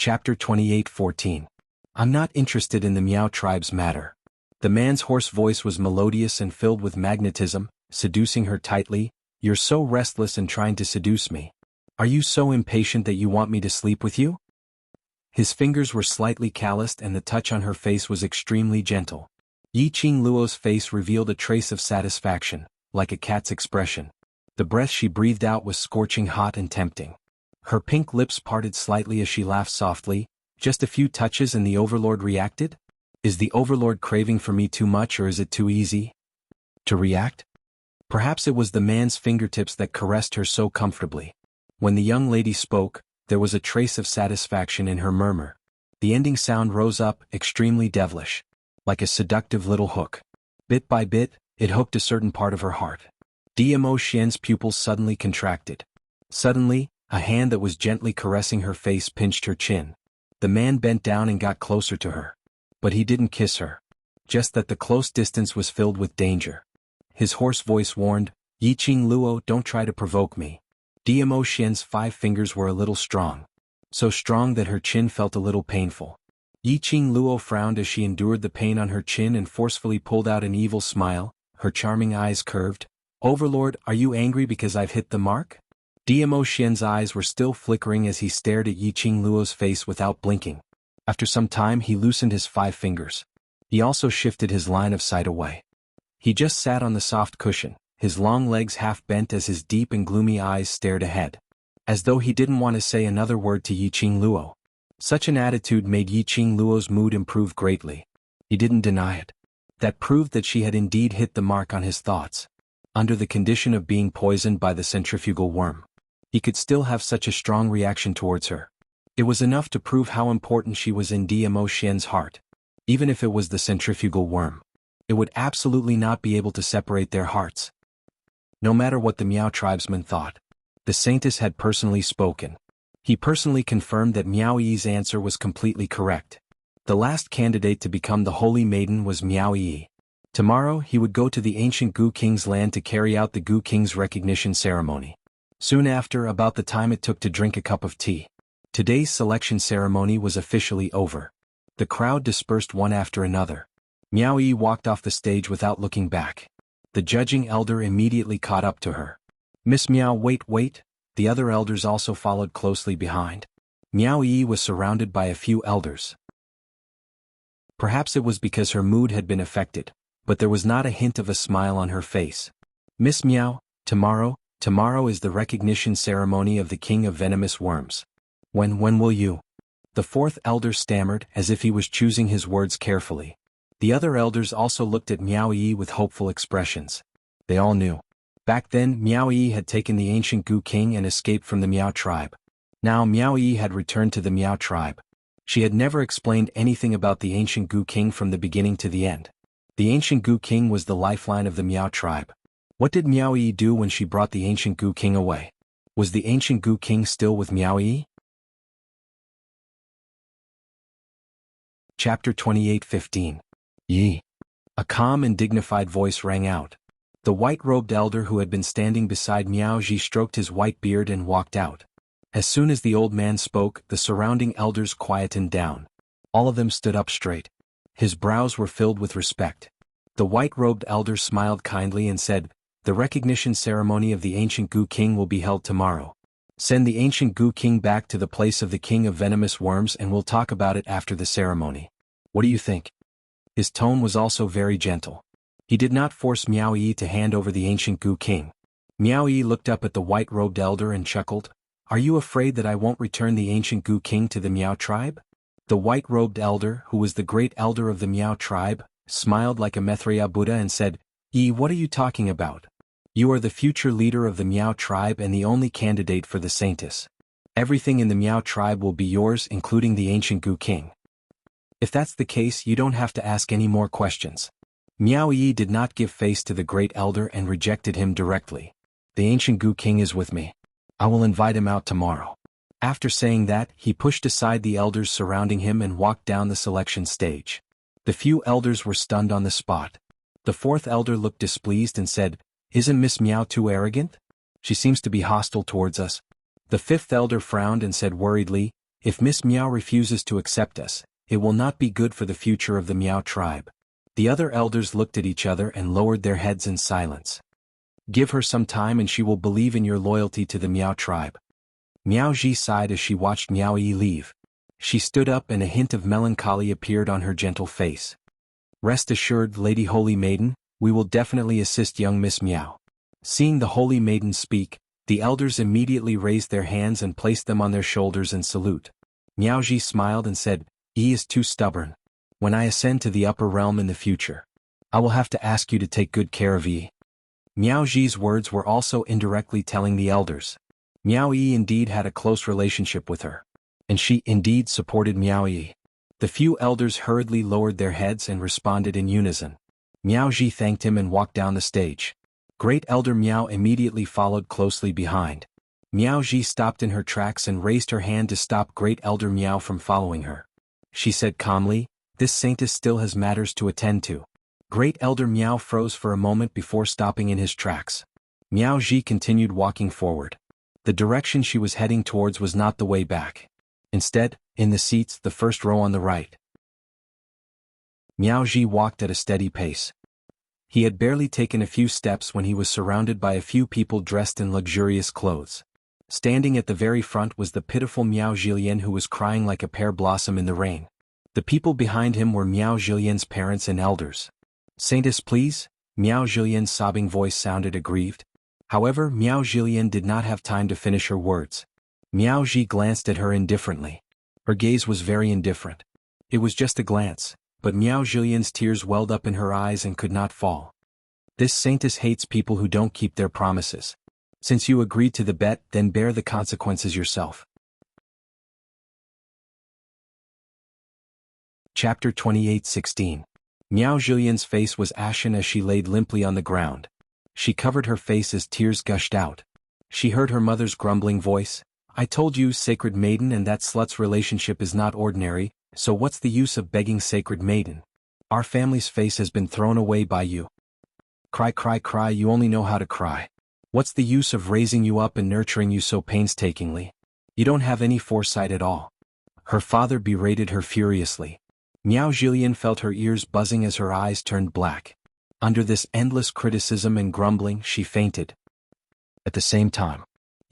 Chapter 28:14. I'm not interested in the Miao tribe's matter. The man's hoarse voice was melodious and filled with magnetism, seducing her tightly. You're so restless and trying to seduce me. Are you so impatient that you want me to sleep with you? His fingers were slightly calloused and the touch on her face was extremely gentle. Yi Qing Luo's face revealed a trace of satisfaction, like a cat's expression. The breath she breathed out was scorching hot and tempting. Her pink lips parted slightly as she laughed softly. Just a few touches and the Overlord reacted? Is the Overlord craving for me too much or is it too easy to react? Perhaps it was the man's fingertips that caressed her so comfortably. When the young lady spoke, there was a trace of satisfaction in her murmur. The ending sound rose up, extremely devilish. Like a seductive little hook. Bit by bit, it hooked a certain part of her heart. Dmo Xian's pupils suddenly contracted. Suddenly, a hand that was gently caressing her face pinched her chin. The man bent down and got closer to her. But he didn't kiss her. Just that the close distance was filled with danger. His hoarse voice warned, Yi Qing Luo, don't try to provoke me. Dmo Xian's 5 fingers were a little strong. So strong that her chin felt a little painful. Yi Qing Luo frowned as she endured the pain on her chin and forcefully pulled out an evil smile, her charming eyes curved. Overlord, are you angry because I've hit the mark? Dmo Xian's eyes were still flickering as he stared at Yi Qing Luo's face without blinking. After some time he loosened his 5 fingers. He also shifted his line of sight away. He just sat on the soft cushion, his long legs half bent as his deep and gloomy eyes stared ahead. As though he didn't want to say another word to Yi Qing Luo. Such an attitude made Yi Qing Luo's mood improve greatly. He didn't deny it. That proved that she had indeed hit the mark on his thoughts. Under the condition of being poisoned by the centrifugal worm. He could still have such a strong reaction towards her. It was enough to prove how important she was in Dmo Xian's heart. Even if it was the centrifugal worm. It would absolutely not be able to separate their hearts. No matter what the Miao tribesman thought. The saintess had personally spoken. He personally confirmed that Miao Yi's answer was completely correct. The last candidate to become the Holy Maiden was Miao Yi. Tomorrow he would go to the ancient Gu King's land to carry out the Gu King's recognition ceremony. Soon after, about the time it took to drink a cup of tea. Today's selection ceremony was officially over. The crowd dispersed one after another. Miao Yi walked off the stage without looking back. The judging elder immediately caught up to her. Miss Miao, wait. The other elders also followed closely behind. Miao Yi was surrounded by a few elders. Perhaps it was because her mood had been affected, but there was not a hint of a smile on her face. Miss Miao, tomorrow is the recognition ceremony of the King of Venomous Worms. When will you? The 4th elder stammered as if he was choosing his words carefully. The other elders also looked at Miao Yi with hopeful expressions. They all knew. Back then, Miao Yi had taken the ancient Gu King and escaped from the Miao tribe. Now Miao Yi had returned to the Miao tribe. She had never explained anything about the ancient Gu King from the beginning to the end. The ancient Gu King was the lifeline of the Miao tribe. What did Miao Yi do when she brought the ancient Gu King away? Was the ancient Gu King still with Miao Yi? Chapter 28:15. Yi. A calm and dignified voice rang out. The white-robed elder who had been standing beside Miao Ji stroked his white beard and walked out. As soon as the old man spoke, the surrounding elders quietened down. All of them stood up straight. His brows were filled with respect. The white-robed elder smiled kindly and said, The recognition ceremony of the ancient Gu King will be held tomorrow. Send the ancient Gu King back to the place of the King of Venomous Worms and we'll talk about it after the ceremony. What do you think? His tone was also very gentle. He did not force Miao Yi to hand over the ancient Gu King. Miao Yi looked up at the white-robed elder and chuckled. Are you afraid that I won't return the ancient Gu King to the Miao tribe? The white-robed elder, who was the great elder of the Miao tribe, smiled like a Maitreya Buddha and said, Yi, what are you talking about? You are the future leader of the Miao tribe and the only candidate for the saintess. Everything in the Miao tribe will be yours, including the ancient Gu King. If that's the case, you don't have to ask any more questions. Miao Yi did not give face to the great elder and rejected him directly. The ancient Gu King is with me. I will invite him out tomorrow. After saying that, he pushed aside the elders surrounding him and walked down the selection stage. The few elders were stunned on the spot. The 4th elder looked displeased and said, Isn't Miss Miao too arrogant? She seems to be hostile towards us. The 5th elder frowned and said worriedly, If Miss Miao refuses to accept us, it will not be good for the future of the Miao tribe. The other elders looked at each other and lowered their heads in silence. Give her some time and she will believe in your loyalty to the Miao tribe. Miao Ji sighed as she watched Miao Yi leave. She stood up and a hint of melancholy appeared on her gentle face. Rest assured, Lady Holy Maiden, we will definitely assist young Miss Miao. Seeing the Holy Maiden speak, the elders immediately raised their hands and placed them on their shoulders in salute. Miao Ji smiled and said, Yi is too stubborn. When I ascend to the upper realm in the future, I will have to ask you to take good care of Yi. Miao Ji's words were also indirectly telling the elders. Miao Yi indeed had a close relationship with her. And she indeed supported Miao Yi. The few elders hurriedly lowered their heads and responded in unison. Miao Ji thanked him and walked down the stage. Great Elder Miao immediately followed closely behind. Miao Ji stopped in her tracks and raised her hand to stop Great Elder Miao from following her. She said calmly, This saintess still has matters to attend to. Great Elder Miao froze for a moment before stopping in his tracks. Miao Ji continued walking forward. The direction she was heading towards was not the way back. Instead, in the seats, the first row on the right. Miao Ji walked at a steady pace. He had barely taken a few steps when he was surrounded by a few people dressed in luxurious clothes. Standing at the very front was the pitiful Miao Zhilian who was crying like a pear blossom in the rain. The people behind him were Miao Zhilian's parents and elders. Saintess, please? Miao Zhilian's sobbing voice sounded aggrieved. However, Miao Zhilian did not have time to finish her words. Miao Ji glanced at her indifferently. Her gaze was very indifferent. It was just a glance, but Miao Zhilian's tears welled up in her eyes and could not fall. This saintess hates people who don't keep their promises. Since you agreed to the bet, then bear the consequences yourself. Chapter 28:16. Miao Zhilian's face was ashen as she laid limply on the ground. She covered her face as tears gushed out. She heard her mother's grumbling voice, I told you, Sacred Maiden, and that slut's relationship is not ordinary, so what's the use of begging, Sacred Maiden? Our family's face has been thrown away by you. Cry, cry, cry, you only know how to cry. What's the use of raising you up and nurturing you so painstakingly? You don't have any foresight at all. Her father berated her furiously. Miao Zhilian felt her ears buzzing as her eyes turned black. Under this endless criticism and grumbling, she fainted. At the same time,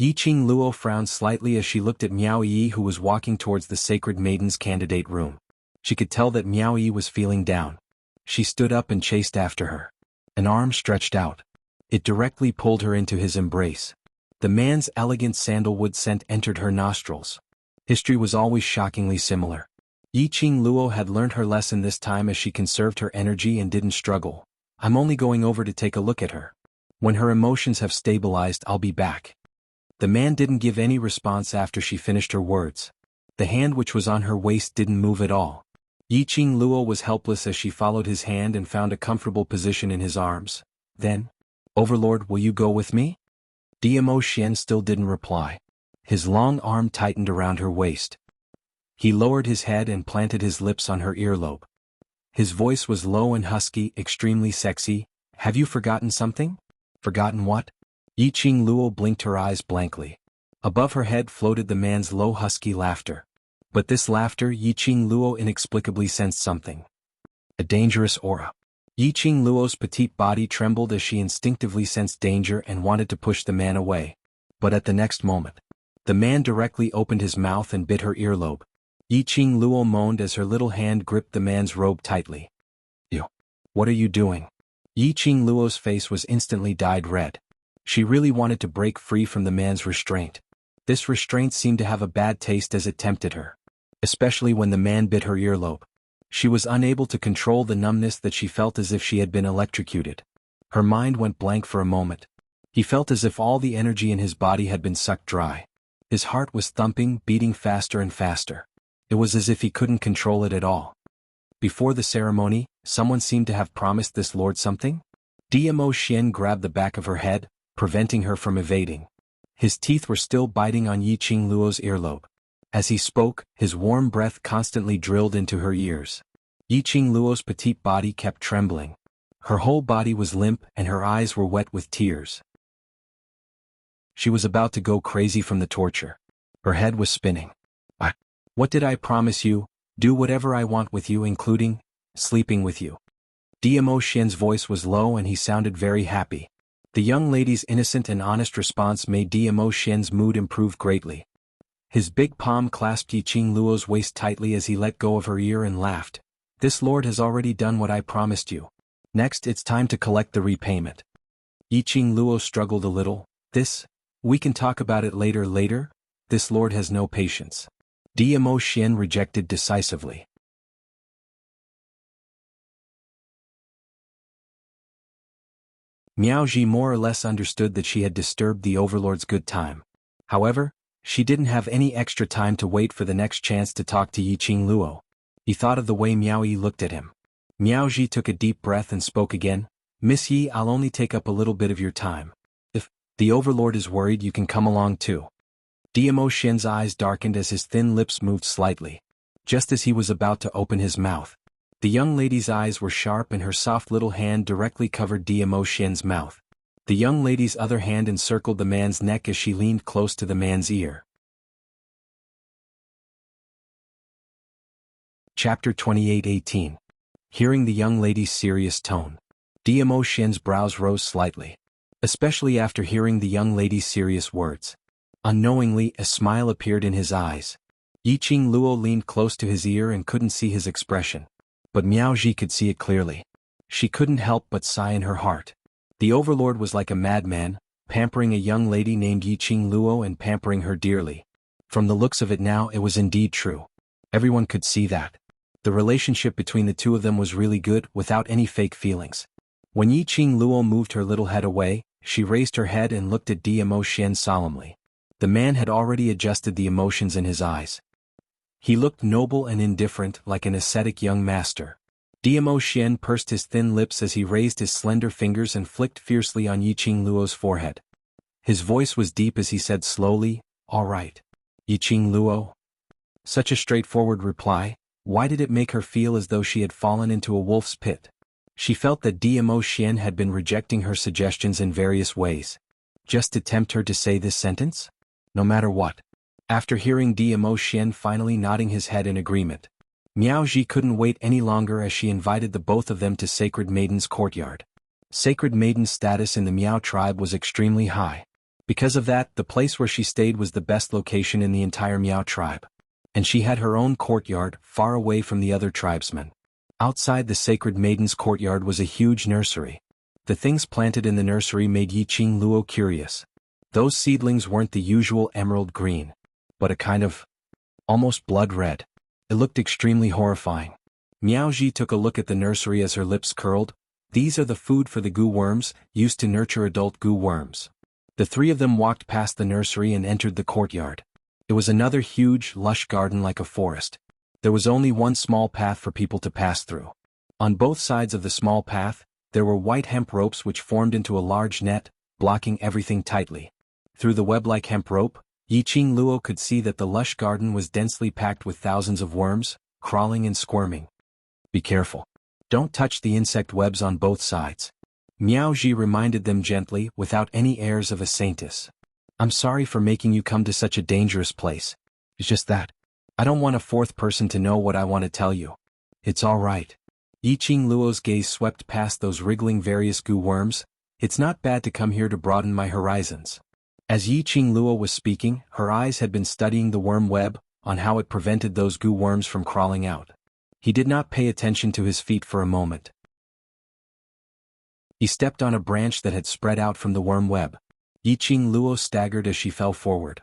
Yi Qing Luo frowned slightly as she looked at Miao Yi, who was walking towards the Sacred Maiden's candidate room. She could tell that Miao Yi was feeling down. She stood up and chased after her. An arm stretched out. It directly pulled her into his embrace. The man's elegant sandalwood scent entered her nostrils. History was always shockingly similar. Yi Qing Luo had learned her lesson this time as she conserved her energy and didn't struggle. I'm only going over to take a look at her. When her emotions have stabilized, I'll be back. The man didn't give any response after she finished her words. The hand which was on her waist didn't move at all. Yi Qing Luo was helpless as she followed his hand and found a comfortable position in his arms. Then, Overlord, will you go with me? DMO Xian still didn't reply. His long arm tightened around her waist. He lowered his head and planted his lips on her earlobe. His voice was low and husky, extremely sexy. Have you forgotten something? Forgotten what? Yi Qing Luo blinked her eyes blankly. Above her head floated the man's low husky laughter. But this laughter, Yi Qing Luo inexplicably sensed something. A dangerous aura. Yi Qing Luo's petite body trembled as she instinctively sensed danger and wanted to push the man away. But at the next moment, the man directly opened his mouth and bit her earlobe. Yi Qing Luo moaned as her little hand gripped the man's robe tightly. You. What are you doing? Yi Qing Luo's face was instantly dyed red. She really wanted to break free from the man's restraint. This restraint seemed to have a bad taste as it tempted her. Especially when the man bit her earlobe. She was unable to control the numbness that she felt as if she had been electrocuted. Her mind went blank for a moment. He felt as if all the energy in his body had been sucked dry. His heart was thumping, beating faster and faster. It was as if he couldn't control it at all. Before the ceremony, someone seemed to have promised this lord something? DMO Xian grabbed the back of her head, preventing her from evading. His teeth were still biting on Yi Qing Luo's earlobe. As he spoke, his warm breath constantly drilled into her ears. Yi Qing Luo's petite body kept trembling. Her whole body was limp and her eyes were wet with tears. She was about to go crazy from the torture. Her head was spinning. What did I promise you? Do whatever I want with you, including sleeping with you. Diamo Xian's voice was low and he sounded very happy. The young lady's innocent and honest response made Diamo Xian's mood improve greatly. His big palm clasped Yiqing Luo's waist tightly as he let go of her ear and laughed. This lord has already done what I promised you. Next it's time to collect the repayment. Yiqing Luo struggled a little. We can talk about it later? This lord has no patience. Diamo Xian rejected decisively. Miaoji more or less understood that she had disturbed the overlord's good time. However, she didn't have any extra time to wait for the next chance to talk to Yiqing Luo. He thought of the way Miao Yi looked at him. Miaoji took a deep breath and spoke again. Miss Yi, I'll only take up a little bit of your time. If the overlord is worried, you can come along too. Diamo Xian's eyes darkened as his thin lips moved slightly. Just as he was about to open his mouth, the young lady's eyes were sharp and her soft little hand directly covered Diamo Xian's mouth. The young lady's other hand encircled the man's neck as she leaned close to the man's ear. Chapter 28:18. Hearing the young lady's serious tone, Diamo Xian's brows rose slightly. Especially after hearing the young lady's serious words. Unknowingly, a smile appeared in his eyes. Yiqing Luo leaned close to his ear and couldn't see his expression. But Miaoji could see it clearly. She couldn't help but sigh in her heart. The overlord was like a madman, pampering a young lady named Yiqing Luo and pampering her dearly. From the looks of it now, it was indeed true. Everyone could see that. The relationship between the two of them was really good, without any fake feelings. When Yiqing Luo moved her little head away, she raised her head and looked at Diamo Xian solemnly. The man had already adjusted the emotions in his eyes. He looked noble and indifferent, like an ascetic young master. Diamo Xian pursed his thin lips as he raised his slender fingers and flicked fiercely on Yiqing Luo's forehead. His voice was deep as he said slowly, "All right. Yiqing Luo." Such a straightforward reply. Why did it make her feel as though she had fallen into a wolf's pit? She felt that Diamo Xian had been rejecting her suggestions in various ways. Just to tempt her to say this sentence? No matter what. After hearing Diamo Xian finally nodding his head in agreement, Miaoji couldn't wait any longer as she invited the both of them to Sacred Maiden's courtyard. Sacred Maiden's status in the Miao tribe was extremely high. Because of that, the place where she stayed was the best location in the entire Miao tribe. And she had her own courtyard, far away from the other tribesmen. Outside the Sacred Maiden's courtyard was a huge nursery. The things planted in the nursery made Yiqing Luo curious. Those seedlings weren't the usual emerald green, but a kind of almost blood red. It looked extremely horrifying. Miaoji took a look at the nursery as her lips curled. These are the food for the goo worms, used to nurture adult goo worms. The three of them walked past the nursery and entered the courtyard. It was another huge, lush garden like a forest. There was only one small path for people to pass through. On both sides of the small path, there were white hemp ropes which formed into a large net, blocking everything tightly. Through the web-like hemp rope, Yiqing Luo could see that the lush garden was densely packed with thousands of worms, crawling and squirming. Be careful. Don't touch the insect webs on both sides. Miaoji reminded them gently, without any airs of a saintess. I'm sorry for making you come to such a dangerous place. It's just that. I don't want a fourth person to know what I want to tell you. It's all right. Yiqing Luo's gaze swept past those wriggling various goo worms. It's not bad to come here to broaden my horizons. As Yiqing Luo was speaking, her eyes had been studying the worm web, on how it prevented those goo worms from crawling out. He did not pay attention to his feet for a moment. He stepped on a branch that had spread out from the worm web. Yiqing Luo staggered as she fell forward.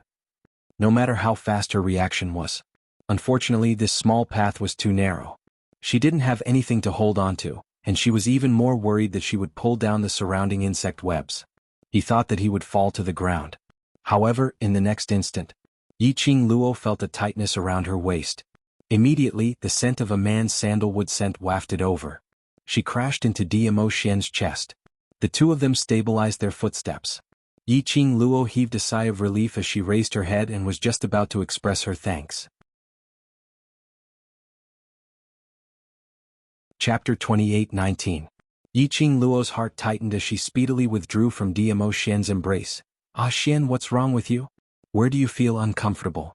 No matter how fast her reaction was. Unfortunately, this small path was too narrow. She didn't have anything to hold on to, and she was even more worried that she would pull down the surrounding insect webs. He thought that he would fall to the ground. However, in the next instant, Yiqing Luo felt a tightness around her waist. Immediately, the scent of a man's sandalwood scent wafted over. She crashed into Diamo Xian's chest. The two of them stabilized their footsteps. Yiqing Luo heaved a sigh of relief as she raised her head and was just about to express her thanks. Chapter 28:19. Yiqing Luo's heart tightened as she speedily withdrew from Diamo Xian's embrace. Ah Xian, what's wrong with you? Where do you feel uncomfortable?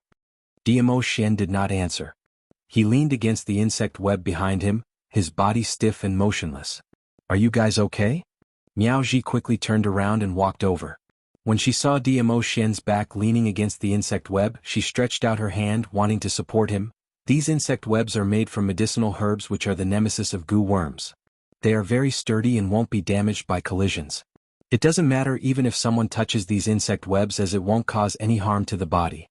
Diamo Xian did not answer. He leaned against the insect web behind him, his body stiff and motionless. Are you guys okay? Miao Ji quickly turned around and walked over. When she saw Diamo Xian's back leaning against the insect web, she stretched out her hand, wanting to support him. These insect webs are made from medicinal herbs which are the nemesis of goo worms. They are very sturdy and won't be damaged by collisions. It doesn't matter even if someone touches these insect webs, as it won't cause any harm to the body.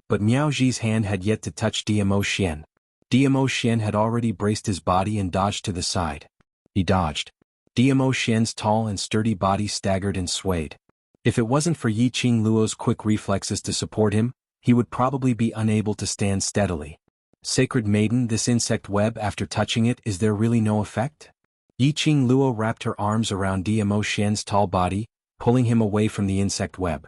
But Miao Ji's hand had yet to touch Diamo Xian. Diamo Xian had already braced his body and dodged to the side. He dodged. Diamo Xian's tall and sturdy body staggered and swayed. If it wasn't for Yi Qing Luo's quick reflexes to support him, he would probably be unable to stand steadily. Sacred Maiden, this insect web, after touching it, is there really no effect? Yi Qing Luo wrapped her arms around Diamo Xian's tall body, pulling him away from the insect web.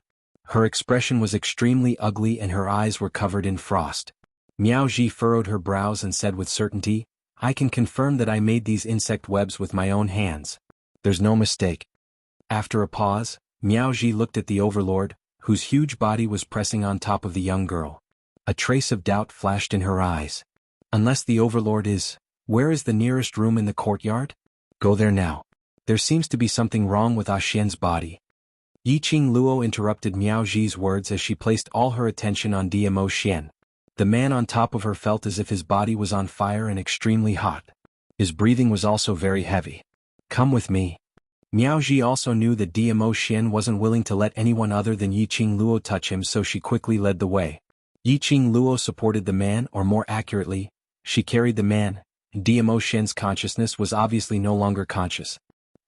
Her expression was extremely ugly and her eyes were covered in frost. Miao Ji furrowed her brows and said with certainty, I can confirm that I made these insect webs with my own hands. There's no mistake. After a pause, Miao Ji looked at the overlord, whose huge body was pressing on top of the young girl. A trace of doubt flashed in her eyes. Unless the overlord is, where is the nearest room in the courtyard? Go there now. There seems to be something wrong with Xian's body. Yi Qing Luo interrupted Miao Ji's words as she placed all her attention on Diamo Xian. The man on top of her felt as if his body was on fire and extremely hot. His breathing was also very heavy. Come with me. Miao Ji also knew that Diamo Xian wasn't willing to let anyone other than Yi Qing Luo touch him, so she quickly led the way. Yi Qing Luo supported the man, or more accurately, she carried the man. Diamo Xian's consciousness was obviously no longer conscious.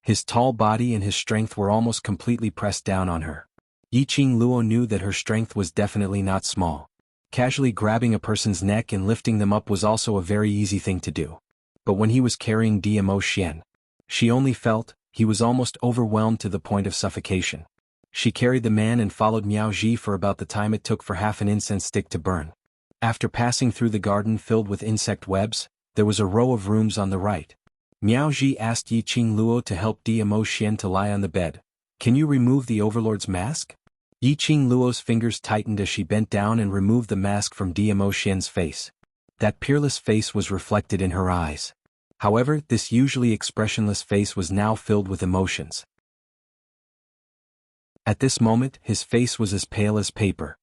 His tall body and his strength were almost completely pressed down on her. Yi Qing Luo knew that her strength was definitely not small. Casually grabbing a person's neck and lifting them up was also a very easy thing to do. But when he was carrying Diamo Xian, she only felt, he was almost overwhelmed to the point of suffocation. She carried the man and followed Miao Ji for about the time it took for half an incense stick to burn. After passing through the garden filled with insect webs, there was a row of rooms on the right. Miao Ji asked Yi Qing Luo to help Diamo Xian to lie on the bed. Can you remove the overlord's mask? Yi Qing Luo's fingers tightened as she bent down and removed the mask from Diamo Xian's face. That peerless face was reflected in her eyes. However, this usually expressionless face was now filled with emotions. At this moment, his face was as pale as paper.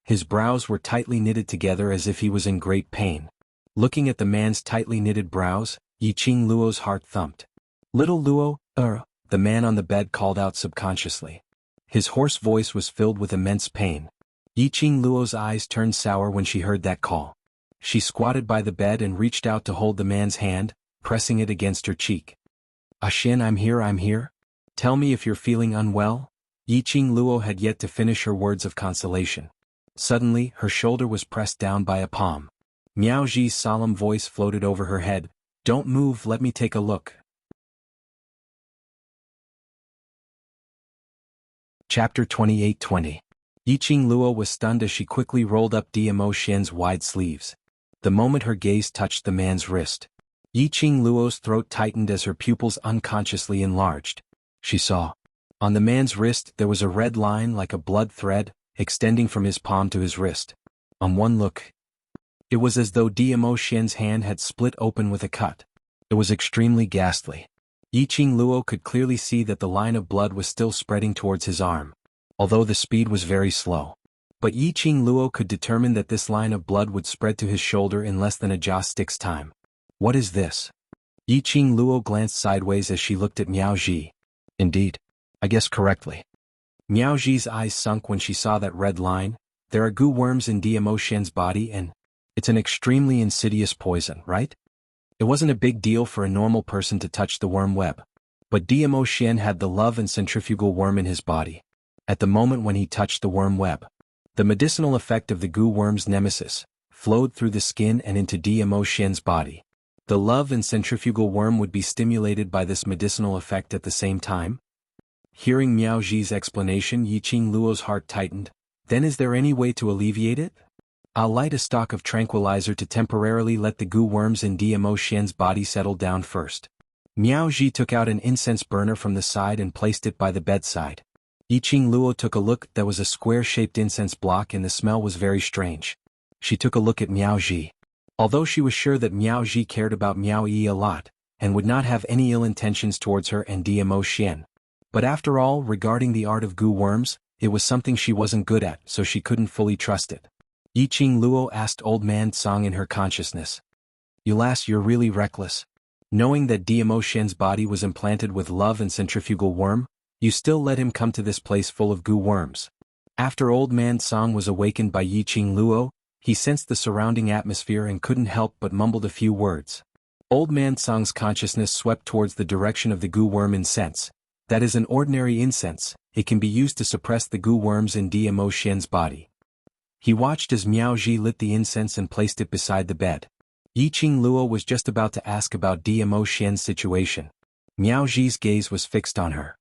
His brows were tightly knitted together as if he was in great pain. Looking at the man's tightly knitted brows, Yi Qing Luo's heart thumped. Little Luo, the man on the bed called out subconsciously. His hoarse voice was filled with immense pain. Yi Qing Luo's eyes turned sour when she heard that call. She squatted by the bed and reached out to hold the man's hand, pressing it against her cheek. Xian, I'm here. Tell me if you're feeling unwell. Yi Qing Luo had yet to finish her words of consolation. Suddenly, her shoulder was pressed down by a palm. Miao Ji's solemn voice floated over her head. Don't move, let me take a look. Chapter 28:20. Yi Qing Luo was stunned as she quickly rolled up Diamo Xian's wide sleeves. The moment her gaze touched the man's wrist, Yi Qing Luo's throat tightened as her pupils unconsciously enlarged. She saw. On the man's wrist there was a red line like a blood thread, extending from his palm to his wrist. On one look, it was as though Diamo Xian's hand had split open with a cut. It was extremely ghastly. Yi Qing Luo could clearly see that the line of blood was still spreading towards his arm, although the speed was very slow. But Yi Qing Luo could determine that this line of blood would spread to his shoulder in less than a jaw stick's time. What is this? Yi Qing Luo glanced sideways as she looked at Miao Ji. Indeed. I guessed correctly. Miao Ji's eyes sunk when she saw that red line. There are goo worms in Diamo Xian's body and it's an extremely insidious poison, right? It wasn't a big deal for a normal person to touch the worm web. But Diamo Xian had the love and centrifugal worm in his body. At the moment when he touched the worm web, the medicinal effect of the goo worm's nemesis flowed through the skin and into Diamo Xian's body. The love and centrifugal worm would be stimulated by this medicinal effect at the same time. Hearing Miao Ji's explanation, Yi Qing Luo's heart tightened. Then is there any way to alleviate it? I'll light a stock of tranquilizer to temporarily let the goo worms in Diamo Xian's body settle down first. Miao Ji took out an incense burner from the side and placed it by the bedside. Yi Qing Luo took a look. There was a square-shaped incense block and the smell was very strange. She took a look at Miao Ji. Although she was sure that Miao Ji cared about Miao Yi a lot, and would not have any ill intentions towards her and Dmo Xian. But after all, regarding the art of goo worms, it was something she wasn't good at, so she couldn't fully trust it. Yiqing Luo asked Old Man Song in her consciousness. You're really reckless. Knowing that Dmo Xian's body was implanted with love and centrifugal worm, you still let him come to this place full of goo worms. After Old Man Song was awakened by Yiqing Luo, he sensed the surrounding atmosphere and couldn't help but mumbled a few words. Old Man Song's consciousness swept towards the direction of the goo worm incense. That is an ordinary incense, it can be used to suppress the goo worms in Dmo Xian's body. He watched as Miao Ji lit the incense and placed it beside the bed. Yiqing Luo was just about to ask about Dmo Xian's situation. Miao Ji's gaze was fixed on her.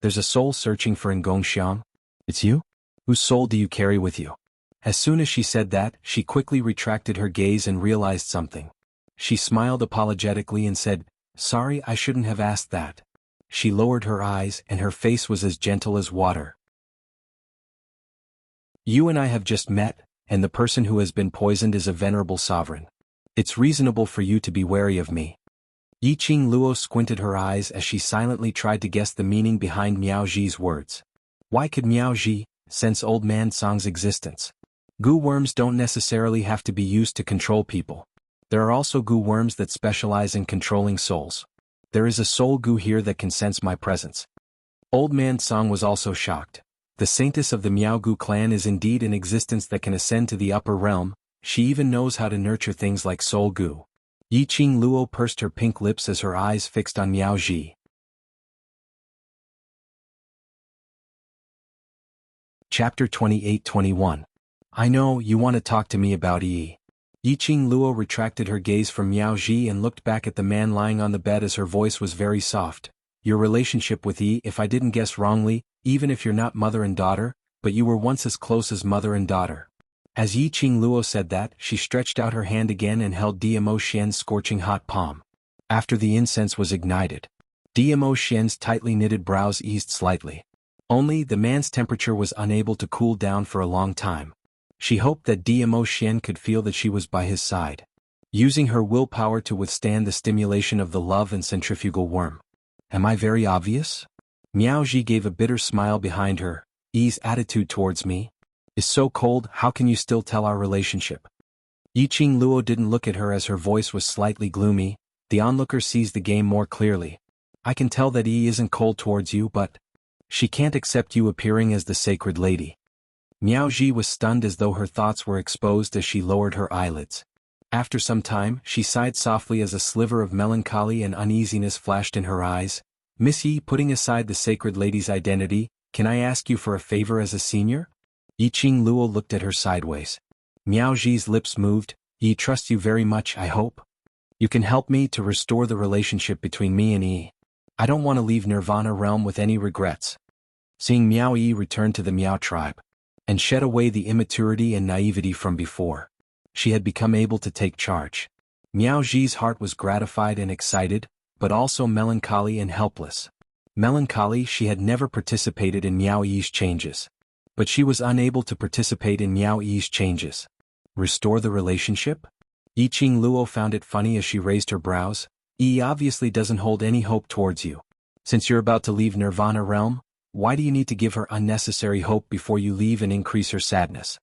There's a soul searching for Ngong Xiang? It's you? Whose soul do you carry with you? As soon as she said that, she quickly retracted her gaze and realized something. She smiled apologetically and said, "Sorry, I shouldn't have asked that." She lowered her eyes and her face was as gentle as water. You and I have just met, and the person who has been poisoned is a venerable sovereign. It's reasonable for you to be wary of me. Yiqing Luo squinted her eyes as she silently tried to guess the meaning behind Miao Ji's words. Why could Miao Ji sense Old Man Song's existence? Goo worms don't necessarily have to be used to control people. There are also goo worms that specialize in controlling souls. There is a soul goo here that can sense my presence. Old Man Song was also shocked. The saintess of the Miao Gu clan is indeed an existence that can ascend to the upper realm. She even knows how to nurture things like soul goo. Yiqing Luo pursed her pink lips as her eyes fixed on Miao Ji. Chapter 28-21. I know, you want to talk to me about Yi. Yiqing Luo retracted her gaze from Miao Ji and looked back at the man lying on the bed as her voice was very soft. Your relationship with Yi, if I didn't guess wrongly, even if you're not mother and daughter, but you were once as close as mother and daughter. As Yiqing Luo said that, she stretched out her hand again and held Dmo Xian's scorching hot palm. After the incense was ignited, Dmo Xian's tightly knitted brows eased slightly. Only, the man's temperature was unable to cool down for a long time. She hoped that Dmo Xian could feel that she was by his side, using her willpower to withstand the stimulation of the love and centrifugal worm. Am I very obvious? Miao Ji gave a bitter smile behind her. Yi's attitude towards me is so cold, how can you still tell our relationship? Yiqing Luo didn't look at her as her voice was slightly gloomy. The onlooker sees the game more clearly. I can tell that Yi isn't cold towards you, but she can't accept you appearing as the sacred lady. Miao Ji was stunned as though her thoughts were exposed as she lowered her eyelids. After some time, she sighed softly as a sliver of melancholy and uneasiness flashed in her eyes. Miss Yi, putting aside the sacred lady's identity, can I ask you for a favor as a senior? Yiqing Luo looked at her sideways. Miao Ji's lips moved. Yi trusts you very much, I hope. You can help me to restore the relationship between me and Yi. I don't want to leave Nirvana realm with any regrets. Seeing Miao Yi return to the Miao tribe and shed away the immaturity and naivety from before, she had become able to take charge. Miao Ji's heart was gratified and excited, but also melancholy and helpless. Melancholy, she had never participated in Miao Yi's changes. But she was unable to participate in Miao Yi's changes. Restore the relationship? Yiqing Luo found it funny as she raised her brows. Yi obviously doesn't hold any hope towards you. Since you're about to leave Nirvana realm, why do you need to give her unnecessary hope before you leave and increase her sadness?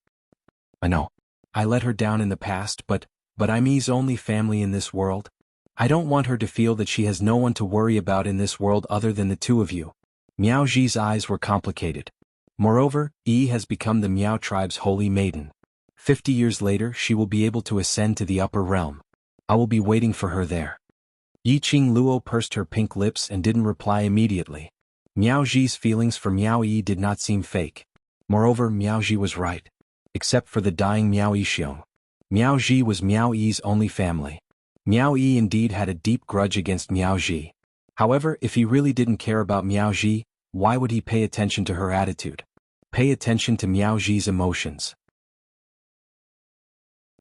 I know. I let her down in the past, but I'm Yi's only family in this world. I don't want her to feel that she has no one to worry about in this world other than the two of you. Miao Ji's eyes were complicated. Moreover, Yi has become the Miao tribe's holy maiden. 50 years later, she will be able to ascend to the upper realm. I will be waiting for her there. Yiqing Luo pursed her pink lips and didn't reply immediately. Miao Ji's feelings for Miao Yi did not seem fake. Moreover, Miao Ji was right. Except for the dying Miao Yixiong, Miao Ji was Miao Yi's only family. Miao Yi indeed had a deep grudge against Miao Ji. However, if he really didn't care about Miao Ji, why would he pay attention to her attitude? Pay attention to Miao Ji's emotions.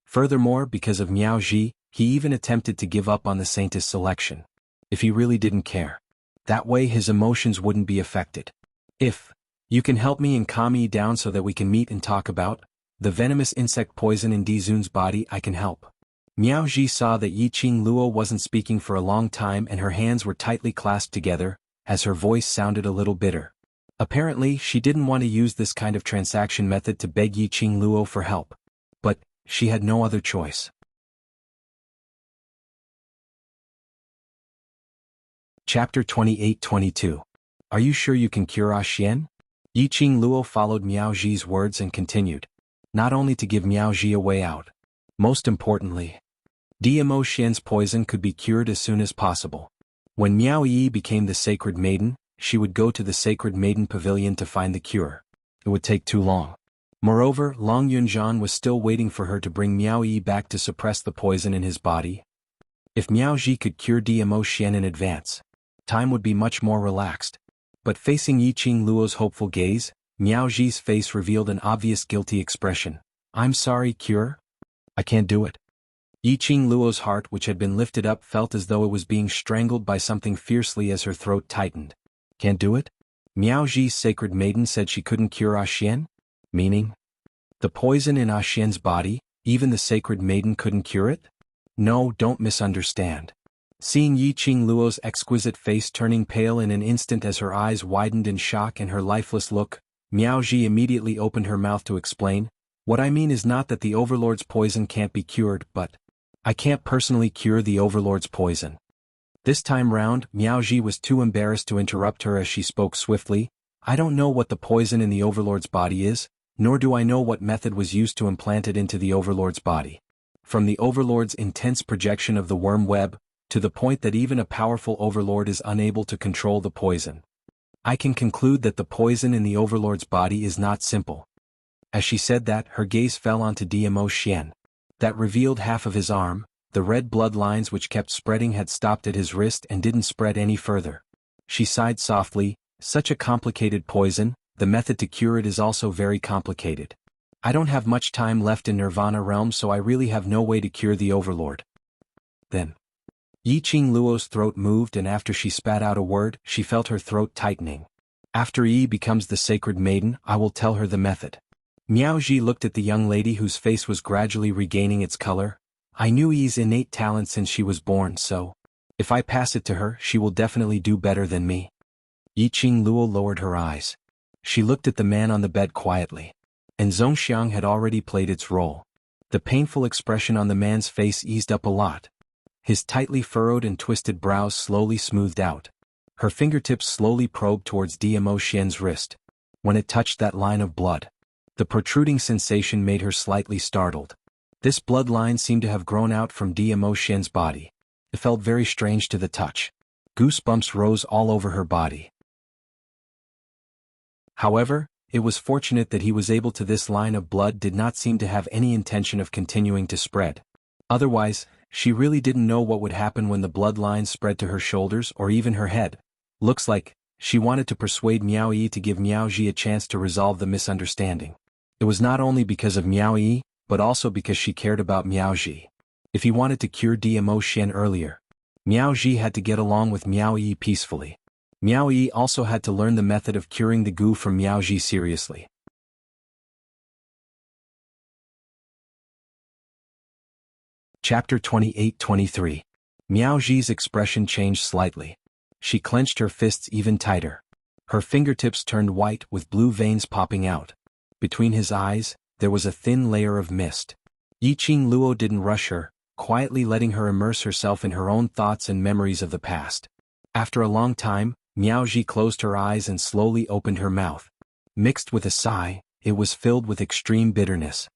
Furthermore, because of Miao Ji, he even attempted to give up on the saintess selection. If he really didn't care, that way his emotions wouldn't be affected. If you can help me and calm me down so that we can meet and talk about the venomous insect poison in Dizun's body. I can help. Miao Ji saw that Yi Qing Luo wasn't speaking for a long time and her hands were tightly clasped together, as her voice sounded a little bitter. Apparently, she didn't want to use this kind of transaction method to beg Yi Qing Luo for help. But she had no other choice. Chapter 28-22. Are you sure you can cure Xian? Yi Qing Luo followed Miao Ji's words and continued. Not only to give Miao Ji a way out. Most importantly, Dimo Xian's poison could be cured as soon as possible. When Miao Yi became the Sacred Maiden, she would go to the Sacred Maiden Pavilion to find the cure. It would take too long. Moreover, Long Yunzhan was still waiting for her to bring Miao Yi back to suppress the poison in his body. If Miao Ji could cure Dimo Xian in advance, time would be much more relaxed. But facing Yi Qing Luo's hopeful gaze, Miao Ji's face revealed an obvious guilty expression. I'm sorry, cure? I can't do it. Yi Qing Luo's heart, which had been lifted up, felt as though it was being strangled by something fiercely as her throat tightened. Can't do it? Miao Ji's Sacred Maiden said she couldn't cure Xian? Meaning? The poison in Xian's body, even the Sacred Maiden couldn't cure it? No, don't misunderstand. Seeing Yi Qing Luo's exquisite face turning pale in an instant as her eyes widened in shock and her lifeless look, Miao Ji immediately opened her mouth to explain. What I mean is not that the Overlord's poison can't be cured, but I can't personally cure the Overlord's poison. This time round, Miao Ji was too embarrassed to interrupt her as she spoke swiftly. I don't know what the poison in the Overlord's body is, nor do I know what method was used to implant it into the Overlord's body. From the Overlord's intense projection of the worm web, to the point that even a powerful Overlord is unable to control the poison, I can conclude that the poison in the Overlord's body is not simple. As she said that, her gaze fell onto Dimo Xian. That revealed half of his arm. The red blood lines which kept spreading had stopped at his wrist and didn't spread any further. She sighed softly. Such a complicated poison, the method to cure it is also very complicated. I don't have much time left in Nirvana realm, so I really have no way to cure the Overlord. Then, Yi Qing Luo's throat moved, and after she spat out a word, she felt her throat tightening. After Yi becomes the Sacred Maiden, I will tell her the method. Miao Ji looked at the young lady whose face was gradually regaining its color. I knew Yi's innate talent since she was born, so if I pass it to her, she will definitely do better than me. Yi Qing Luo lowered her eyes. She looked at the man on the bed quietly. And Zhongxiang had already played its role. The painful expression on the man's face eased up a lot. His tightly furrowed and twisted brows slowly smoothed out. Her fingertips slowly probed towards Dimo Xian's wrist. When it touched that line of blood, the protruding sensation made her slightly startled. This bloodline seemed to have grown out from Dimo Xian's body. It felt very strange to the touch. Goosebumps rose all over her body. However, it was fortunate that he was able to. This line of blood did not seem to have any intention of continuing to spread. Otherwise, she really didn't know what would happen when the bloodline spread to her shoulders or even her head. Looks like she wanted to persuade Miao Yi to give Miao Ji a chance to resolve the misunderstanding. It was not only because of Miao Yi, but also because she cared about Miao Ji. If he wanted to cure Dimo Xian earlier, Miao Ji had to get along with Miao Yi peacefully. Miao Yi also had to learn the method of curing the goo from Miao Ji seriously. Chapter 28-23. Miao Ji's expression changed slightly. She clenched her fists even tighter. Her fingertips turned white with blue veins popping out. Between his eyes, there was a thin layer of mist. Yi Qing Luo didn't rush her, quietly letting her immerse herself in her own thoughts and memories of the past. After a long time, Miao Ji closed her eyes and slowly opened her mouth. Mixed with a sigh, it was filled with extreme bitterness.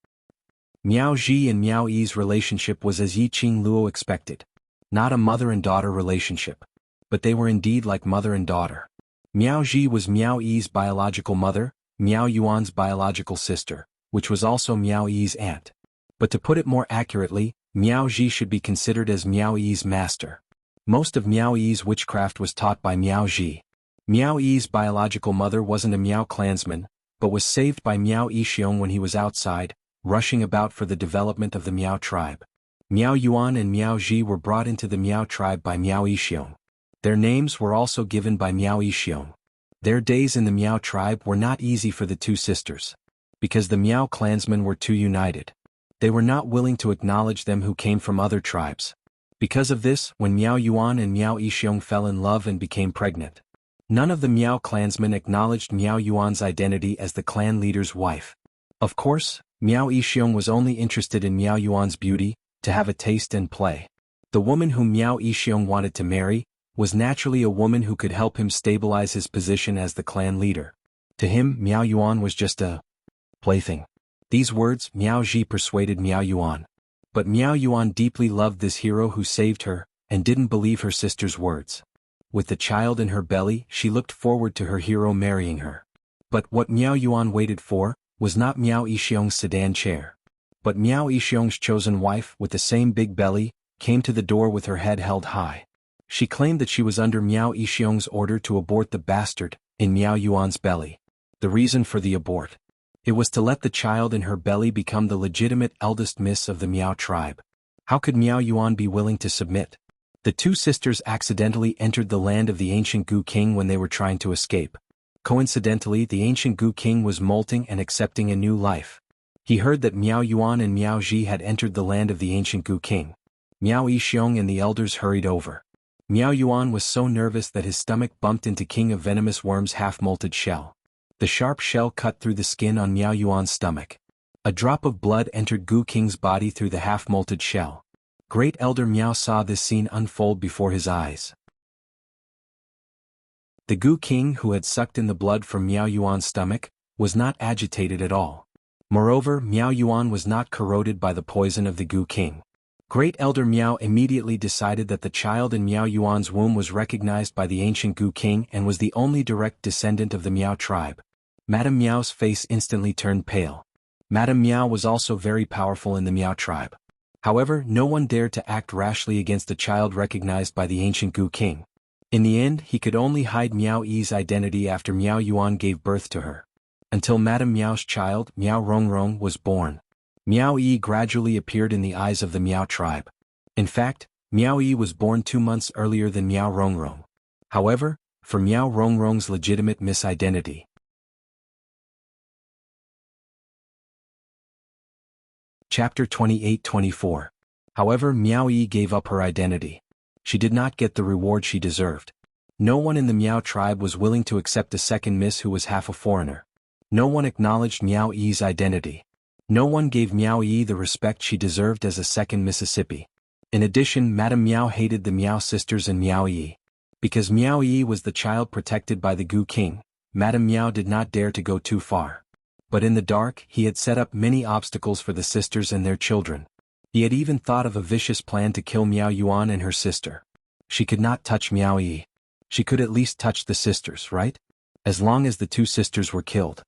Miao Ji and Miao Yi's relationship was as Yi Qing Luo expected. Not a mother and daughter relationship. But they were indeed like mother and daughter. Miao Ji was Miao Yi's biological mother, Miao Yuan's biological sister, which was also Miao Yi's aunt. But to put it more accurately, Miao Ji should be considered as Miao Yi's master. Most of Miao Yi's witchcraft was taught by Miao Ji. Miao Yi's biological mother wasn't a Miao clansman, but was saved by Miao Yixiong when he was outside, rushing about for the development of the Miao tribe. Miao Yuan and Miao Ji were brought into the Miao tribe by Miao Yixiong. Their names were also given by Miao Yixiong. Their days in the Miao tribe were not easy for the two sisters. because the Miao clansmen were too united. They were not willing to acknowledge them who came from other tribes. Because of this, when Miao Yuan and Miao Yixiong fell in love and became pregnant, none of the Miao clansmen acknowledged Miao Yuan's identity as the clan leader's wife. Of course, Miao Yixiong was only interested in Miao Yuan's beauty, to have a taste and play. The woman whom Miao Yixiong wanted to marry was naturally a woman who could help him stabilize his position as the clan leader. To him, Miao Yuan was just a plaything. These words Miao Ji persuaded Miao Yuan. But Miao Yuan deeply loved this hero who saved her, and didn't believe her sister's words. With the child in her belly, she looked forward to her hero marrying her. But what Miao Yuan waited for was not Miao Yixiong's sedan chair. But Miao Yixiong's chosen wife, with the same big belly, came to the door with her head held high. She claimed that she was under Miao Yixiong's order to abort the bastard in Miao Yuan's belly. The reason for the abort: it was to let the child in her belly become the legitimate eldest miss of the Miao tribe. How could Miao Yuan be willing to submit? The two sisters accidentally entered the land of the ancient Gu king when they were trying to escape. Coincidentally, the ancient Gu king was molting and accepting a new life. He heard that Miao Yuan and Miao Ji had entered the land of the ancient Gu king. Miao Yixiong and the elders hurried over. Miao Yuan was so nervous that his stomach bumped into King of Venomous Worm's half-molted shell. The sharp shell cut through the skin on Miao Yuan's stomach. A drop of blood entered Gu King's body through the half-molted shell. Great Elder Miao saw this scene unfold before his eyes. The Gu King, who had sucked in the blood from Miao Yuan's stomach, was not agitated at all. Moreover, Miao Yuan was not corroded by the poison of the Gu King. Great Elder Miao immediately decided that the child in Miao Yuan's womb was recognized by the ancient Gu King and was the only direct descendant of the Miao tribe. Madame Miao's face instantly turned pale. Madame Miao was also very powerful in the Miao tribe. However, no one dared to act rashly against a child recognized by the ancient Gu King. In the end, he could only hide Miao Yi's identity after Miao Yuan gave birth to her. Until Madame Miao's child, Miao Rongrong, was born, Miao Yi gradually appeared in the eyes of the Miao tribe. In fact, Miao Yi was born 2 months earlier than Miao Rongrong. However, for Miao Rongrong's legitimate misidentity. Chapter 28-24. However, Miao Yi gave up her identity. She did not get the reward she deserved. No one in the Miao tribe was willing to accept a second miss who was half a foreigner. No one acknowledged Miao Yi's identity. No one gave Miao Yi the respect she deserved as a second Mississippi. In addition, Madame Miao hated the Miao sisters and Miao Yi. Because Miao Yi was the child protected by the Gu King, Madame Miao did not dare to go too far. But in the dark, he had set up many obstacles for the sisters and their children. He had even thought of a vicious plan to kill Miao Yuan and her sister. She could not touch Miao Yi. She could at least touch the sisters, right? As long as the two sisters were killed.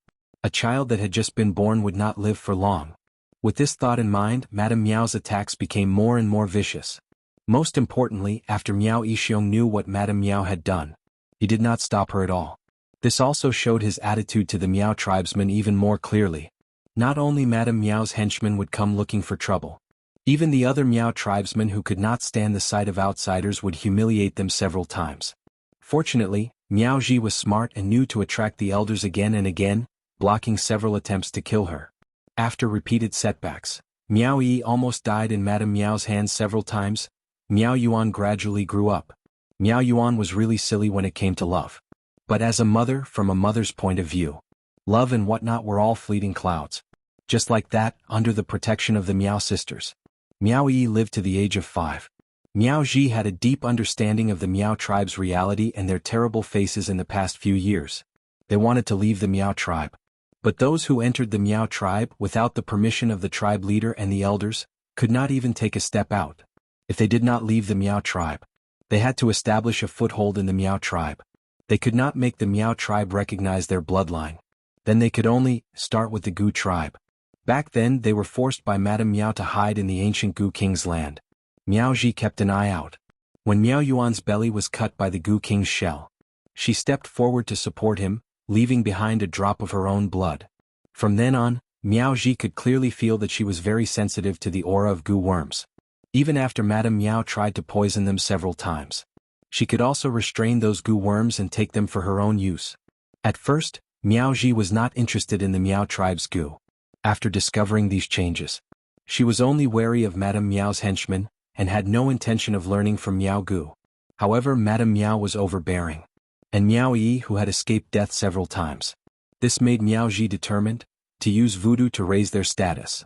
A child that had just been born would not live for long. With this thought in mind, Madame Miao's attacks became more and more vicious. Most importantly, after Miao Yixiong knew what Madame Miao had done, he did not stop her at all. This also showed his attitude to the Miao tribesmen even more clearly. Not only Madame Miao's henchmen would come looking for trouble. Even the other Miao tribesmen who could not stand the sight of outsiders would humiliate them several times. Fortunately, Miao Ji was smart and knew to attract the elders again and again, blocking several attempts to kill her. After repeated setbacks, Miao Yi almost died in Madame Miao's hands several times. Miao Yuan gradually grew up. Miao Yuan was really silly when it came to love. But as a mother, from a mother's point of view, love and whatnot were all fleeting clouds. Just like that, under the protection of the Miao sisters, Miao Yi lived to the age of 5. Miao Ji had a deep understanding of the Miao tribe's reality and their terrible faces in the past few years. They wanted to leave the Miao tribe. But those who entered the Miao tribe without the permission of the tribe leader and the elders could not even take a step out. If they did not leave the Miao tribe, they had to establish a foothold in the Miao tribe. They could not make the Miao tribe recognize their bloodline. Then they could only start with the Gu tribe. Back then they were forced by Madame Miao to hide in the ancient Gu King's land. Miao Ji kept an eye out. When Miao Yuan's belly was cut by the Gu King's shell, she stepped forward to support him, leaving behind a drop of her own blood. From then on, Miao Ji could clearly feel that she was very sensitive to the aura of Gu worms. Even after Madame Miao tried to poison them several times, she could also restrain those Gu worms and take them for her own use. At first, Miao Ji was not interested in the Miao tribe's Gu. after discovering these changes. She was only wary of Madame Miao's henchmen, and had no intention of learning from Miao Gu. However, Madame Miao was overbearing. And Miao Yi, who had escaped death several times. This made Miao Ji determined to use voodoo to raise their status.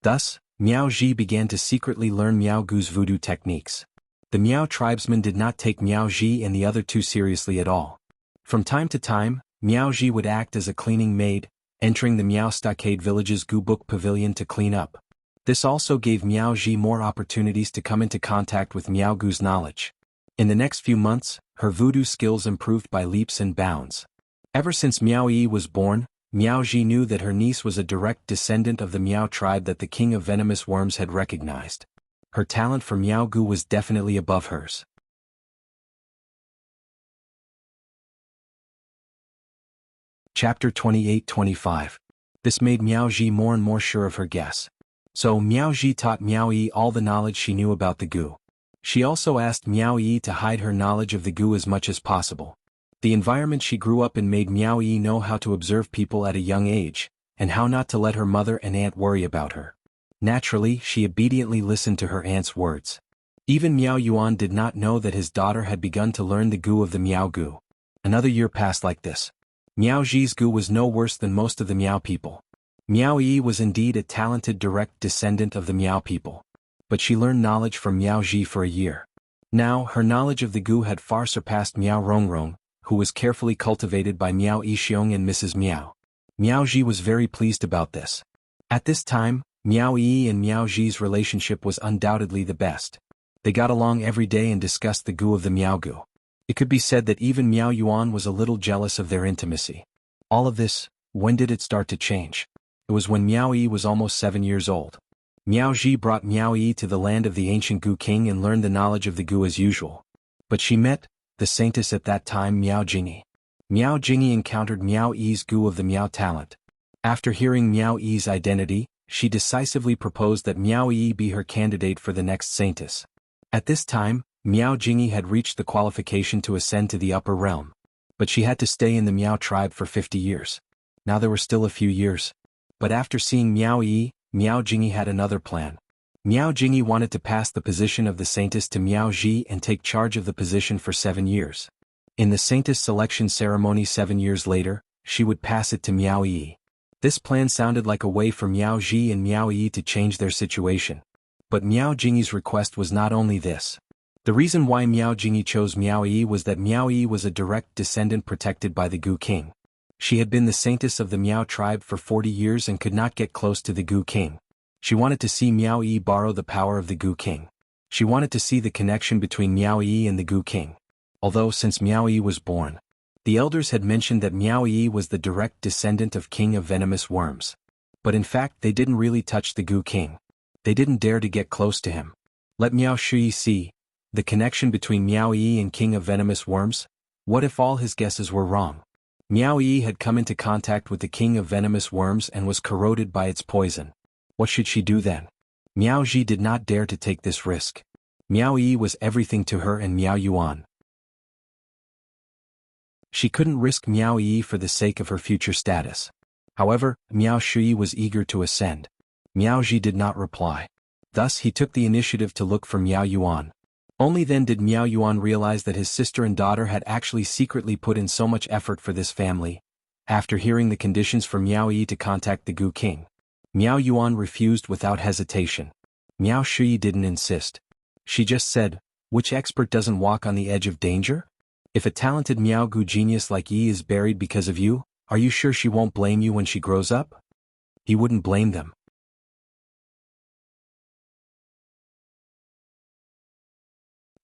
Thus, Miao Ji began to secretly learn Miao Gu's voodoo techniques. The Miao tribesmen did not take Miao Ji and the other two seriously at all. From time to time, Miao Ji would act as a cleaning maid, entering the Miao Stockade village's Gu Book pavilion to clean up. This also gave Miao Ji more opportunities to come into contact with Miao Gu's knowledge. In the next few months, her voodoo skills improved by leaps and bounds. Ever since Miao Yi was born, Miao Ji knew that her niece was a direct descendant of the Miao tribe that the king of venomous worms had recognized. Her talent for Miao Gu was definitely above hers. Chapter 28-25. This made Miao Ji more and more sure of her guess. So Miao Ji taught Miao Yi all the knowledge she knew about the Gu. She also asked Miao Yi to hide her knowledge of the Gu as much as possible. The environment she grew up in made Miao Yi know how to observe people at a young age, and how not to let her mother and aunt worry about her. Naturally, she obediently listened to her aunt's words. Even Miao Yuan did not know that his daughter had begun to learn the Gu of the Miao Gu. Another year passed like this. Miao Ji's Gu was no worse than most of the Miao people. Miao Yi was indeed a talented direct descendant of the Miao people. But she learned knowledge from Miao Ji for a year. Now, her knowledge of the Gu had far surpassed Miao Rongrong, who was carefully cultivated by Miao Yixiong and Mrs. Miao. Miao Ji was very pleased about this. At this time, Miao Yi and Miao Ji's relationship was undoubtedly the best. They got along every day and discussed the Gu of the Miao Gu. It could be said that even Miao Yuan was a little jealous of their intimacy. All of this, when did it start to change? It was when Miao Yi was almost 7 years old. Miao Ji brought Miao Yi to the land of the ancient Gu king and learned the knowledge of the Gu as usual. But she met the saintess at that time, Miao Jingyi. Miao Jingyi encountered Miao Yi's Gu of the Miao talent. After hearing Miao Yi's identity, she decisively proposed that Miao Yi be her candidate for the next saintess. At this time, Miao Jingyi had reached the qualification to ascend to the upper realm. But she had to stay in the Miao tribe for 50 years. Now there were still a few years. But after seeing Miao Yi, Miao Jingyi had another plan. Miao Jingyi wanted to pass the position of the saintess to Miao Ji and take charge of the position for 7 years. In the saintess selection ceremony 7 years later, she would pass it to Miao Yi. This plan sounded like a way for Miao Ji and Miao Yi to change their situation. But Miao Jingyi's request was not only this. The reason why Miao Jingyi chose Miao Yi was that Miao Yi was a direct descendant protected by the Gu king. She had been the saintess of the Miao tribe for 40 years and could not get close to the Gu king. She wanted to see Miao Yi borrow the power of the Gu king. She wanted to see the connection between Miao Yi and the Gu king. Although since Miao Yi was born, the elders had mentioned that Miao Yi was the direct descendant of King of Venomous Worms. But in fact they didn't really touch the Gu king. They didn't dare to get close to him. Let Miao Shui see the connection between Miao Yi and King of Venomous Worms. What if all his guesses were wrong? Miao Yi had come into contact with the King of Venomous Worms and was corroded by its poison. What should she do then? Miao Ji did not dare to take this risk. Miao Yi was everything to her and Miao Yuan. She couldn't risk Miao Yi for the sake of her future status. However, Miao Shui was eager to ascend. Miao Ji did not reply. Thus he took the initiative to look for Miao Yuan. Only then did Miao Yuan realize that his sister and daughter had actually secretly put in so much effort for this family. After hearing the conditions for Miao Yi to contact the Gu king, Miao Yuan refused without hesitation. Miao Shui didn't insist. She just said, "Which expert doesn't walk on the edge of danger? If a talented Miao Gu genius like Yi is buried because of you, are you sure she won't blame you when she grows up?" He wouldn't blame them.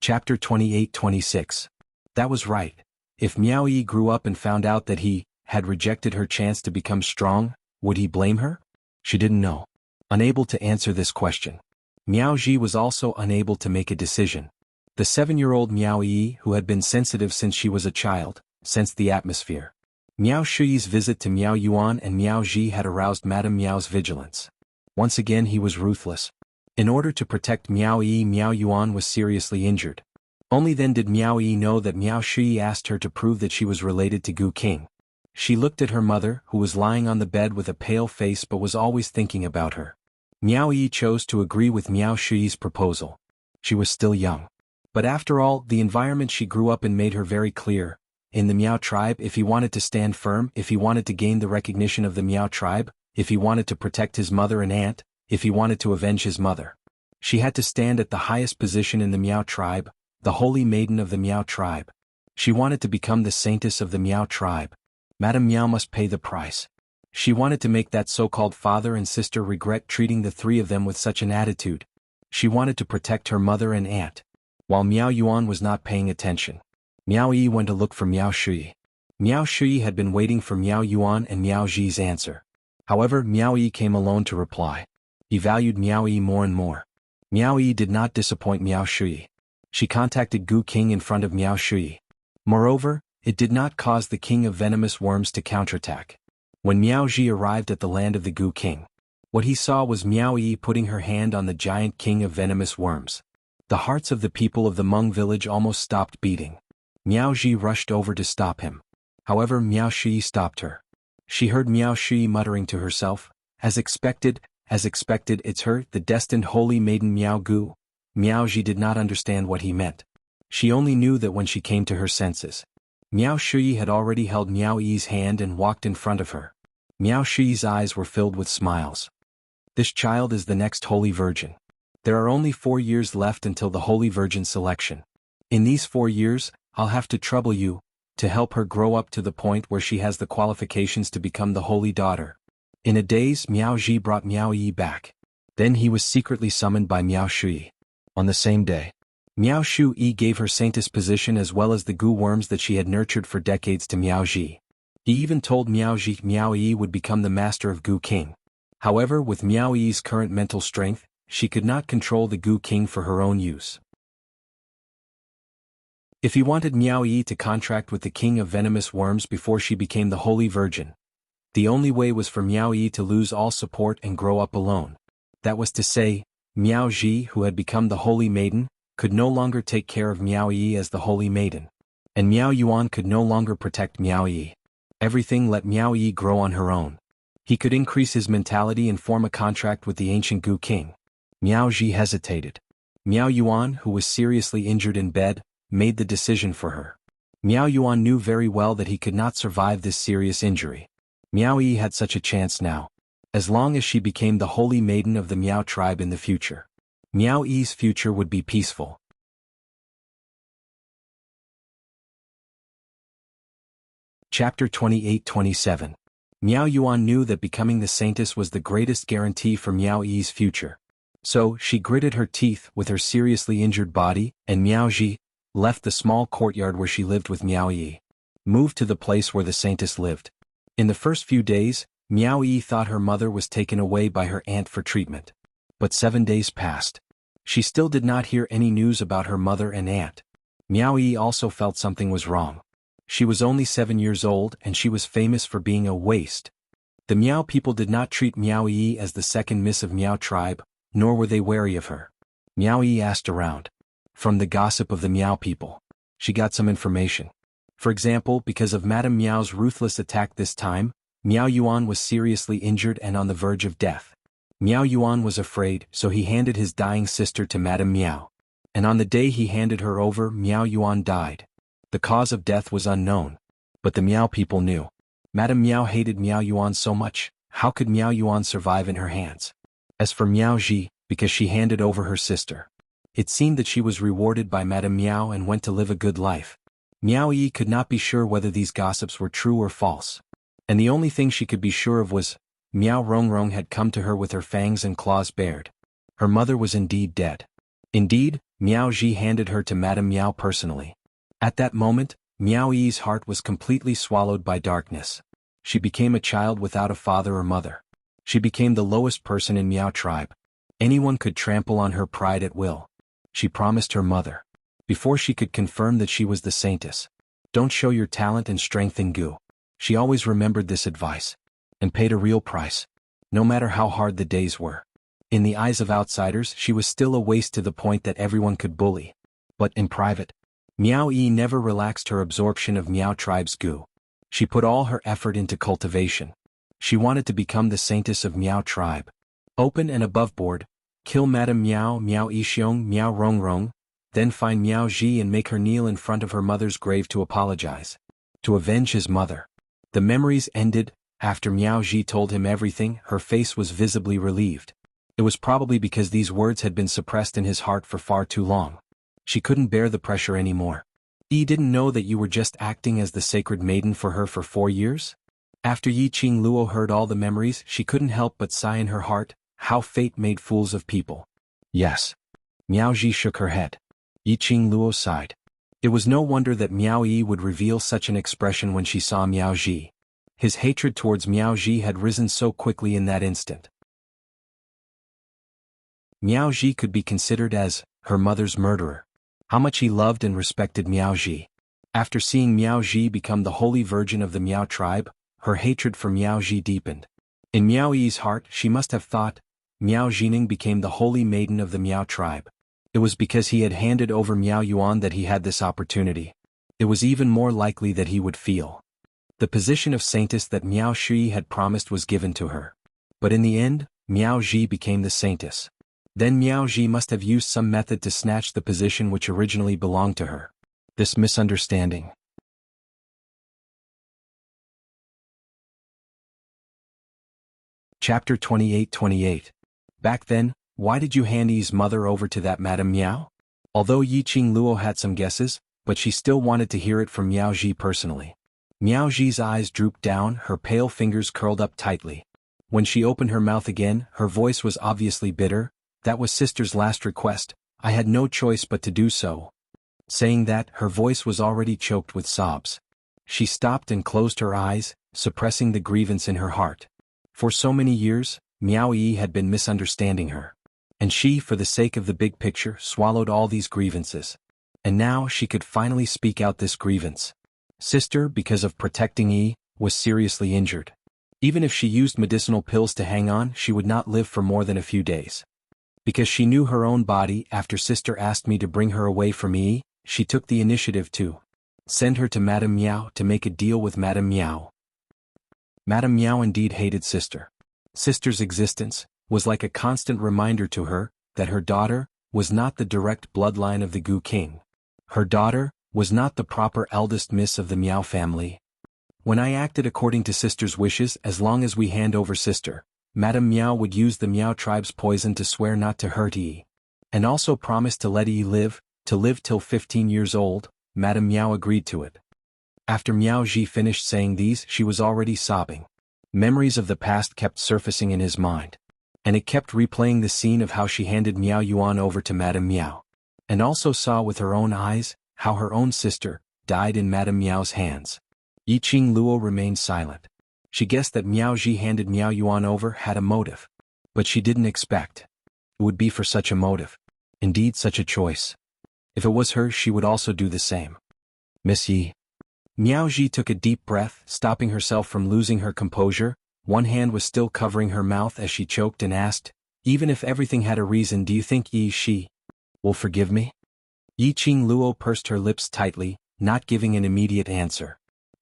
Chapter 28-26. That was right. If Miao Yi grew up and found out that he had rejected her chance to become strong, would he blame her? She didn't know. Unable to answer this question. Miao Ji was also unable to make a decision. The 7-year-old Miao Yi, who had been sensitive since she was a child, sensed the atmosphere. Miao Shui's visit to Miao Yuan and Miao Ji had aroused Madame Miao's vigilance. Once again he was ruthless. In order to protect Miao Yi, Miao Yuan was seriously injured. Only then did Miao Yi know that Miao Shui asked her to prove that she was related to Gu King. She looked at her mother, who was lying on the bed with a pale face but was always thinking about her. Miao Yi chose to agree with Miao Shuyi's proposal. She was still young. But after all, the environment she grew up in made her very clear. In the Miao tribe, if he wanted to stand firm, if he wanted to gain the recognition of the Miao tribe, if he wanted to protect his mother and aunt, if he wanted to avenge his mother, she had to stand at the highest position in the Miao tribe, the holy maiden of the Miao tribe. She wanted to become the saintess of the Miao tribe. Madame Miao must pay the price. She wanted to make that so-called father and sister regret treating the three of them with such an attitude. She wanted to protect her mother and aunt. While Miao Yuan was not paying attention, Miao Yi went to look for Miao Shuyi. Miao Shuyi had been waiting for Miao Yuan and Miao Ji's answer. However, Miao Yi came alone to reply. He valued Miao Yi more and more. Miao Yi did not disappoint Miao Shuyi. She contacted Gu King in front of Miao Shuyi. Moreover, it did not cause the king of venomous worms to counterattack. When Miao Ji arrived at the land of the Gu King, what he saw was Miao Yi putting her hand on the giant king of venomous worms. The hearts of the people of the Hmong village almost stopped beating. Miao Ji rushed over to stop him. However, Miao Shuyi stopped her. She heard Miao Shuyi muttering to herself, as expected, it's her, the destined holy maiden Miao Gu. Miao Ji did not understand what he meant. She only knew that when she came to her senses, Miao Shuyi had already held Miao Yi's hand and walked in front of her. Miao Shuyi's eyes were filled with smiles. This child is the next Holy Virgin. There are only 4 years left until the Holy Virgin selection. In these 4 years, I'll have to trouble you, to help her grow up to the point where she has the qualifications to become the holy daughter. In a daze, Miao Ji brought Miao Yi back. Then he was secretly summoned by Miao Shuyi. On the same day, Miao Shuyi gave her saintess position as well as the gu worms that she had nurtured for decades to Miao Ji. He even told Miao Ji Miao Yi would become the master of Gu King. However, with Miao Yi's current mental strength, she could not control the Gu King for her own use. If he wanted Miao Yi to contract with the king of venomous worms before she became the Holy Virgin, the only way was for Miao Yi to lose all support and grow up alone. That was to say, Miao Ji, who had become the Holy Maiden, could no longer take care of Miao Yi as the Holy Maiden. And Miao Yuan could no longer protect Miao Yi. Everything let Miao Yi grow on her own. He could increase his mentality and form a contract with the ancient Gu King. Miao Ji hesitated. Miao Yuan, who was seriously injured in bed, made the decision for her. Miao Yuan knew very well that he could not survive this serious injury. Miao Yi had such a chance now. As long as she became the holy maiden of the Miao tribe in the future, Miao Yi's future would be peaceful. Chapter 28-27. Miao Yuan knew that becoming the saintess was the greatest guarantee for Miao Yi's future. So, she gritted her teeth with her seriously injured body, and Miao Ji left the small courtyard where she lived with Miao Yi, moved to the place where the saintess lived. In the first few days, Miao Yi thought her mother was taken away by her aunt for treatment. But 7 days passed. She still did not hear any news about her mother and aunt. Miao Yi also felt something was wrong. She was only 7 years old and she was famous for being a waste. The Miao people did not treat Miao Yi as the second miss of Miao tribe, nor were they wary of her. Miao Yi asked around. From the gossip of the Miao people, she got some information. For example, because of Madame Miao's ruthless attack this time, Miao Yuan was seriously injured and on the verge of death. Miao Yuan was afraid, so he handed his dying sister to Madame Miao. And on the day he handed her over, Miao Yuan died. The cause of death was unknown. But the Miao people knew. Madame Miao hated Miao Yuan so much, how could Miao Yuan survive in her hands? As for Miao Ji, because she handed over her sister, it seemed that she was rewarded by Madame Miao and went to live a good life. Miao Yi could not be sure whether these gossips were true or false. And the only thing she could be sure of was, Miao Rongrong had come to her with her fangs and claws bared. Her mother was indeed dead. Indeed, Miao Ji handed her to Madame Miao personally. At that moment, Miao Yi's heart was completely swallowed by darkness. She became a child without a father or mother. She became the lowest person in Miao tribe. Anyone could trample on her pride at will. She promised her mother, before she could confirm that she was the saintess, don't show your talent and strength in Gu. She always remembered this advice, and paid a real price, no matter how hard the days were. In the eyes of outsiders, she was still a waste to the point that everyone could bully. But in private, Miao Yi never relaxed her absorption of Miao tribe's Gu. She put all her effort into cultivation. She wanted to become the saintess of Miao tribe. Open and above board, kill Madame Miao, Miao Yixiong, Miao Rongrong, then find Miao Ji and make her kneel in front of her mother's grave to apologize. To avenge his mother. The memories ended. After Miao Ji told him everything, her face was visibly relieved. It was probably because these words had been suppressed in his heart for far too long. She couldn't bear the pressure anymore. Yi didn't know that you were just acting as the sacred maiden for her for 4 years? After Yi Qing Luo heard all the memories, she couldn't help but sigh in her heart, how fate made fools of people. Yes. Miao Ji shook her head. Yi Qing Luo sighed. It was no wonder that Miao Yi would reveal such an expression when she saw Miao Ji. His hatred towards Miao Ji had risen so quickly in that instant. Miao Ji could be considered as her mother's murderer. How much he loved and respected Miao Ji. After seeing Miao Ji become the holy virgin of the Miao tribe, her hatred for Miao Ji deepened. In Miao Yi's heart, she must have thought, Miao Jining became the holy maiden of the Miao tribe. It was because he had handed over Miao Yuan that he had this opportunity. It was even more likely that he would feel. The position of saintess that Miao Shi had promised was given to her. But in the end, Miao Ji became the saintess. Then Miao Ji must have used some method to snatch the position which originally belonged to her. This misunderstanding. Chapter 28. Back then, why did you hand Yi's mother over to that Madame Miao? Although Yi Qing Luo had some guesses, but she still wanted to hear it from Miao Ji personally. Miao Ji's eyes drooped down, her pale fingers curled up tightly. When she opened her mouth again, her voice was obviously bitter. That was sister's last request, I had no choice but to do so. Saying that, her voice was already choked with sobs. She stopped and closed her eyes, suppressing the grievance in her heart. For so many years, Miao Yi had been misunderstanding her. And she, for the sake of the big picture, swallowed all these grievances. And now she could finally speak out this grievance. Sister, because of protecting Yi, was seriously injured. Even if she used medicinal pills to hang on, she would not live for more than a few days. Because she knew her own body, after sister asked me to bring her away from Yi, she took the initiative to send her to Madame Miao to make a deal with Madame Miao. Madame Miao indeed hated sister. Sister's existence was like a constant reminder to her that her daughter was not the direct bloodline of the Gu king. Her daughter was not the proper eldest miss of the Miao family. When I acted according to sister's wishes, as long as we hand over sister, Madame Miao would use the Miao tribe's poison to swear not to hurt Yi. And also promise to let Yi live till 15 years old. Madame Miao agreed to it. After Miao Ji finished saying these, she was already sobbing. Memories of the past kept surfacing in his mind. And it kept replaying the scene of how she handed Miao Yuan over to Madame Miao. And also saw with her own eyes, how her own sister died in Madame Miao's hands. Yi Qing Luo remained silent. She guessed that Miao Ji handed Miao Yuan over had a motive. But she didn't expect it would be for such a motive. Indeed, such a choice. If it was her, she would also do the same. Miss Yi. Miao Ji took a deep breath, stopping herself from losing her composure. One hand was still covering her mouth as she choked and asked, even if everything had a reason, do you think Yi Shi will forgive me? Yi Qing Luo pursed her lips tightly, not giving an immediate answer.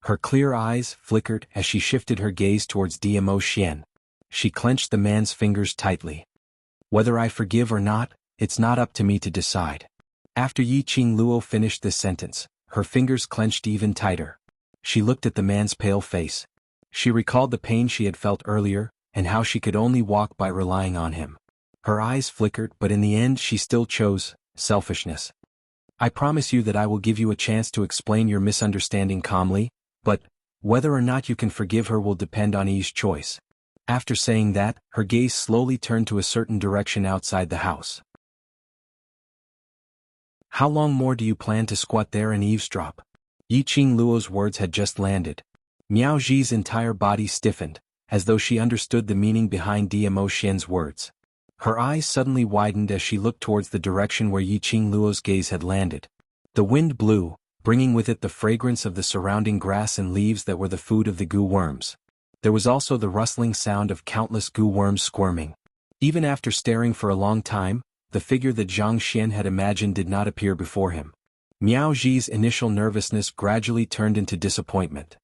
Her clear eyes flickered as she shifted her gaze towards Dmo Xian. She clenched the man's fingers tightly. Whether I forgive or not, it's not up to me to decide. After Yi Qing Luo finished this sentence, her fingers clenched even tighter. She looked at the man's pale face. She recalled the pain she had felt earlier, and how she could only walk by relying on him. Her eyes flickered, but in the end she still chose selfishness. I promise you that I will give you a chance to explain your misunderstanding calmly, but whether or not you can forgive her will depend on Yi's choice. After saying that, her gaze slowly turned to a certain direction outside the house. How long more do you plan to squat there and eavesdrop? Yi Qing Luo's words had just landed. Miao Ji's entire body stiffened, as though she understood the meaning behind Dmo Xian's words. Her eyes suddenly widened as she looked towards the direction where Yi Qing Luo's gaze had landed. The wind blew, bringing with it the fragrance of the surrounding grass and leaves that were the food of the gu worms. There was also the rustling sound of countless gu worms squirming. Even after staring for a long time, the figure that Zhang Xian had imagined did not appear before him. Miao Ji's initial nervousness gradually turned into disappointment.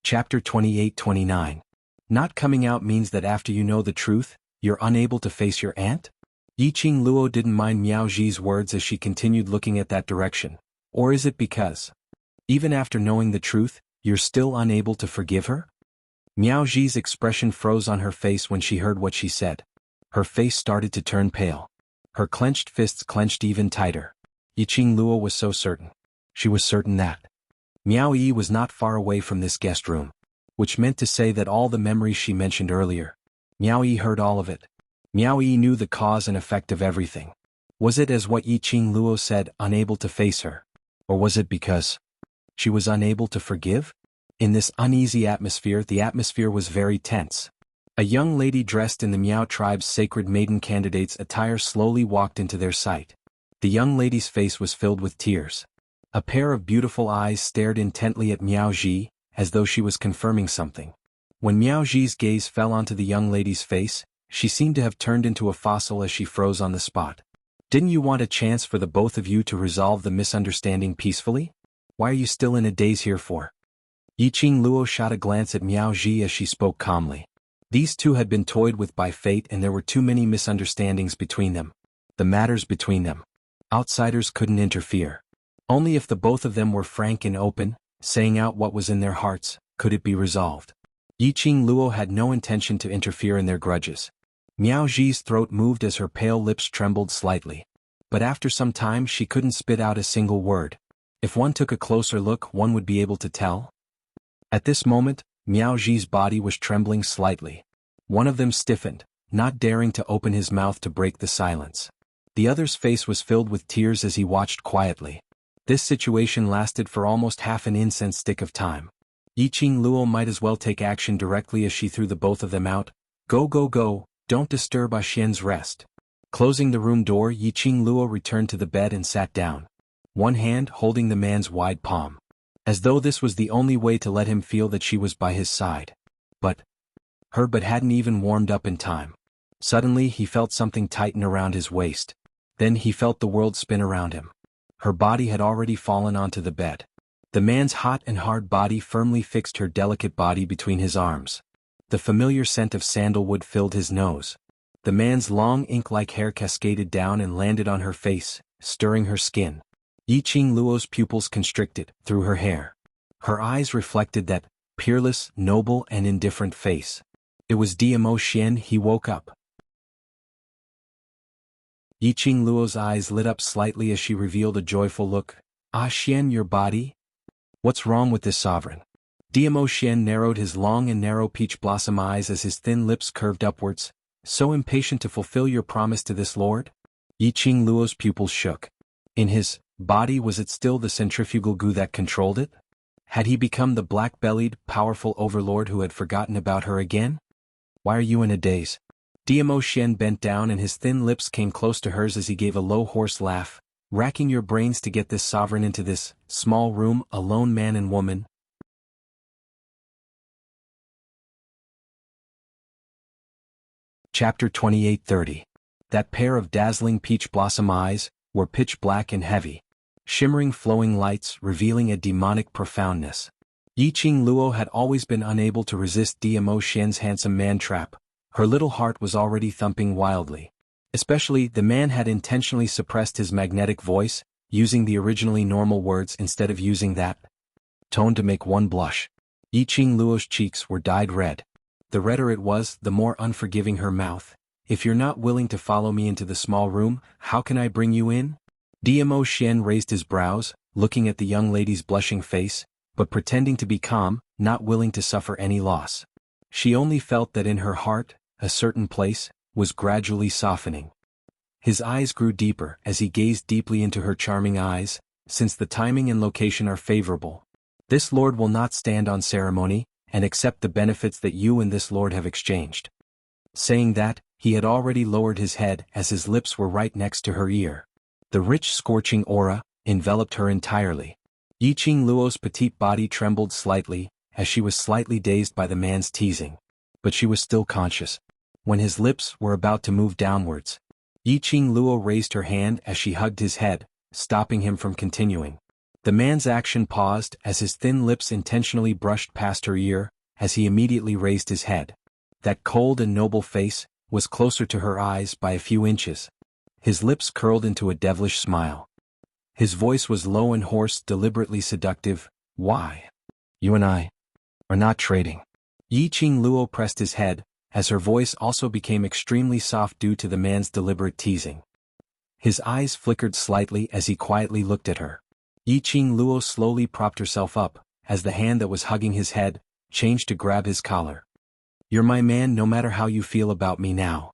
Chapter 28-29. Not coming out means that after you know the truth, you're unable to face your aunt? Yiqing Luo didn't mind Miao Ji's words as she continued looking at that direction. Or is it because, even after knowing the truth, you're still unable to forgive her? Miao Ji's expression froze on her face when she heard what she said. Her face started to turn pale. Her clenched fists clenched even tighter. Yiqing Luo was so certain. She was certain that Miao Yi was not far away from this guest room, which meant to say that all the memories she mentioned earlier, Miao Yi heard all of it. Miao Yi knew the cause and effect of everything. Was it as what Yiqing Luo said, unable to face her? Or was it because she was unable to forgive? In this uneasy atmosphere, the atmosphere was very tense. A young lady dressed in the Miao tribe's sacred maiden candidate's attire slowly walked into their sight. The young lady's face was filled with tears. A pair of beautiful eyes stared intently at Miao Ji, as though she was confirming something. When Miao Ji's gaze fell onto the young lady's face, she seemed to have turned into a fossil as she froze on the spot. Didn't you want a chance for the both of you to resolve the misunderstanding peacefully? Why are you still in a daze here for? Yiqing Luo shot a glance at Miao Ji as she spoke calmly. These two had been toyed with by fate and there were too many misunderstandings between them. The matters between them. Outsiders couldn't interfere. Only if the both of them were frank and open, saying out what was in their hearts, could it be resolved. Yiqing Luo had no intention to interfere in their grudges. Miao Ji's throat moved as her pale lips trembled slightly. But after some time she couldn't spit out a single word. If one took a closer look, one would be able to tell. At this moment, Miao Ji's body was trembling slightly. One of them stiffened, not daring to open his mouth to break the silence. The other's face was filled with tears as he watched quietly. This situation lasted for almost half an incense stick of time. Yiqing Luo might as well take action directly as she threw the both of them out. Go go go, don't disturb Xian's rest. Closing the room door, Yiqing Luo returned to the bed and sat down. One hand holding the man's wide palm. As though this was the only way to let him feel that she was by his side. But hadn't even warmed up in time. Suddenly he felt something tighten around his waist. Then he felt the world spin around him. Her body had already fallen onto the bed. The man's hot and hard body firmly fixed her delicate body between his arms. The familiar scent of sandalwood filled his nose. The man's long ink-like hair cascaded down and landed on her face, stirring her skin. Yiqing Luo's pupils constricted, through her hair. Her eyes reflected that peerless, noble and indifferent face. It was Dmo Xian. He woke up. Yiqing Luo's eyes lit up slightly as she revealed a joyful look. Ah Xian, your body? What's wrong with this sovereign? Dmo Xian narrowed his long and narrow peach blossom eyes as his thin lips curved upwards. So impatient to fulfill your promise to this lord? Yiqing Luo's pupils shook. In his body was it still the centrifugal goo that controlled it? Had he become the black-bellied, powerful overlord who had forgotten about her again? Why are you in a daze? Dmo Xian bent down and his thin lips came close to hers as he gave a low hoarse laugh. Racking your brains to get this sovereign into this small room, a lone man and woman. Chapter 28-30. That pair of dazzling peach blossom eyes were pitch black and heavy. Shimmering flowing lights revealing a demonic profoundness. Yiqing Luo had always been unable to resist Dmo Xian's handsome man trap. Her little heart was already thumping wildly. Especially, the man had intentionally suppressed his magnetic voice, using the originally normal words instead of using that tone to make one blush. Yiqing Luo's cheeks were dyed red. The redder it was, the more unforgiving her mouth. If you're not willing to follow me into the small room, how can I bring you in? Dmo Xian raised his brows, looking at the young lady's blushing face, but pretending to be calm, not willing to suffer any loss. She only felt that in her heart, a certain place, was gradually softening. His eyes grew deeper as he gazed deeply into her charming eyes. Since the timing and location are favorable, this lord will not stand on ceremony, and accept the benefits that you and this lord have exchanged. Saying that, he had already lowered his head as his lips were right next to her ear. The rich scorching aura enveloped her entirely. Yiqing Luo's petite body trembled slightly, as she was slightly dazed by the man's teasing. But she was still conscious. When his lips were about to move downwards, Yiqing Luo raised her hand as she hugged his head, stopping him from continuing. The man's action paused as his thin lips intentionally brushed past her ear, as he immediately raised his head. That cold and noble face was closer to her eyes by a few inches. His lips curled into a devilish smile. His voice was low and hoarse, deliberately seductive. "Why? You and I are not trading." Yi Qingluo pressed his head, as her voice also became extremely soft due to the man's deliberate teasing. His eyes flickered slightly as he quietly looked at her. Yi Qingluo slowly propped herself up, as the hand that was hugging his head changed to grab his collar. "You're my man no matter how you feel about me now.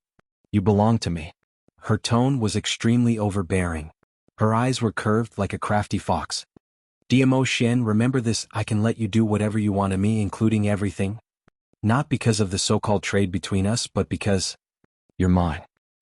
You belong to me." Her tone was extremely overbearing. Her eyes were curved like a crafty fox. "Diamo Shen, remember this, I can let you do whatever you want to me, including everything. Not because of the so-called trade between us, but because you're mine."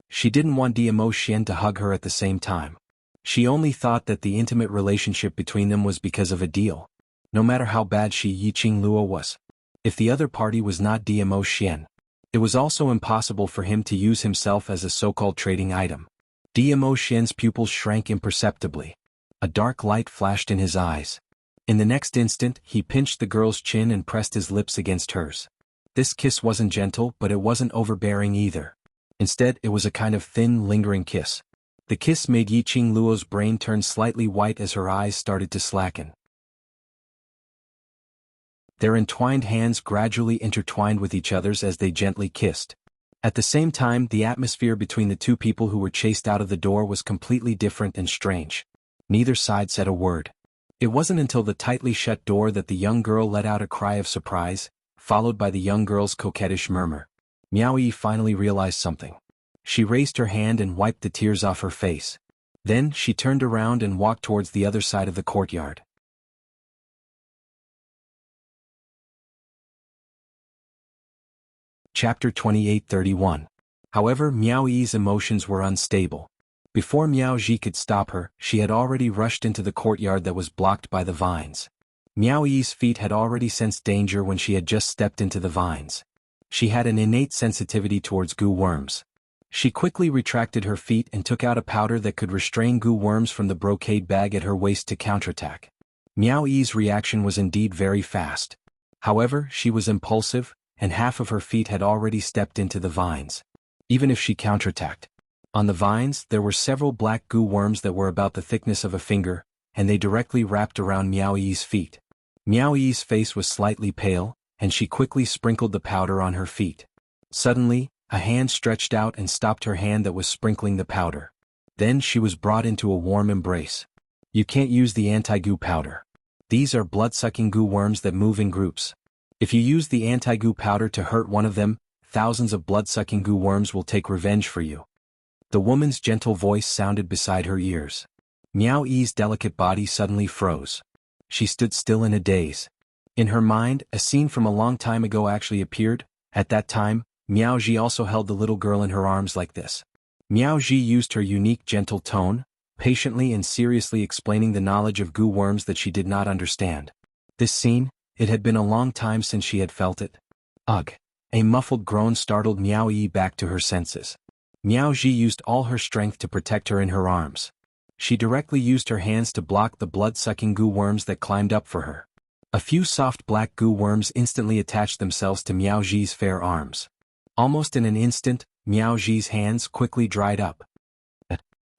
She didn't want Diamo Shen to hug her at the same time. She only thought that the intimate relationship between them was because of a deal. No matter how bad Yi Qingluo was. If the other party was not Diamo Shen, it was also impossible for him to use himself as a so-called trading item. Diamo Shen's pupils shrank imperceptibly. A dark light flashed in his eyes. In the next instant, he pinched the girl's chin and pressed his lips against hers. This kiss wasn't gentle, but it wasn't overbearing either. Instead, it was a kind of thin, lingering kiss. The kiss made Yi Qingluo's brain turn slightly white as her eyes started to slacken. Their entwined hands gradually intertwined with each other's as they gently kissed. At the same time, the atmosphere between the two people who were chased out of the door was completely different and strange. Neither side said a word. It wasn't until the tightly shut door that the young girl let out a cry of surprise, followed by the young girl's coquettish murmur. Miao Yi finally realized something. She raised her hand and wiped the tears off her face. Then she turned around and walked towards the other side of the courtyard. Chapter 28:31. However, Miao Yi's emotions were unstable. Before Miao Ji could stop her, she had already rushed into the courtyard that was blocked by the vines. Miao Yi's feet had already sensed danger when she had just stepped into the vines. She had an innate sensitivity towards goo worms. She quickly retracted her feet and took out a powder that could restrain goo worms from the brocade bag at her waist to counterattack. Miao Yi's reaction was indeed very fast. However, she was impulsive, and half of her feet had already stepped into the vines. Even if she counterattacked. On the vines, there were several black goo worms that were about the thickness of a finger, and they directly wrapped around Miao Yi's feet. Miao Yi's face was slightly pale, and she quickly sprinkled the powder on her feet. Suddenly, a hand stretched out and stopped her hand that was sprinkling the powder. Then she was brought into a warm embrace. "You can't use the anti-goo powder. These are blood-sucking goo worms that move in groups. If you use the anti-goo powder to hurt one of them, thousands of blood-sucking goo worms will take revenge for you." The woman's gentle voice sounded beside her ears. Miao Yi's delicate body suddenly froze. She stood still in a daze. In her mind, a scene from a long time ago actually appeared. At that time, Miao Ji also held the little girl in her arms like this. Miao Ji used her unique gentle tone, patiently and seriously explaining the knowledge of goo worms that she did not understand. This scene, it had been a long time since she had felt it. Ugh! A muffled groan startled Miao Yi back to her senses. Miao Ji used all her strength to protect her in her arms. She directly used her hands to block the blood-sucking goo worms that climbed up for her. A few soft black goo worms instantly attached themselves to Miao Ji's fair arms. Almost in an instant, Miao Ji's hands quickly dried up.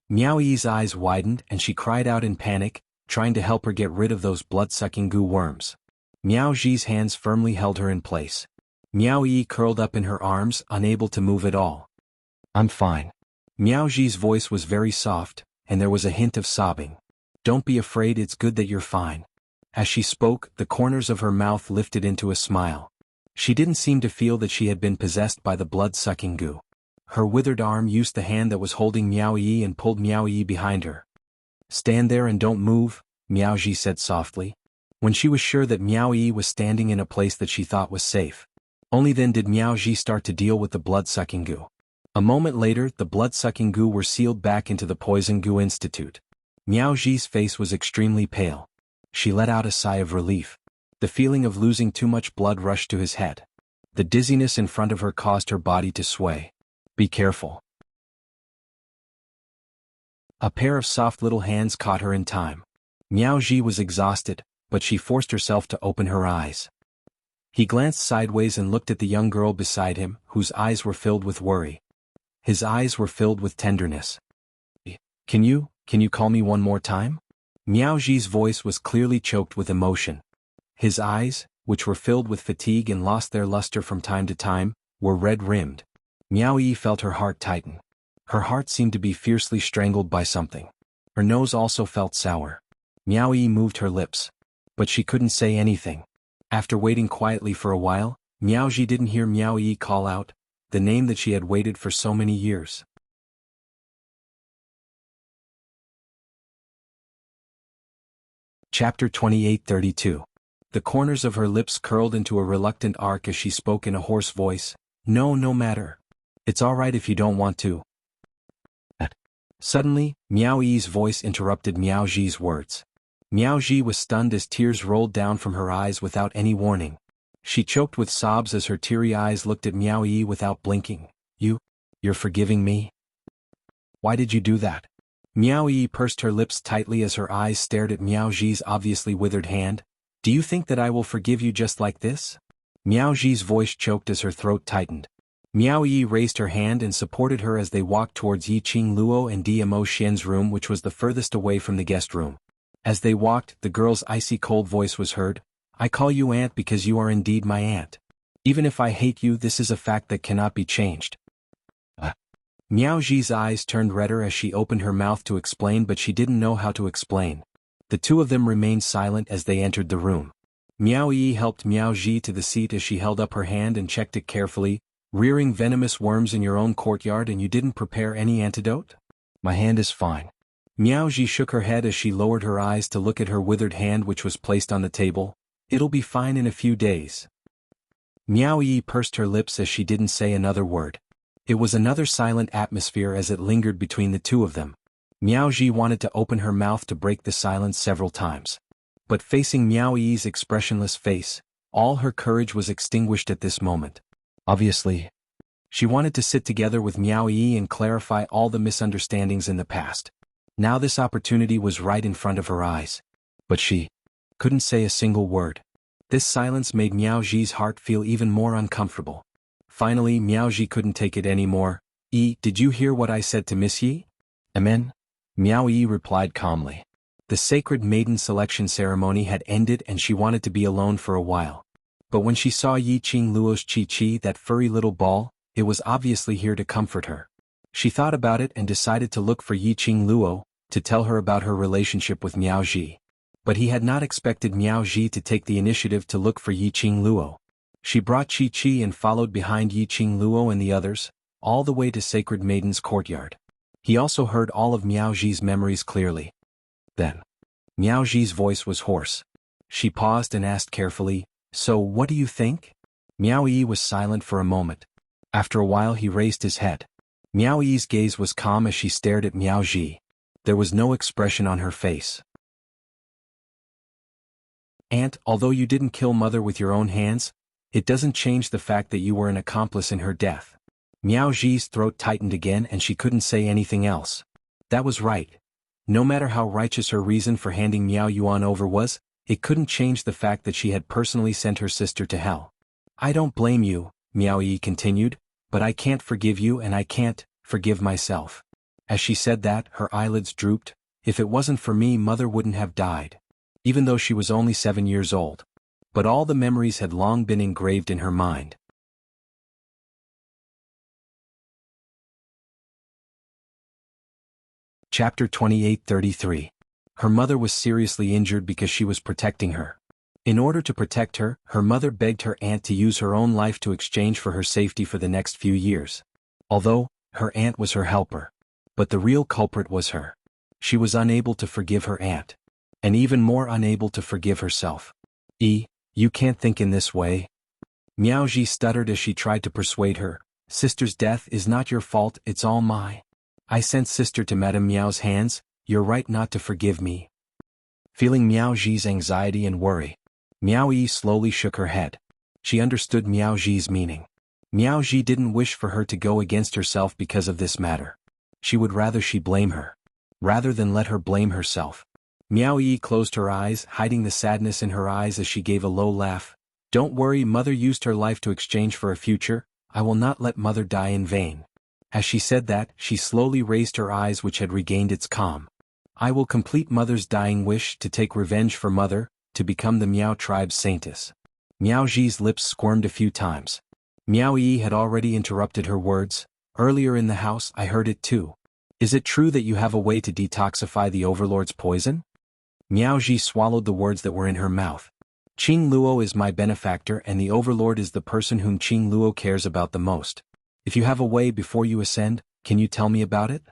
Miao Yi's eyes widened and she cried out in panic, trying to help her get rid of those blood-sucking goo worms. Miao Ji's hands firmly held her in place. Miao Yi curled up in her arms, unable to move at all. "I'm fine." Miao Ji's voice was very soft, and there was a hint of sobbing. "Don't be afraid, it's good that you're fine." As she spoke, the corners of her mouth lifted into a smile. She didn't seem to feel that she had been possessed by the blood-sucking goo. Her withered arm used the hand that was holding Miao Yi and pulled Miao Yi behind her. "Stand there and don't move," Miao Ji said softly. When she was sure that Miao Yi was standing in a place that she thought was safe. Only then did Miao Ji start to deal with the blood-sucking goo. A moment later, the blood-sucking goo were sealed back into the Poison Goo Institute. Miao Ji's face was extremely pale. She let out a sigh of relief. The feeling of losing too much blood rushed to his head. The dizziness in front of her caused her body to sway. "Be careful." A pair of soft little hands caught her in time. Miao Ji was exhausted, but she forced herself to open her eyes. He glanced sideways and looked at the young girl beside him, whose eyes were filled with worry. His eyes were filled with tenderness. Can you call me one more time? Miao Ji's voice was clearly choked with emotion. His eyes, which were filled with fatigue and lost their luster from time to time, were red-rimmed. Miao Yi felt her heart tighten. Her heart seemed to be fiercely strangled by something. Her nose also felt sour. Miao Yi moved her lips. But she couldn't say anything. After waiting quietly for a while, Miao Ji didn't hear Miao Yi call out, the name that she had waited for so many years. Chapter 28:32. The corners of her lips curled into a reluctant arc as she spoke in a hoarse voice. No matter. It's all right if you don't want to. Suddenly, Miao Yi's voice interrupted Miao Ji's words. Miao Ji was stunned as tears rolled down from her eyes without any warning. She choked with sobs as her teary eyes looked at Miao Yi without blinking. You're forgiving me? Why did you do that? Miao Yi pursed her lips tightly as her eyes stared at Miao Ji's obviously withered hand. Do you think that I will forgive you just like this? Miao Ji's voice choked as her throat tightened. Miao Yi raised her hand and supported her as they walked towards Yi Qing Luo and Dmo Xian's room, which was the furthest away from the guest room. As they walked, the girl's icy cold voice was heard. I call you aunt because you are indeed my aunt. Even if I hate you, this is a fact that cannot be changed. Miao Ji's eyes turned redder as she opened her mouth to explain, but she didn't know how to explain. The two of them remained silent as they entered the room. Miao Yi helped Miao Ji to the seat as she held up her hand and checked it carefully. Rearing venomous worms in your own courtyard and you didn't prepare any antidote? My hand is fine. Miao Ji shook her head as she lowered her eyes to look at her withered hand, which was placed on the table. It'll be fine in a few days. Miao Yi pursed her lips as she didn't say another word. It was another silent atmosphere as it lingered between the two of them. Miao Ji wanted to open her mouth to break the silence several times. But facing Miao Yi's expressionless face, all her courage was extinguished at this moment. Obviously, she wanted to sit together with Miao Yi and clarify all the misunderstandings in the past. Now this opportunity was right in front of her eyes. But she couldn't say a single word. This silence made Miao Ji's heart feel even more uncomfortable. Finally, Miao Ji couldn't take it anymore. Did you hear what I said to Miss Yi? Amen? Miao Yi replied calmly. The sacred maiden selection ceremony had ended and she wanted to be alone for a while. But when she saw Yi Qing Luo's Chi-Chi, that furry little ball, it was obviously here to comfort her. She thought about it and decided to look for Yi Qing Luo, to tell her about her relationship with Miao Ji. But he had not expected Miao Ji to take the initiative to look for Yi Qing Luo. She brought Chi-Chi and followed behind Yi Qing Luo and the others, all the way to Sacred Maiden's courtyard. He also heard all of Miao Ji's memories clearly. Then, Miao Ji's voice was hoarse. She paused and asked carefully, So what do you think? Miao Yi was silent for a moment. After a while he raised his head. Miao Yi's gaze was calm as she stared at Miao Ji. There was no expression on her face. Aunt, although you didn't kill Mother with your own hands, it doesn't change the fact that you were an accomplice in her death. Miao Ji's throat tightened again and she couldn't say anything else. That was right. No matter how righteous her reason for handing Miao Yuan over was, it couldn't change the fact that she had personally sent her sister to hell. I don't blame you, Miao Yi continued, but I can't forgive you and I can't forgive myself. As she said that, her eyelids drooped. If it wasn't for me, Mother wouldn't have died. Even though she was only 7 years old. But all the memories had long been engraved in her mind. Chapter 28:33. Her mother was seriously injured because she was protecting her. In order to protect her, her mother begged her aunt to use her own life to exchange for her safety for the next few years. Although, her aunt was her helper. But the real culprit was her. She was unable to forgive her aunt. And even more unable to forgive herself. You can't think in this way. Miao Ji stuttered as she tried to persuade her. Sister's death is not your fault, it's all mine. I sent sister to Madame Miao's hands, you're right not to forgive me. Feeling Miao Ji's anxiety and worry, Miao Yi slowly shook her head. She understood Miao Ji's meaning. Miao Ji didn't wish for her to go against herself because of this matter. She would rather she blame her. Rather than let her blame herself. Miao Yi closed her eyes, hiding the sadness in her eyes as she gave a low laugh. Don't worry, mother used her life to exchange for a future. I will not let mother die in vain. As she said that, she slowly raised her eyes which had regained its calm. I will complete mother's dying wish to take revenge for mother, to become the Miao tribe's saintess. Miao Ji's lips squirmed a few times. Miao Yi had already interrupted her words. Earlier in the house I heard it too. Is it true that you have a way to detoxify the overlord's poison? Miao Ji swallowed the words that were in her mouth. Qing Luo is my benefactor and the overlord is the person whom Qing Luo cares about the most. If you have a way before you ascend, can you tell me about it?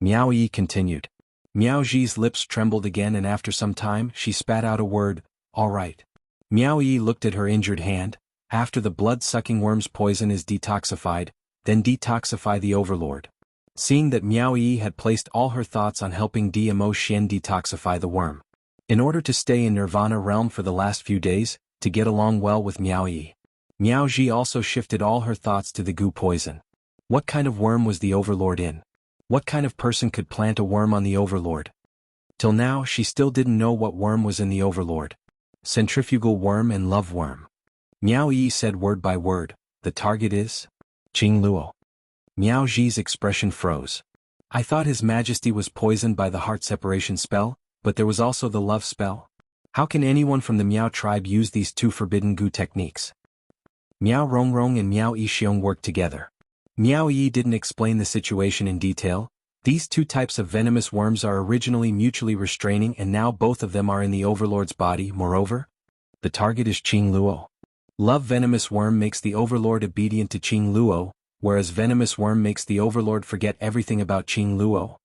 Miao Yi continued. Miao Ji's lips trembled again and after some time she spat out a word, all right. Miao Yi looked at her injured hand. After the blood-sucking worm's poison is detoxified, then detoxify the overlord. Seeing that Miao Yi had placed all her thoughts on helping Dmo Xian detoxify the worm. In order to stay in Nirvana realm for the last few days, to get along well with Miao Yi, Miao Ji also shifted all her thoughts to the goo poison. What kind of worm was the overlord in? What kind of person could plant a worm on the overlord? Till now she still didn't know what worm was in the overlord. Centrifugal worm and love worm. Miao Yi said word by word, the target is? Qing Luo. Miao Ji's expression froze. I thought His Majesty was poisoned by the heart separation spell, but there was also the love spell. How can anyone from the Miao tribe use these two forbidden goo techniques? Miao Rongrong and Miao Yixiong worked together. Miao Yi didn't explain the situation in detail. These two types of venomous worms are originally mutually restraining and now both of them are in the overlord's body. Moreover, the target is Qing Luo. Love venomous worm makes the overlord obedient to Qing Luo, whereas venomous worm makes the overlord forget everything about Qing Luo.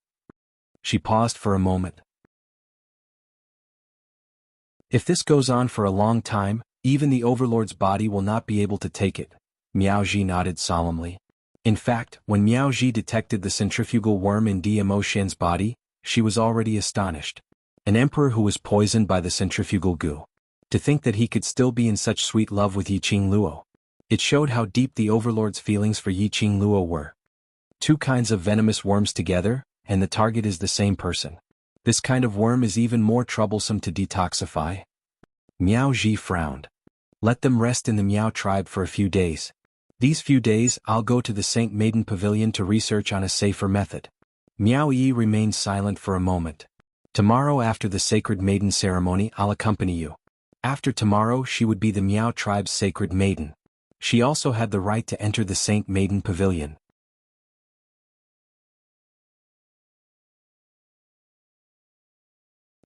She paused for a moment. If this goes on for a long time, even the overlord's body will not be able to take it. Miao Ji nodded solemnly. In fact, when Miao Ji detected the centrifugal worm in Dmo Xian's body, she was already astonished. An emperor who was poisoned by the centrifugal goo. To think that he could still be in such sweet love with Yi Qing Luo. It showed how deep the overlord's feelings for Yi Qing Luo were. Two kinds of venomous worms together, and the target is the same person. This kind of worm is even more troublesome to detoxify. Miao Ji frowned. Let them rest in the Miao tribe for a few days. These few days I'll go to the Saint Maiden Pavilion to research on a safer method. Miao Yi remained silent for a moment. Tomorrow after the Sacred Maiden ceremony I'll accompany you. After tomorrow she would be the Miao tribe's Sacred Maiden. She also had the right to enter the Saint Maiden Pavilion.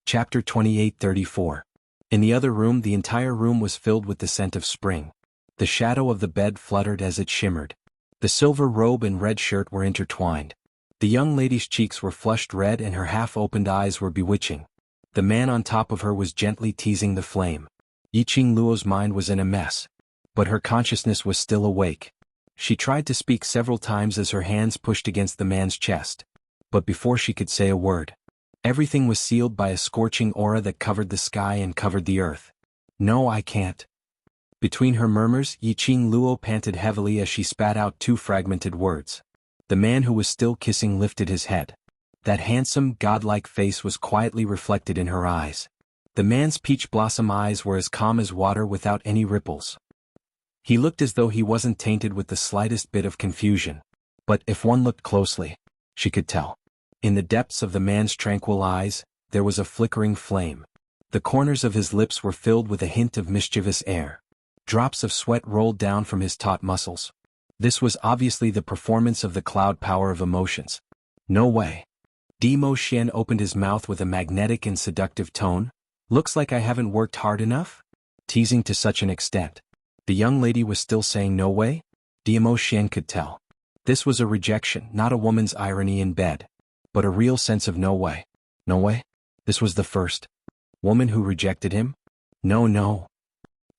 Chapter 28:34. In the other room the entire room was filled with the scent of spring. The shadow of the bed fluttered as it shimmered. The silver robe and red shirt were intertwined. The young lady's cheeks were flushed red and her half-opened eyes were bewitching. The man on top of her was gently teasing the flame. Yi Qing Luo's mind was in a mess. But her consciousness was still awake. She tried to speak several times as her hands pushed against the man's chest. But before she could say a word, everything was sealed by a scorching aura that covered the sky and covered the earth. No, I can't. Between her murmurs, Yi Qing Luo panted heavily as she spat out two fragmented words. The man who was still kissing lifted his head. That handsome, godlike face was quietly reflected in her eyes. The man's peach blossom eyes were as calm as water without any ripples. He looked as though he wasn't tainted with the slightest bit of confusion. But if one looked closely, she could tell. In the depths of the man's tranquil eyes, there was a flickering flame. The corners of his lips were filled with a hint of mischievous air. Drops of sweat rolled down from his taut muscles. This was obviously the performance of the cloud power of emotions. No way. Dmo Xian opened his mouth with a magnetic and seductive tone. Looks like I haven't worked hard enough? Teasing to such an extent. The young lady was still saying no way? Dmo Xian could tell. This was a rejection, not a woman's irony in bed. But a real sense of no way. No way? This was the first woman who rejected him? No.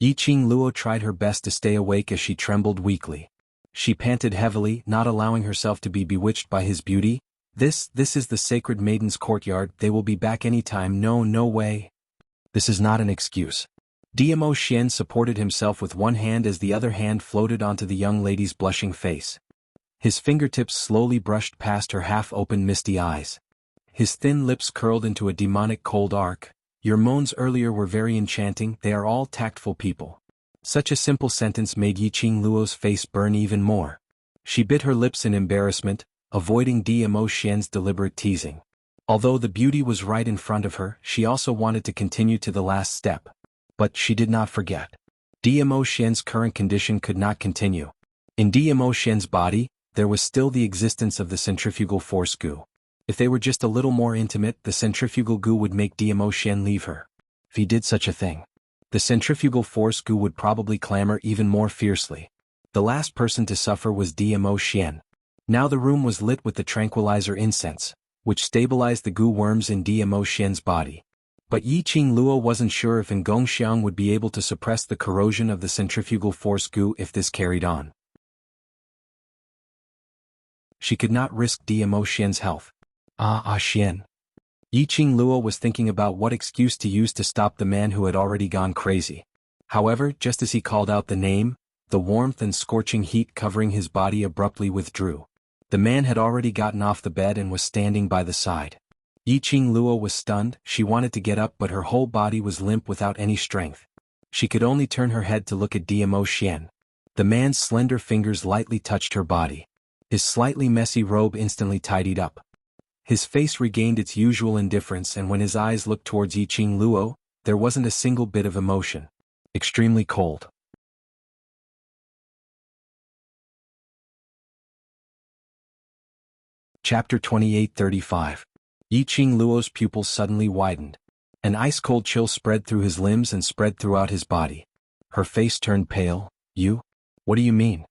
Yi Qing Luo tried her best to stay awake as she trembled weakly. She panted heavily, not allowing herself to be bewitched by his beauty. This is the Sacred Maiden's courtyard, they will be back any time. No way. This is not an excuse. Dmo Xian supported himself with one hand as the other hand floated onto the young lady's blushing face. His fingertips slowly brushed past her half-open misty eyes. His thin lips curled into a demonic cold arc. Your moans earlier were very enchanting, they are all tactful people. Such a simple sentence made Yiqing Luo's face burn even more. She bit her lips in embarrassment, avoiding Dmo Xian's deliberate teasing. Although the beauty was right in front of her, she also wanted to continue to the last step. But she did not forget. Dmo Xian's current condition could not continue. In Dmo Xian's body, there was still the existence of the centrifugal force goo. If they were just a little more intimate, the centrifugal goo would make Dmo Xian leave her. If he did such a thing, the centrifugal force goo would probably clamor even more fiercely. The last person to suffer was Dmo Xian. Now the room was lit with the tranquilizer incense, which stabilized the goo worms in Dmo Xian's body. But Yiqing Luo wasn't sure if Gongxiang would be able to suppress the corrosion of the centrifugal force goo if this carried on. She could not risk Dmo Xian's health. Xian. Yiqing Luo was thinking about what excuse to use to stop the man who had already gone crazy. However, just as he called out the name, the warmth and scorching heat covering his body abruptly withdrew. The man had already gotten off the bed and was standing by the side. Yiqing Luo was stunned, she wanted to get up but her whole body was limp without any strength. She could only turn her head to look at Dmo Xian. The man's slender fingers lightly touched her body. His slightly messy robe instantly tidied up. His face regained its usual indifference, and when his eyes looked towards Yiqing Luo, there wasn't a single bit of emotion. Extremely cold. Chapter 28:35. Yiqing Luo's pupils suddenly widened. An ice-cold chill spread through his limbs and spread throughout his body. Her face turned pale. You? What do you mean?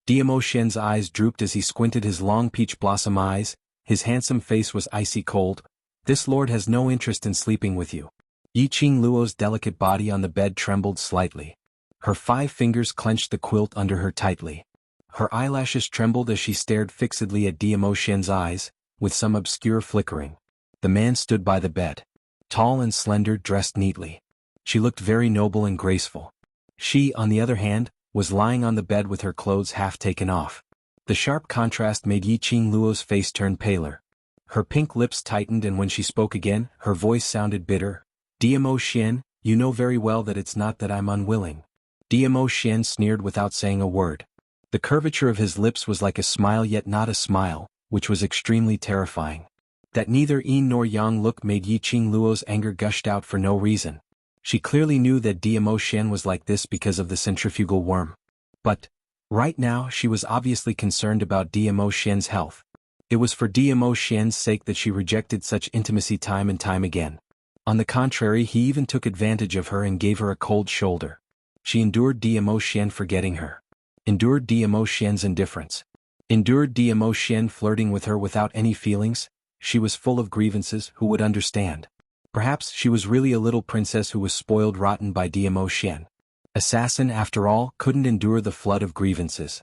Dmo Xian's eyes drooped as he squinted his long peach blossom eyes. His handsome face was icy cold. This lord has no interest in sleeping with you. Yiqing Luo's delicate body on the bed trembled slightly. Her 5 fingers clenched the quilt under her tightly. Her eyelashes trembled as she stared fixedly at Dmo Xian's eyes, with some obscure flickering. The man stood by the bed. Tall and slender, dressed neatly. She looked very noble and graceful. She, on the other hand, was lying on the bed with her clothes half taken off. The sharp contrast made Yiqing Luo's face turn paler. Her pink lips tightened, and when she spoke again, her voice sounded bitter. Dmo Xian, you know very well that it's not that I'm unwilling. Dmo Xian sneered without saying a word. The curvature of his lips was like a smile yet not a smile, which was extremely terrifying. That neither yin nor yang look made Yiqing Luo's anger gushed out for no reason. She clearly knew that Dmo Xian was like this because of the centrifugal worm. But right now she was obviously concerned about Dmo Xian's health. It was for Dmo Xian's sake that she rejected such intimacy time and time again. On the contrary, he even took advantage of her and gave her a cold shoulder. She endured Dmo Xian forgetting her. Endured Dmo Xian's indifference. Endured Dmo Xian flirting with her without any feelings. She was full of grievances, who would understand? Perhaps she was really a little princess who was spoiled rotten by Dmo Xian. Assassin, after all, couldn't endure the flood of grievances.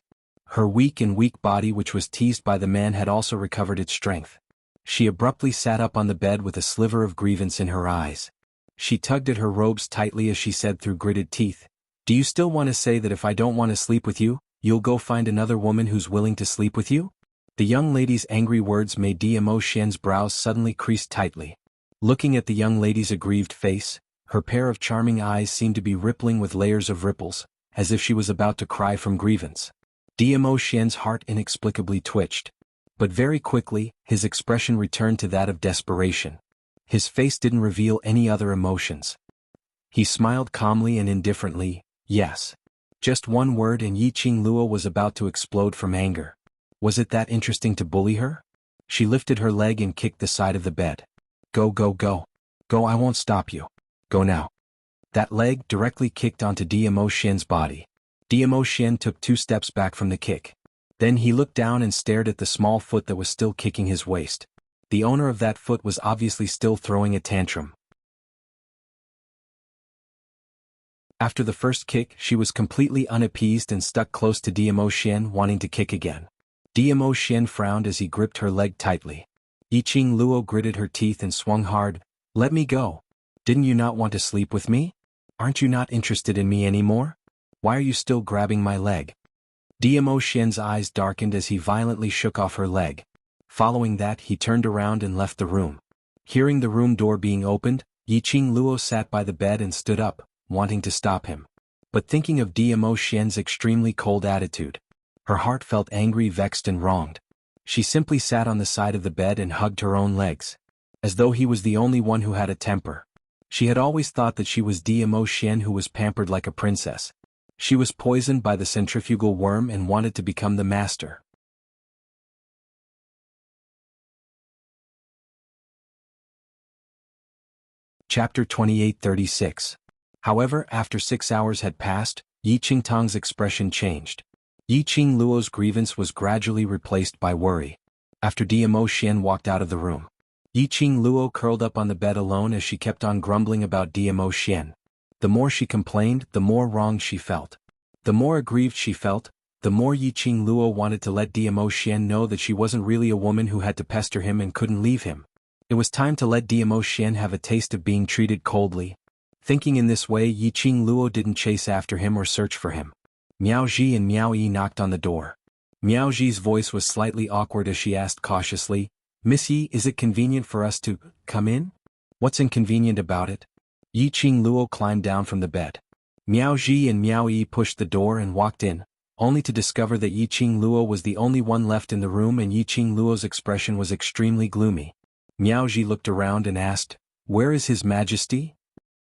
Her weak body, which was teased by the man, had also recovered its strength. She abruptly sat up on the bed with a sliver of grievance in her eyes. She tugged at her robes tightly as she said through gritted teeth, "Do you still want to say that if I don't want to sleep with you, you'll go find another woman who's willing to sleep with you?" The young lady's angry words made Dmo Xian's brows suddenly crease tightly. Looking at the young lady's aggrieved face, her pair of charming eyes seemed to be rippling with layers of ripples, as if she was about to cry from grievance. Dmo Xian's heart inexplicably twitched. But very quickly, his expression returned to that of desperation. His face didn't reveal any other emotions. He smiled calmly and indifferently, yes. Just one word and Yiqing Luo was about to explode from anger. Was it that interesting to bully her? She lifted her leg and kicked the side of the bed. Go, go, go. Go, I won't stop you. Go now. That leg directly kicked onto Dmo Xian's body. Dmo Xian took 2 steps back from the kick. Then he looked down and stared at the small foot that was still kicking his waist. The owner of that foot was obviously still throwing a tantrum. After the first kick, she was completely unappeased and stuck close to Dmo Xian, wanting to kick again. Dmo Xian frowned as he gripped her leg tightly. Yiqing Luo gritted her teeth and swung hard. "Let me go. Didn't you not want to sleep with me? Aren't you not interested in me anymore? Why are you still grabbing my leg?" Dmo Xian's eyes darkened as he violently shook off her leg. Following that, he turned around and left the room. Hearing the room door being opened, Yiqing Luo sat by the bed and stood up, wanting to stop him. But thinking of Dmo Xian's extremely cold attitude, her heart felt angry, vexed and wronged. She simply sat on the side of the bed and hugged her own legs, as though he was the only one who had a temper. She had always thought that she was Dmo Xian, who was pampered like a princess. She was poisoned by the centrifugal worm and wanted to become the master. Chapter 28:36. However, after 6 hours had passed, Yiqing Tong's expression changed. Yiqing Luo's grievance was gradually replaced by worry. After Dmo Xian walked out of the room, Yiqing Luo curled up on the bed alone as she kept on grumbling about Dmo Xian. The more she complained, the more wrong she felt. The more aggrieved she felt, the more Yiqing Luo wanted to let Dmo Xian know that she wasn't really a woman who had to pester him and couldn't leave him. It was time to let Dmo Xian have a taste of being treated coldly. Thinking in this way, Yiqing Luo didn't chase after him or search for him. Miao Ji and Miao Yi knocked on the door. Miao Ji's voice was slightly awkward as she asked cautiously, "Miss Yi, is it convenient for us to come in?" "What's inconvenient about it?" Yiqing Luo climbed down from the bed. Miao Ji and Miao Yi pushed the door and walked in, only to discover that Yiqing Luo was the only one left in the room, and Yiqing Luo's expression was extremely gloomy. Miao Ji looked around and asked, "Where is His Majesty?"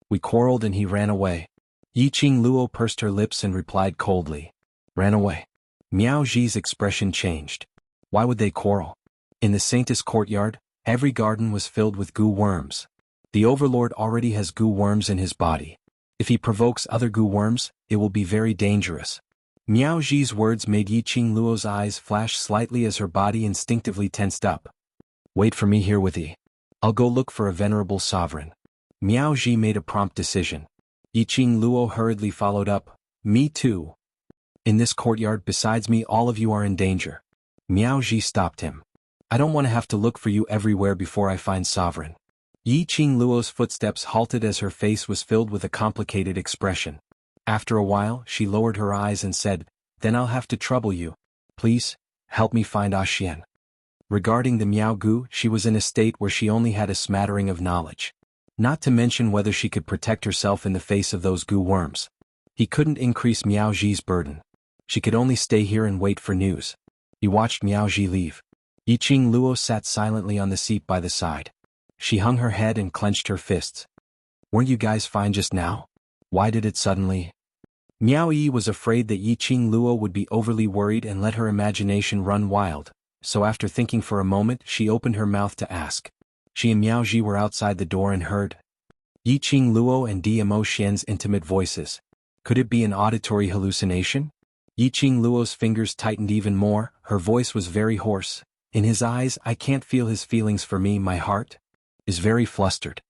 "We quarreled and he ran away." Yiqing Luo pursed her lips and replied coldly, "Ran away?" Miao Ji's expression changed. Why would they quarrel? In the Saintess courtyard, every garden was filled with goo worms. The overlord already has goo worms in his body. If he provokes other goo worms, it will be very dangerous. Miao Ji's words made Yiqing Luo's eyes flash slightly as her body instinctively tensed up. "Wait for me here with Yi. I'll go look for a venerable sovereign." Miao Ji made a prompt decision. Yiqing Luo hurriedly followed up, "Me too. In this courtyard besides me all of you are in danger." Miao Ji stopped him. "I don't want to have to look for you everywhere before I find sovereign." Yiqing Luo's footsteps halted as her face was filled with a complicated expression. After a while, she lowered her eyes and said, "Then I'll have to trouble you. Please, help me find Xian." Regarding the Miao Gu, she was in a state where she only had a smattering of knowledge. Not to mention whether she could protect herself in the face of those goo worms. He couldn't increase Miao Ji's burden. She could only stay here and wait for news. He watched Miao Ji leave. Yiqing Luo sat silently on the seat by the side. She hung her head and clenched her fists. "Weren't you guys fine just now? Why did it suddenly?" Miao Yi was afraid that Yiqing Luo would be overly worried and let her imagination run wild, so after thinking for a moment she opened her mouth to ask. She and Miao Ji were outside the door and heard Yiqing Luo and Dmo Xian's intimate voices. Could it be an auditory hallucination? Yiqing Luo's fingers tightened even more, her voice was very hoarse. In his eyes I can't feel his feelings for me, my heart is very flustered.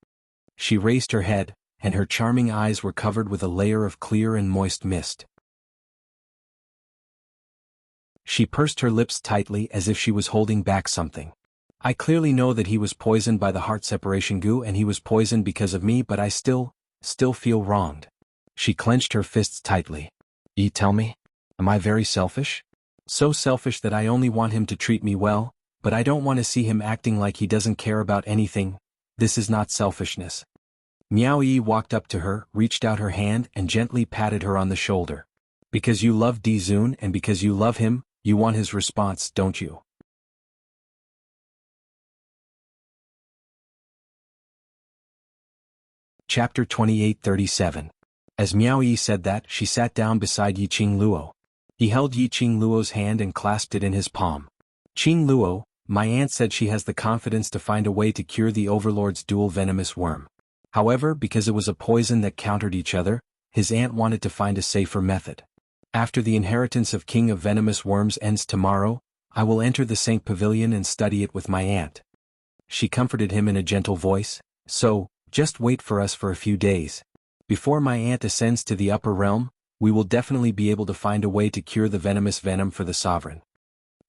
She raised her head, and her charming eyes were covered with a layer of clear and moist mist. She pursed her lips tightly as if she was holding back something. "I clearly know that he was poisoned by the heart separation goo and he was poisoned because of me, but I still feel wronged." She clenched her fists tightly. "Yi, tell me, am I very selfish? So selfish that I only want him to treat me well, but I don't want to see him acting like he doesn't care about anything. This is not selfishness." Miao Yi walked up to her, reached out her hand and gently patted her on the shoulder. "Because you love Di Zun and because you love him, you want his response, don't you?" Chapter 28:37. As Miao Yi said that, she sat down beside Yiqing Luo. He held Yiqing Luo's hand and clasped it in his palm. "Qing Luo, my aunt said she has the confidence to find a way to cure the Overlord's dual venomous worm. However, because it was a poison that countered each other, his aunt wanted to find a safer method. After the inheritance of King of Venomous Worms ends tomorrow, I will enter the Saint Pavilion and study it with my aunt." She comforted him in a gentle voice, "So, just wait for us for a few days. Before my aunt ascends to the upper realm, we will definitely be able to find a way to cure the venomous venom for the sovereign."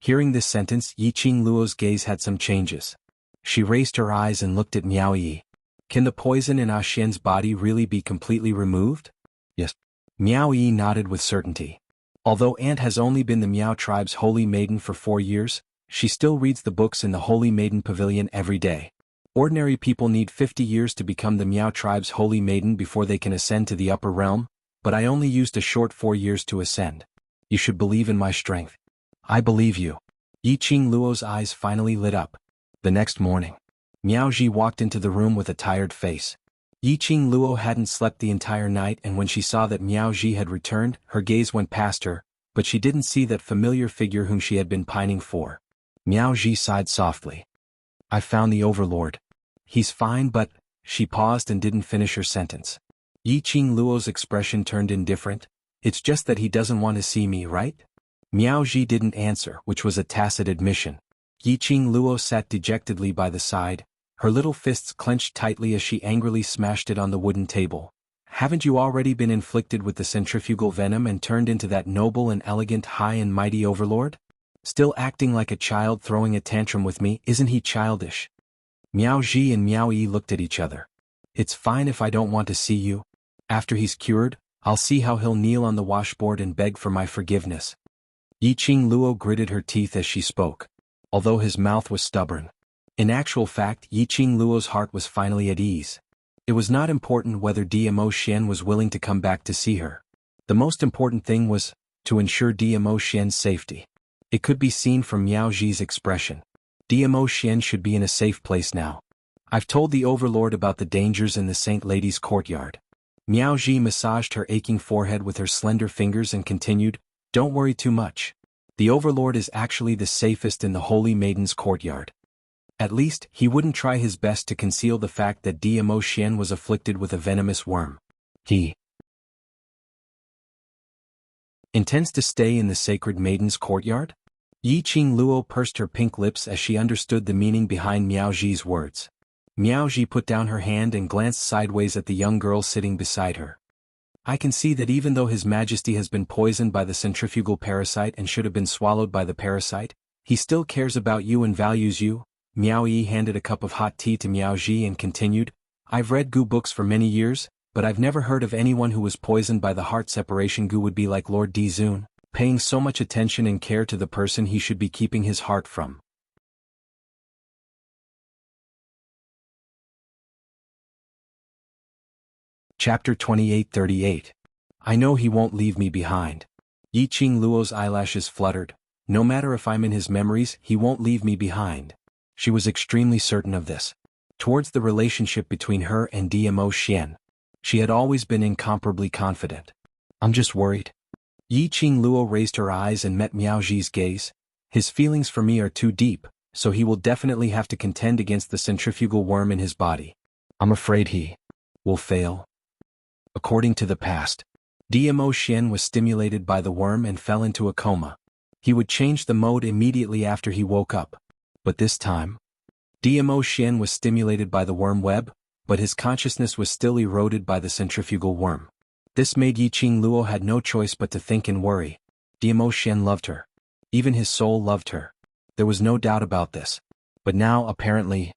Hearing this sentence, Yiqing Luo's gaze had some changes. She raised her eyes and looked at Miao Yi. "Can the poison in Xian's body really be completely removed?" "Yes." Miao Yi nodded with certainty. Although Aunt has only been the Miao tribe's holy maiden for 4 years, she still reads the books in the Holy Maiden Pavilion every day. Ordinary people need 50 years to become the Miao tribe's holy maiden before they can ascend to the upper realm, but I only used a short 4 years to ascend. You should believe in my strength. I believe you. Yiqing Luo's eyes finally lit up. The next morning, Miao Ji walked into the room with a tired face. Yiqing Luo hadn't slept the entire night, and when she saw that Miao Ji had returned, her gaze went past her, but she didn't see that familiar figure whom she had been pining for. Miao Ji sighed softly. I found the Overlord. He's fine, but... She paused and didn't finish her sentence. Yiqing Luo's expression turned indifferent. It's just that he doesn't want to see me, right? Miao Ji didn't answer, which was a tacit admission. Yiqing Luo sat dejectedly by the side, her little fists clenched tightly as she angrily smashed it on the wooden table. Haven't you already been inflicted with the centrifugal venom and turned into that noble and elegant high and mighty overlord? Still acting like a child throwing a tantrum with me, isn't he childish? Miao Ji and Miao Yi looked at each other. It's fine if I don't want to see you. After he's cured, I'll see how he'll kneel on the washboard and beg for my forgiveness. Yiqing Luo gritted her teeth as she spoke, although his mouth was stubborn. In actual fact, Yiqing Luo's heart was finally at ease. It was not important whether DMO Xian was willing to come back to see her. The most important thing was to ensure DMO Xian's safety. It could be seen from Miao Ji's expression. DMO Xian should be in a safe place now. I've told the Overlord about the dangers in the Saint Lady's courtyard. Miao Ji massaged her aching forehead with her slender fingers and continued, Don't worry too much. The Overlord is actually the safest in the Holy Maiden's courtyard. At least, he wouldn't try his best to conceal the fact that DMO Xian was afflicted with a venomous worm. He intends to stay in the Sacred Maiden's courtyard? Yiqing Luo pursed her pink lips as she understood the meaning behind Miao Ji's words. Miao Ji put down her hand and glanced sideways at the young girl sitting beside her. I can see that even though His Majesty has been poisoned by the centrifugal parasite and should have been swallowed by the parasite, he still cares about you and values you. Miao Yi handed a cup of hot tea to Miao Ji and continued, I've read Gu books for many years, but I've never heard of anyone who was poisoned by the heart separation. Gu would be like Lord Dizun, paying so much attention and care to the person he should be keeping his heart from. Chapter 28:38. I know he won't leave me behind. Yiqing Luo's eyelashes fluttered. No matter if I'm in his memories, he won't leave me behind. She was extremely certain of this. Towards the relationship between her and DMO Xian, she had always been incomparably confident. I'm just worried. Yiqing Luo raised her eyes and met Miao Ji's gaze. His feelings for me are too deep, so he will definitely have to contend against the centrifugal worm in his body. I'm afraid he will fail. According to the past, DMO Xian was stimulated by the worm and fell into a coma. He would change the mode immediately after he woke up. But this time, DMO Xian was stimulated by the worm web, but his consciousness was still eroded by the centrifugal worm. This made Yiqing Luo had no choice but to think and worry. DMO Xian loved her. Even his soul loved her. There was no doubt about this. But now, apparently,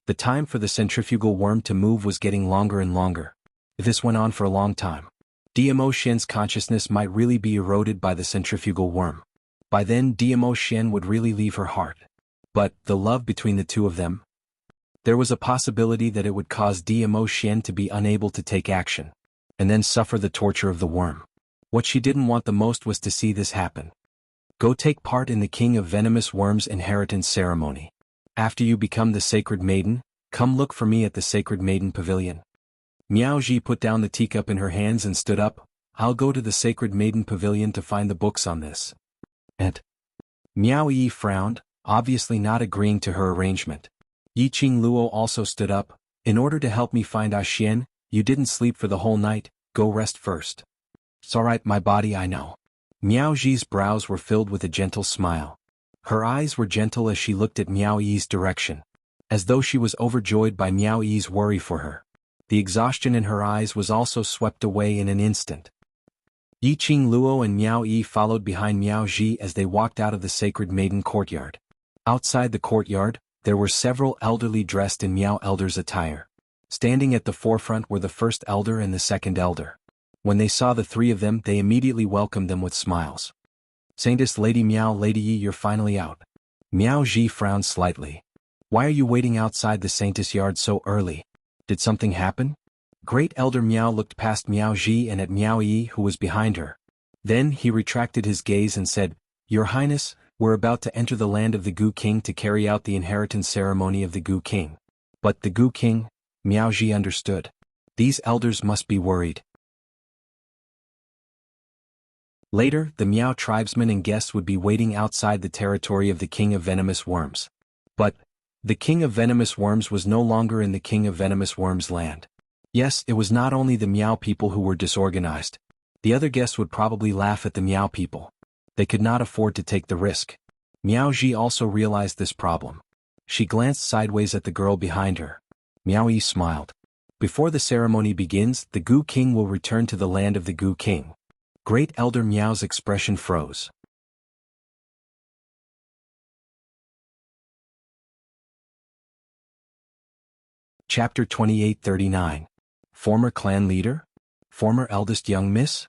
the time for the centrifugal worm to move was getting longer and longer. If this went on for a long time, DMO Xian's consciousness might really be eroded by the centrifugal worm. By then, DMO Xian would really leave her heart. But, the love between the two of them? There was a possibility that it would cause DMO Xian to be unable to take action, and then suffer the torture of the worm. What she didn't want the most was to see this happen. Go take part in the King of Venomous Worms inheritance ceremony. After you become the Sacred Maiden, come look for me at the Sacred Maiden Pavilion. Miao Ji put down the teacup in her hands and stood up. I'll go to the Sacred Maiden Pavilion to find the books on this. And Miao Yi frowned, obviously not agreeing to her arrangement. Yiqing Luo also stood up. In order to help me find Xian, you didn't sleep for the whole night, go rest first. It's alright, my body, I know. Miao Ji's brows were filled with a gentle smile. Her eyes were gentle as she looked at Miao Yi's direction, as though she was overjoyed by Miao Yi's worry for her. The exhaustion in her eyes was also swept away in an instant. Yiqing Luo and Miao Yi followed behind Miao Ji as they walked out of the Sacred Maiden courtyard. Outside the courtyard, there were several elderly dressed in Miao elders' attire. Standing at the forefront were the first elder and the second elder. When they saw the three of them, they immediately welcomed them with smiles. Saintess Lady Miao, Lady Yi, you're finally out. Miao Ji frowned slightly. Why are you waiting outside the Saintess yard so early? Did something happen? Great Elder Miao looked past Miao Ji and at Miao Yi who was behind her. Then he retracted his gaze and said, Your Highness, we're about to enter the land of the Gu King to carry out the inheritance ceremony of the Gu King. But the Gu King, Miao Ji understood. These elders must be worried. Later, the Miao tribesmen and guests would be waiting outside the territory of the King of Venomous Worms. But the King of Venomous Worms was no longer in the King of Venomous Worms land. Yes, it was not only the Miao people who were disorganized. The other guests would probably laugh at the Miao people. They could not afford to take the risk. Miao Ji also realized this problem. She glanced sideways at the girl behind her. Miao Yi smiled. Before the ceremony begins, the Gu King will return to the land of the Gu King. Great Elder Miao's expression froze. Chapter 2839. Former clan leader? Former eldest young miss?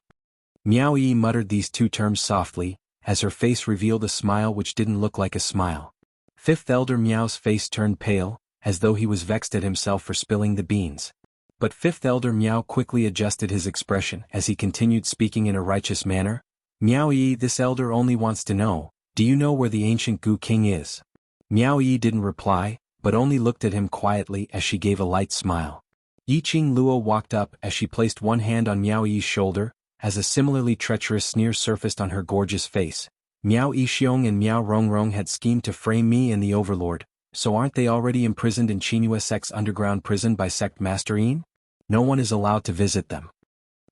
Miao Yi muttered these two terms softly, as her face revealed a smile which didn't look like a smile. Fifth Elder Miao's face turned pale, as though he was vexed at himself for spilling the beans. But Fifth Elder Miao quickly adjusted his expression as he continued speaking in a righteous manner. Miao Yi, this elder only wants to know, do you know where the ancient Gu King is? Miao Yi didn't reply, but only looked at him quietly as she gave a light smile. Yiqing Luo walked up as she placed one hand on Miao Yi's shoulder, as a similarly treacherous sneer surfaced on her gorgeous face. Miao Yixiong and Miao Rongrong had schemed to frame me and the Overlord, so aren't they already imprisoned in Qinghua Sect's underground prison by Sect Master Yin? No one is allowed to visit them.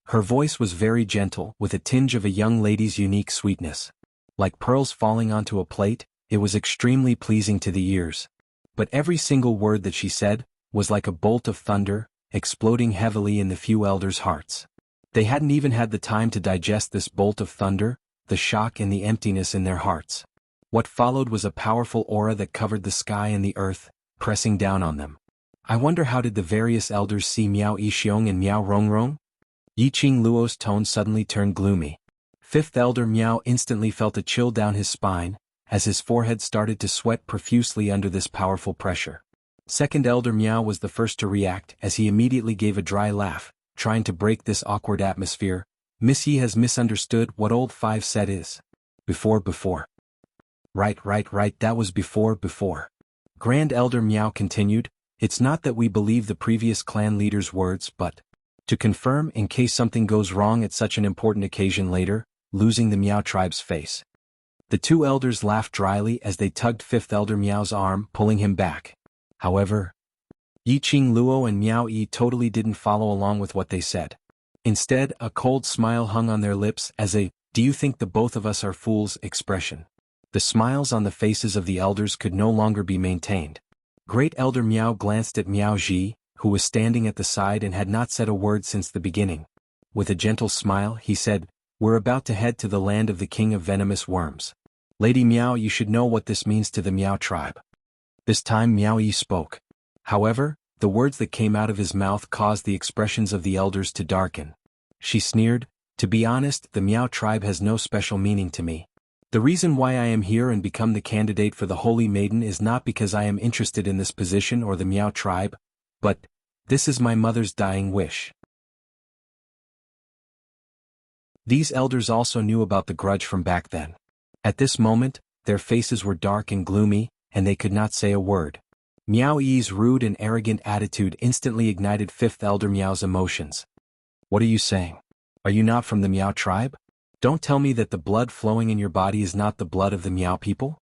Her voice was very gentle, with a tinge of a young lady's unique sweetness. Like pearls falling onto a plate, it was extremely pleasing to the ears. But every single word that she said was like a bolt of thunder, exploding heavily in the few elders' hearts. They hadn't even had the time to digest this bolt of thunder, the shock and the emptiness in their hearts. What followed was a powerful aura that covered the sky and the earth, pressing down on them. I wonder how did the various elders see Miao Yixiong and Miao Rongrong? Yiqing Luo's tone suddenly turned gloomy. Fifth Elder Miao instantly felt a chill down his spine, as his forehead started to sweat profusely under this powerful pressure. Second Elder Miao was the first to react as he immediately gave a dry laugh, trying to break this awkward atmosphere. Miss Yi has misunderstood what old Five said is. Before. Right, that was before. Grand Elder Miao continued, it's not that we believe the previous clan leader's words but to confirm in case something goes wrong at such an important occasion later, losing the Miao tribe's face. The two elders laughed dryly as they tugged Fifth Elder Miao's arm, pulling him back. However, Yiqing Luo and Miao Yi totally didn't follow along with what they said. Instead, a cold smile hung on their lips as a, do you think the both of us are fools expression. The smiles on the faces of the elders could no longer be maintained. Great Elder Miao glanced at Miao Ji, who was standing at the side and had not said a word since the beginning. With a gentle smile, he said, we're about to head to the land of the King of Venomous Worms. Lady Miao, you should know what this means to the Miao tribe. This time Miao Yi spoke. However, the words that came out of his mouth caused the expressions of the elders to darken. She sneered, to be honest, the Miao tribe has no special meaning to me. The reason why I am here and become the candidate for the Holy Maiden is not because I am interested in this position or the Miao tribe, but this is my mother's dying wish. These elders also knew about the grudge from back then. At this moment, their faces were dark and gloomy, and they could not say a word. Miao Yi's rude and arrogant attitude instantly ignited Fifth Elder Miao's emotions. What are you saying? Are you not from the Miao tribe? Don't tell me that the blood flowing in your body is not the blood of the Miao people?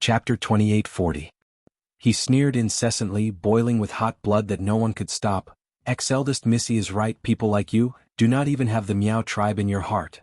Chapter 2840. He sneered incessantly, boiling with hot blood that no one could stop. Ex-eldest Missy is right, people like you do not even have the Miao tribe in your heart.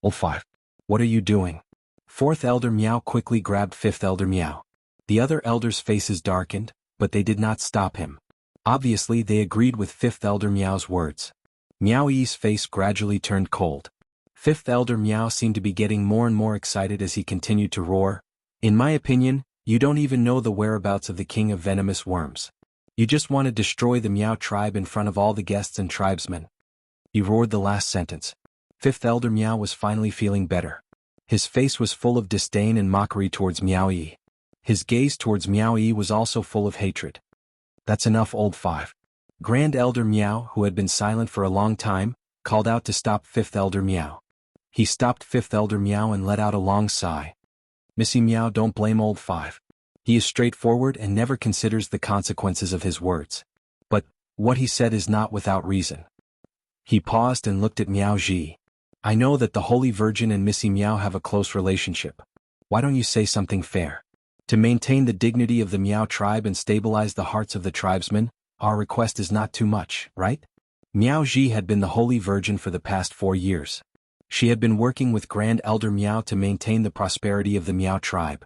Old Five. What are you doing? Fourth Elder Miao quickly grabbed Fifth Elder Miao. The other elders' faces darkened, but they did not stop him. Obviously they agreed with Fifth Elder Miao's words. Miao Yi's face gradually turned cold. Fifth Elder Miao seemed to be getting more and more excited as he continued to roar. In my opinion, you don't even know the whereabouts of the King of Venomous Worms. You just want to destroy the Miao tribe in front of all the guests and tribesmen. He roared the last sentence. Fifth Elder Miao was finally feeling better. His face was full of disdain and mockery towards Miao Yi. His gaze towards Miao Yi was also full of hatred. That's enough, old five. Grand Elder Miao, who had been silent for a long time, called out to stop Fifth Elder Miao. He stopped Fifth Elder Miao and let out a long sigh. Missy Miao, don't blame old five. He is straightforward and never considers the consequences of his words. But what he said is not without reason. He paused and looked at Miao Ji. I know that the Holy Virgin and Missy Miao have a close relationship. Why don't you say something fair? To maintain the dignity of the Miao tribe and stabilize the hearts of the tribesmen, our request is not too much, right? Miao Ji had been the Holy Virgin for the past 4 years. She had been working with Grand Elder Miao to maintain the prosperity of the Miao tribe.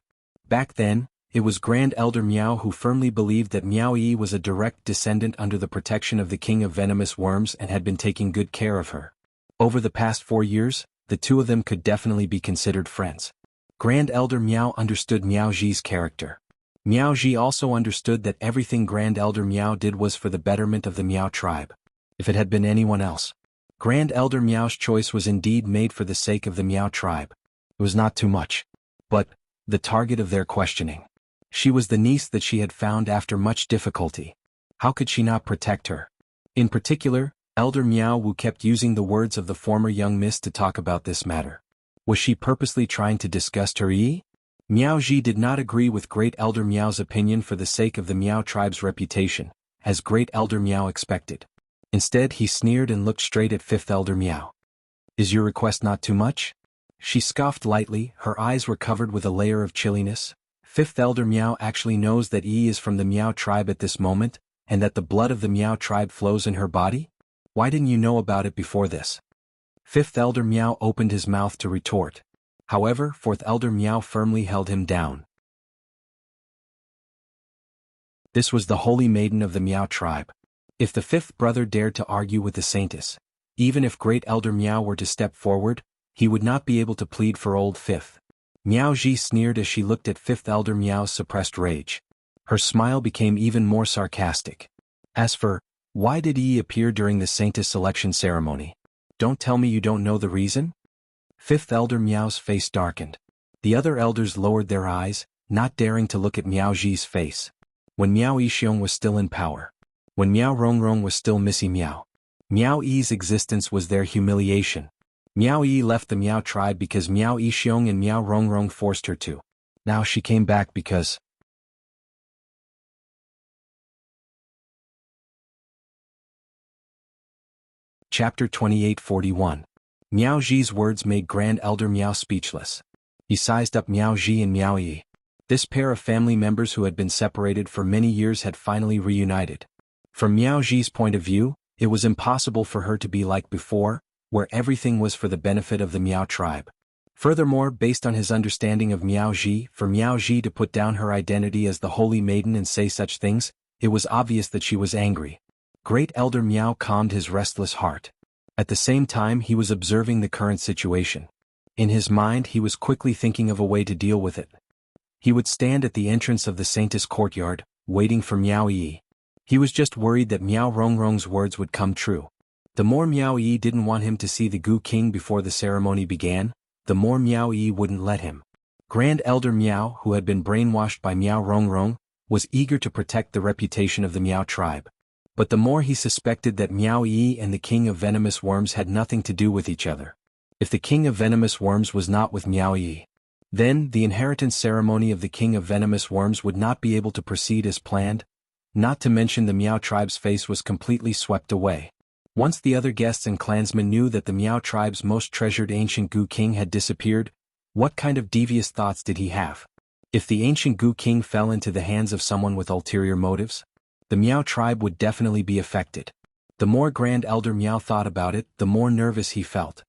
Back then, it was Grand Elder Miao who firmly believed that Miao Yi was a direct descendant under the protection of the King of Venomous Worms and had been taking good care of her. Over the past 4 years, the two of them could definitely be considered friends. Grand Elder Miao understood Miao Ji's character. Miao Ji also understood that everything Grand Elder Miao did was for the betterment of the Miao tribe. If it had been anyone else, Grand Elder Miao's choice was indeed made for the sake of the Miao tribe. It was not too much. But the target of their questioning. She was the niece that she had found after much difficulty. How could she not protect her? In particular, Elder Miao Wu kept using the words of the former young miss to talk about this matter. Was she purposely trying to disgust her Yi? Miao Ji did not agree with Great Elder Miao's opinion for the sake of the Miao tribe's reputation, as Great Elder Miao expected. Instead, he sneered and looked straight at Fifth Elder Miao. Is your request not too much? She scoffed lightly, her eyes were covered with a layer of chilliness. Fifth Elder Miao actually knows that Yi is from the Miao tribe at this moment, and that the blood of the Miao tribe flows in her body? Why didn't you know about it before this? Fifth Elder Miao opened his mouth to retort. However, Fourth Elder Miao firmly held him down. This was the holy maiden of the Miao tribe. If the fifth brother dared to argue with the saintess, even if Great Elder Miao were to step forward, he would not be able to plead for old fifth. Miao Ji sneered as she looked at Fifth Elder Miao's suppressed rage. Her smile became even more sarcastic. As for, why did Yi appear during the saintess selection ceremony? Don't tell me you don't know the reason? Fifth Elder Miao's face darkened. The other elders lowered their eyes, not daring to look at Miao Ji's face. When Miao Yixiong was still in power. When Miao Rongrong was still Missy Miao. Miao Yi's existence was their humiliation. Miao Yi left the Miao tribe because Miao Yixiong and Miao Rongrong forced her to. Now she came back because... Chapter 2841. Miao Ji's words made Grand Elder Miao speechless. He sized up Miao Ji and Miao Yi. This pair of family members who had been separated for many years had finally reunited. From Miao Ji's point of view, it was impossible for her to be like before, where everything was for the benefit of the Miao tribe. Furthermore, based on his understanding of Miao Ji, for Miao Ji to put down her identity as the Holy Maiden and say such things, it was obvious that she was angry. Great Elder Miao calmed his restless heart. At the same time, he was observing the current situation. In his mind, he was quickly thinking of a way to deal with it. He would stand at the entrance of the saintess courtyard, waiting for Miao Yi. He was just worried that Miao Rongrong's words would come true. The more Miao Yi didn't want him to see the Gu King before the ceremony began, the more Miao Yi wouldn't let him. Grand Elder Miao, who had been brainwashed by Miao Rongrong, was eager to protect the reputation of the Miao tribe. But the more he suspected that Miao Yi and the King of Venomous Worms had nothing to do with each other. If the King of Venomous Worms was not with Miao Yi, then the inheritance ceremony of the King of Venomous Worms would not be able to proceed as planned. Not to mention the Miao tribe's face was completely swept away. Once the other guests and clansmen knew that the Miao tribe's most treasured ancient Gu King had disappeared, what kind of devious thoughts did he have? If the ancient Gu King fell into the hands of someone with ulterior motives, the Miao tribe would definitely be affected. The more Grand Elder Miao thought about it, the more nervous he felt.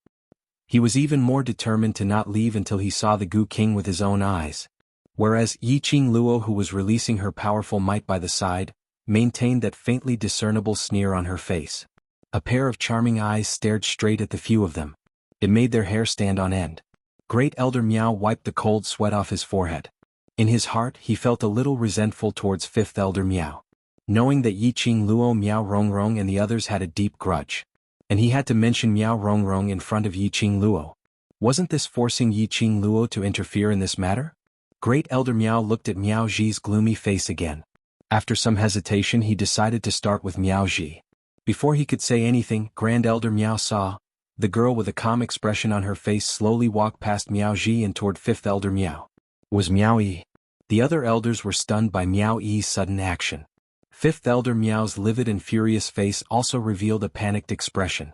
He was even more determined to not leave until he saw the Gu King with his own eyes. Whereas Yi Qing Luo, who was releasing her powerful might by the side, maintained that faintly discernible sneer on her face. A pair of charming eyes stared straight at the few of them. It made their hair stand on end. Great Elder Miao wiped the cold sweat off his forehead. In his heart, he felt a little resentful towards Fifth Elder Miao. Knowing that Yi Qing Luo, Miao Rongrong and the others had a deep grudge. And he had to mention Miao Rongrong in front of Yi Qing Luo. Wasn't this forcing Yi Qing Luo to interfere in this matter? Great Elder Miao looked at Miao Ji's gloomy face again. After some hesitation he decided to start with Miao Ji. Before he could say anything, Grand Elder Miao saw the girl with a calm expression on her face slowly walk past Miao Ji and toward Fifth Elder Miao. It was Miao Yi. The other elders were stunned by Miao Yi's sudden action. Fifth Elder Miao's livid and furious face also revealed a panicked expression.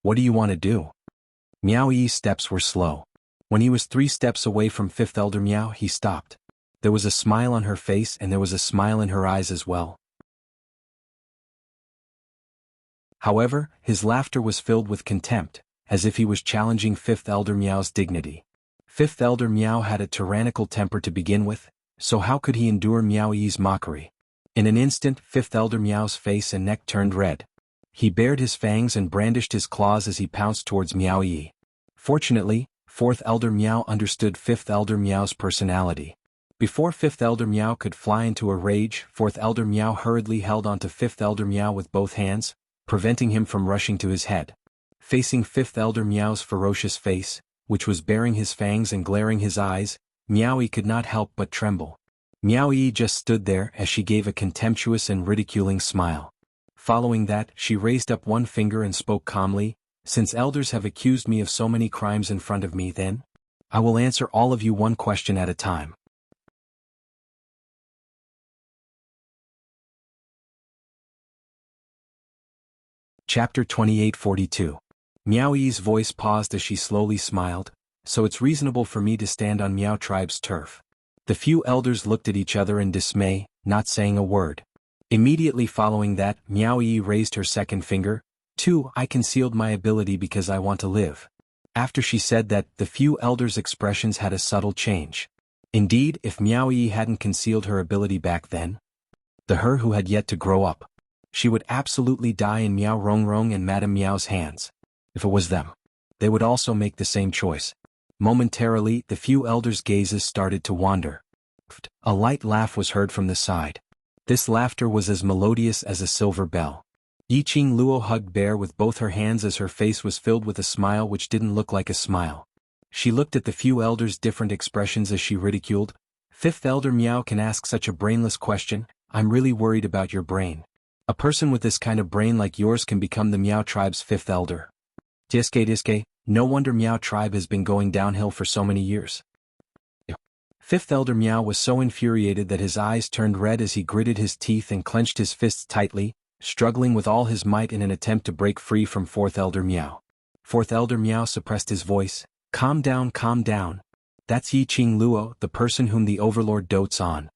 What do you want to do? Miao Yi's steps were slow. When he was 3 steps away from Fifth Elder Miao, he stopped. There was a smile on her face and there was a smile in her eyes as well. However, his laughter was filled with contempt, as if he was challenging Fifth Elder Miao's dignity. Fifth Elder Miao had a tyrannical temper to begin with, so how could he endure Miao Yi's mockery? In an instant, Fifth Elder Miao's face and neck turned red. He bared his fangs and brandished his claws as he pounced towards Miao Yi. Fortunately, Fourth Elder Miao understood Fifth Elder Miao's personality. Before Fifth Elder Miao could fly into a rage, Fourth Elder Miao hurriedly held onto Fifth Elder Miao with both hands, preventing him from rushing to his head. Facing Fifth Elder Miao's ferocious face, which was baring his fangs and glaring his eyes, Miao Yi could not help but tremble. Miao Yi just stood there as she gave a contemptuous and ridiculing smile. Following that, she raised up one finger and spoke calmly, "Since elders have accused me of so many crimes in front of me, then I will answer all of you one question at a time." Chapter 2842. Miao Yi's voice paused as she slowly smiled. "So it's reasonable for me to stand on Miao tribe's turf." The few elders looked at each other in dismay, not saying a word. Immediately following that, Miao Yi raised her second finger. "2. I concealed my ability because I want to live." After she said that, the few elders' expressions had a subtle change. Indeed, if Miao Yi hadn't concealed her ability back then, the her who had yet to grow up, she would absolutely die in Miao Rongrong and Madame Miao's hands. If it was them, they would also make the same choice. Momentarily, the few elders' gazes started to wander. A light laugh was heard from the side. This laughter was as melodious as a silver bell. Yi Qing Luo hugged Bear with both her hands as her face was filled with a smile which didn't look like a smile. She looked at the few elders' different expressions as she ridiculed. "Fifth Elder Miao can ask such a brainless question. I'm really worried about your brain. A person with this kind of brain like yours can become the Miao tribe's 5th elder. Diske, no wonder Miao tribe has been going downhill for so many years." 5th Elder Miao was so infuriated that his eyes turned red as he gritted his teeth and clenched his fists tightly, struggling with all his might in an attempt to break free from 4th Elder Miao. 4th Elder Miao suppressed his voice. Calm down. That's Yi Qing Luo, the person whom the Overlord dotes on."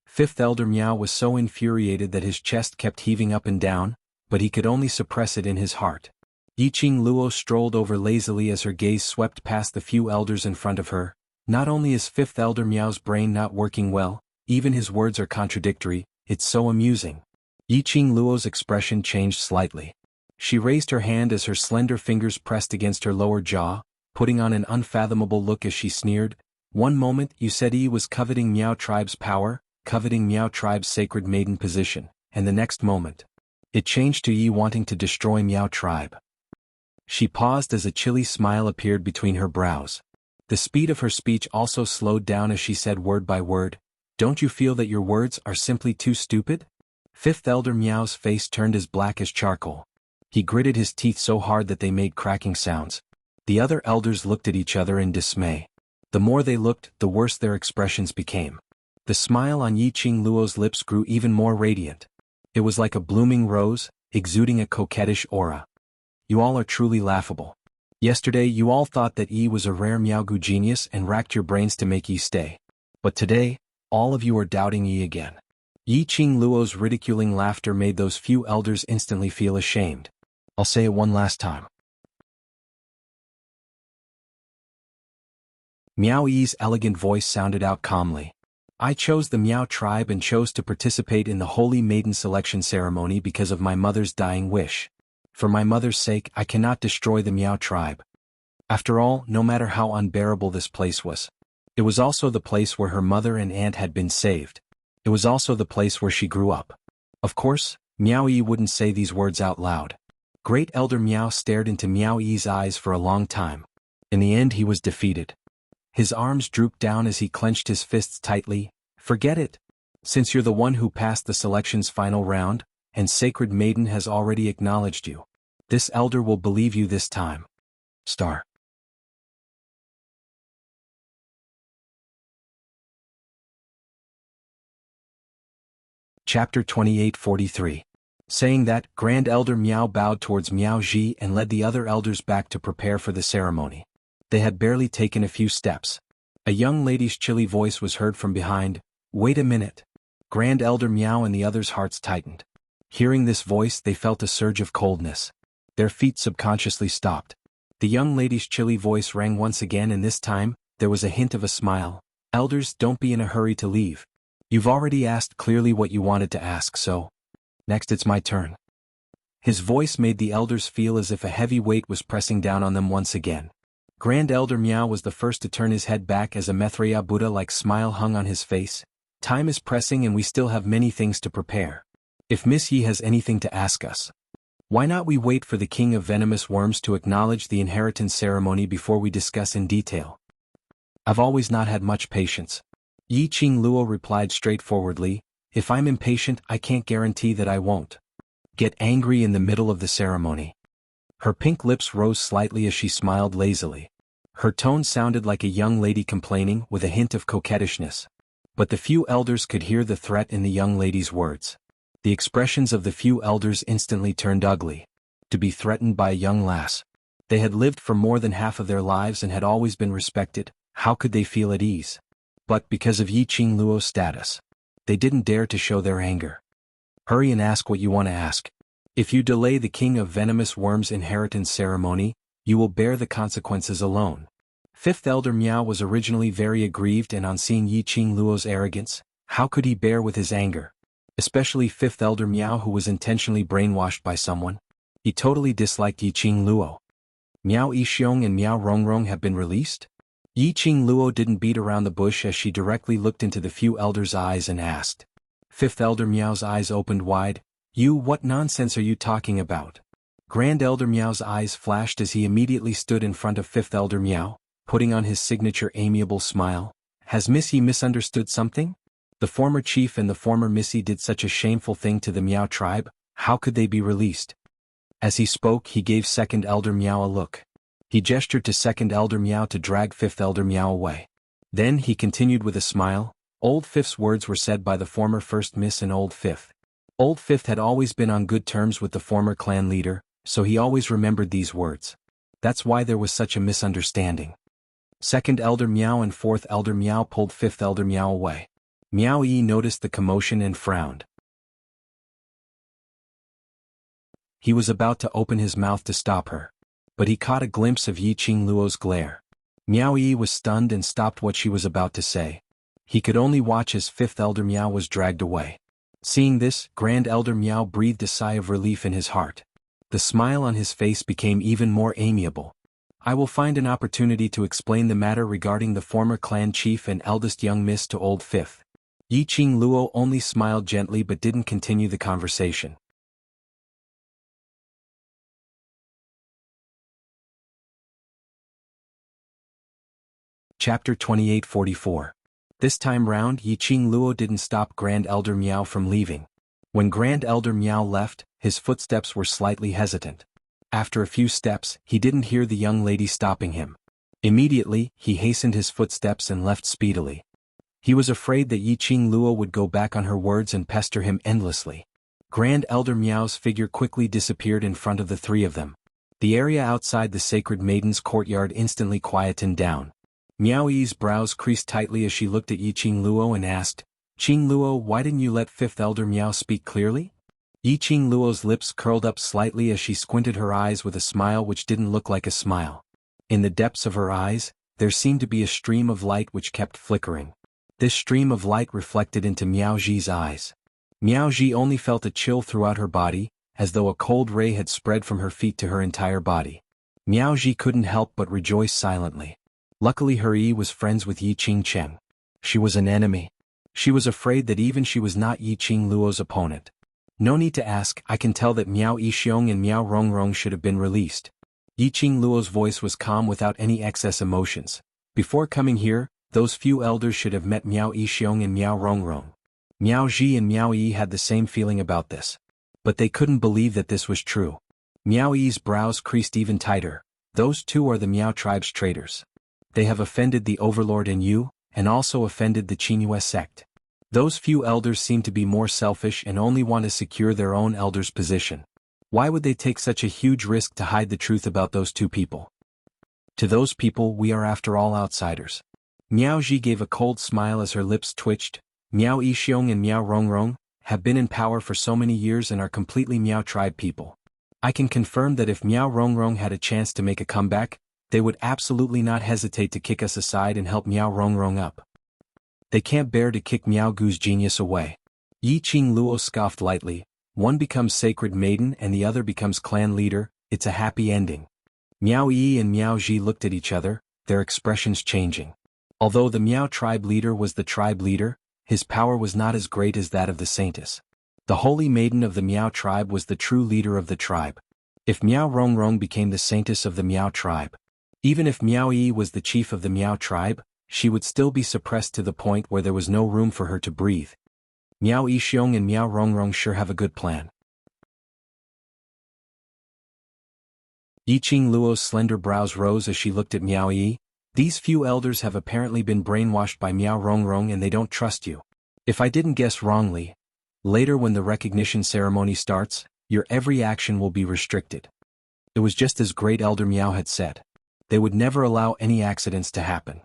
5th Elder Miao was so infuriated that his chest kept heaving up and down, but he could only suppress it in his heart. Yi Qing Luo strolled over lazily as her gaze swept past the few elders in front of her. Not only is 5th Elder Miao's brain not working well, even his words are contradictory. It's so amusing. Yi Qing Luo's expression changed slightly. She raised her hand as her slender fingers pressed against her lower jaw, putting on an unfathomable look as she sneered. "One moment you said Yi was coveting Miao tribe's power, coveting Miao tribe's sacred maiden position, and the next moment, it changed to Yi wanting to destroy Miao tribe." She paused as a chilly smile appeared between her brows. The speed of her speech also slowed down as she said word by word, "Don't you feel that your words are simply too stupid?" 5th Elder Miao's face turned as black as charcoal. He gritted his teeth so hard that they made cracking sounds. The other elders looked at each other in dismay. The more they looked, the worse their expressions became. The smile on Yi Qing Luo's lips grew even more radiant. It was like a blooming rose, exuding a coquettish aura. "You all are truly laughable. Yesterday you all thought that Yi was a rare Miaogu genius and racked your brains to make Yi stay. But today, all of you are doubting Yi again." Yi Qing Luo's ridiculing laughter made those few elders instantly feel ashamed. "I'll say it one last time." Miao Yi's elegant voice sounded out calmly. "I chose the Miao tribe and chose to participate in the Holy Maiden Selection Ceremony because of my mother's dying wish. For my mother's sake I cannot destroy the Miao tribe. After all, no matter how unbearable this place was, it was also the place where her mother and aunt had been saved. It was also the place where she grew up." Of course, Miao Yi wouldn't say these words out loud. Great Elder Miao stared into Miao Yi's eyes for a long time. In the end he was defeated. His arms drooped down as he clenched his fists tightly. Forget it. Since you're the one who passed the selection's final round, and Sacred Maiden has already acknowledged you, this elder will believe you this time. Star. Chapter 2843. Saying that, Grand Elder Miao bowed towards Miao Ji and led the other elders back to prepare for the ceremony. They had barely taken a few steps. A young lady's chilly voice was heard from behind. Wait a minute. Grand Elder Miao and the others' hearts tightened. Hearing this voice, they felt a surge of coldness. Their feet subconsciously stopped. The young lady's chilly voice rang once again, and this time, there was a hint of a smile. Elders, don't be in a hurry to leave. You've already asked clearly what you wanted to ask, so next it's my turn. His voice made the elders feel as if a heavy weight was pressing down on them once again. Grand Elder Miao was the first to turn his head back as a Maitreya Buddha-like smile hung on his face. Time is pressing and we still have many things to prepare. If Miss Yi has anything to ask us, why not we wait for the King of Venomous Worms to acknowledge the inheritance ceremony before we discuss in detail? I've always not had much patience. Yi Qing Luo replied straightforwardly. If I'm impatient, I can't guarantee that I won't get angry in the middle of the ceremony. Her pink lips rose slightly as she smiled lazily. Her tone sounded like a young lady complaining with a hint of coquettishness. But the few elders could hear the threat in the young lady's words. The expressions of the few elders instantly turned ugly. To be threatened by a young lass. They had lived for more than half of their lives and had always been respected. How could they feel at ease? But because of Yi Qing Luo's status, they didn't dare to show their anger. Hurry and ask what you want to ask. If you delay the King of Venomous Worms' inheritance ceremony, you will bear the consequences alone. Fifth Elder Miao was originally very aggrieved, and on seeing Yi Qing Luo's arrogance, how could he bear with his anger? Especially Fifth Elder Miao, who was intentionally brainwashed by someone. He totally disliked Yi Qing Luo. Miao Yixiong and Miao Rongrong have been released? Yi Qing Luo didn't beat around the bush as she directly looked into the few elders' eyes and asked. Fifth Elder Miao's eyes opened wide. What nonsense are you talking about? Grand Elder Miao's eyes flashed as he immediately stood in front of Fifth Elder Miao, putting on his signature amiable smile. Has Miss Yi misunderstood something? The former chief and the former Miss Yi did such a shameful thing to the Miao tribe, how could they be released? As he spoke, he gave Second Elder Miao a look. He gestured to Second Elder Miao to drag Fifth Elder Miao away. Then he continued with a smile. Old Fifth's words were said by the former First Miss and Old Fifth. Old Fifth had always been on good terms with the former clan leader, so he always remembered these words. That's why there was such a misunderstanding. Second Elder Miao and Fourth Elder Miao pulled Fifth Elder Miao away. Miao Yi noticed the commotion and frowned. He was about to open his mouth to stop her, but he caught a glimpse of Yi Qing Luo's glare. Miao Yi was stunned and stopped what she was about to say. He could only watch as Fifth Elder Miao was dragged away. Seeing this, Grand Elder Miao breathed a sigh of relief in his heart. The smile on his face became even more amiable. I will find an opportunity to explain the matter regarding the former clan chief and eldest young miss to Old Fifth. Yi Qing Luo only smiled gently but didn't continue the conversation. Chapter 2844. This time round, Yi Qing Luo didn't stop Grand Elder Miao from leaving. When Grand Elder Miao left, his footsteps were slightly hesitant. After a few steps, he didn't hear the young lady stopping him. Immediately, he hastened his footsteps and left speedily. He was afraid that Yi Qing Luo would go back on her words and pester him endlessly. Grand Elder Miao's figure quickly disappeared in front of the three of them. The area outside the Sacred Maiden's courtyard instantly quietened down. Miao Yi's brows creased tightly as she looked at Yi Qing Luo and asked, Qing Luo, why didn't you let Fifth Elder Miao speak clearly? Yi Qing Luo's lips curled up slightly as she squinted her eyes with a smile which didn't look like a smile. In the depths of her eyes, there seemed to be a stream of light which kept flickering. This stream of light reflected into Miao Ji's eyes. Miao Ji only felt a chill throughout her body, as though a cold ray had spread from her feet to her entire body. Miao Ji couldn't help but rejoice silently. Luckily her Yi was friends with Yi Qing Cheng. She was an enemy. She was afraid that even she was not Yi Qing Luo's opponent. No need to ask, I can tell that Miao Yixiong and Miao Rongrong should have been released. Yiqing Luo's voice was calm without any excess emotions. Before coming here, those few elders should have met Miao Yixiong and Miao Rongrong. Miao Ji and Miao Yi had the same feeling about this. But they couldn't believe that this was true. Miao Yi's brows creased even tighter. Those two are the Miao tribe's traitors. They have offended the overlord and you, and also offended the Qingyue sect. Those few elders seem to be more selfish and only want to secure their own elder's position. Why would they take such a huge risk to hide the truth about those two people? To those people, we are after all outsiders. Miao Ji gave a cold smile as her lips twitched. Miao Yixiong and Miao Rongrong have been in power for so many years and are completely Miao tribe people. I can confirm that if Miao Rongrong had a chance to make a comeback, they would absolutely not hesitate to kick us aside and help Miao Rongrong up. They can't bear to kick Miao Gu's genius away. Yiqing Luo scoffed lightly. One becomes sacred maiden and the other becomes clan leader. It's a happy ending. Miao Yi and Miao Ji looked at each other, their expressions changing. Although the Miao tribe leader was the tribe leader, his power was not as great as that of the saintess. The holy maiden of the Miao tribe was the true leader of the tribe. If Miao Rongrong became the saintess of the Miao tribe, even if Miao Yi was the chief of the Miao tribe, she would still be suppressed to the point where there was no room for her to breathe. Miao Yixiong and Miao Rongrong sure have a good plan. Yiqing Luo's slender brows rose as she looked at Miao Yi. These few elders have apparently been brainwashed by Miao Rongrong and they don't trust you. If I didn't guess wrongly, later when the recognition ceremony starts, your every action will be restricted. It was just as Great Elder Miao had said. They would never allow any accidents to happen.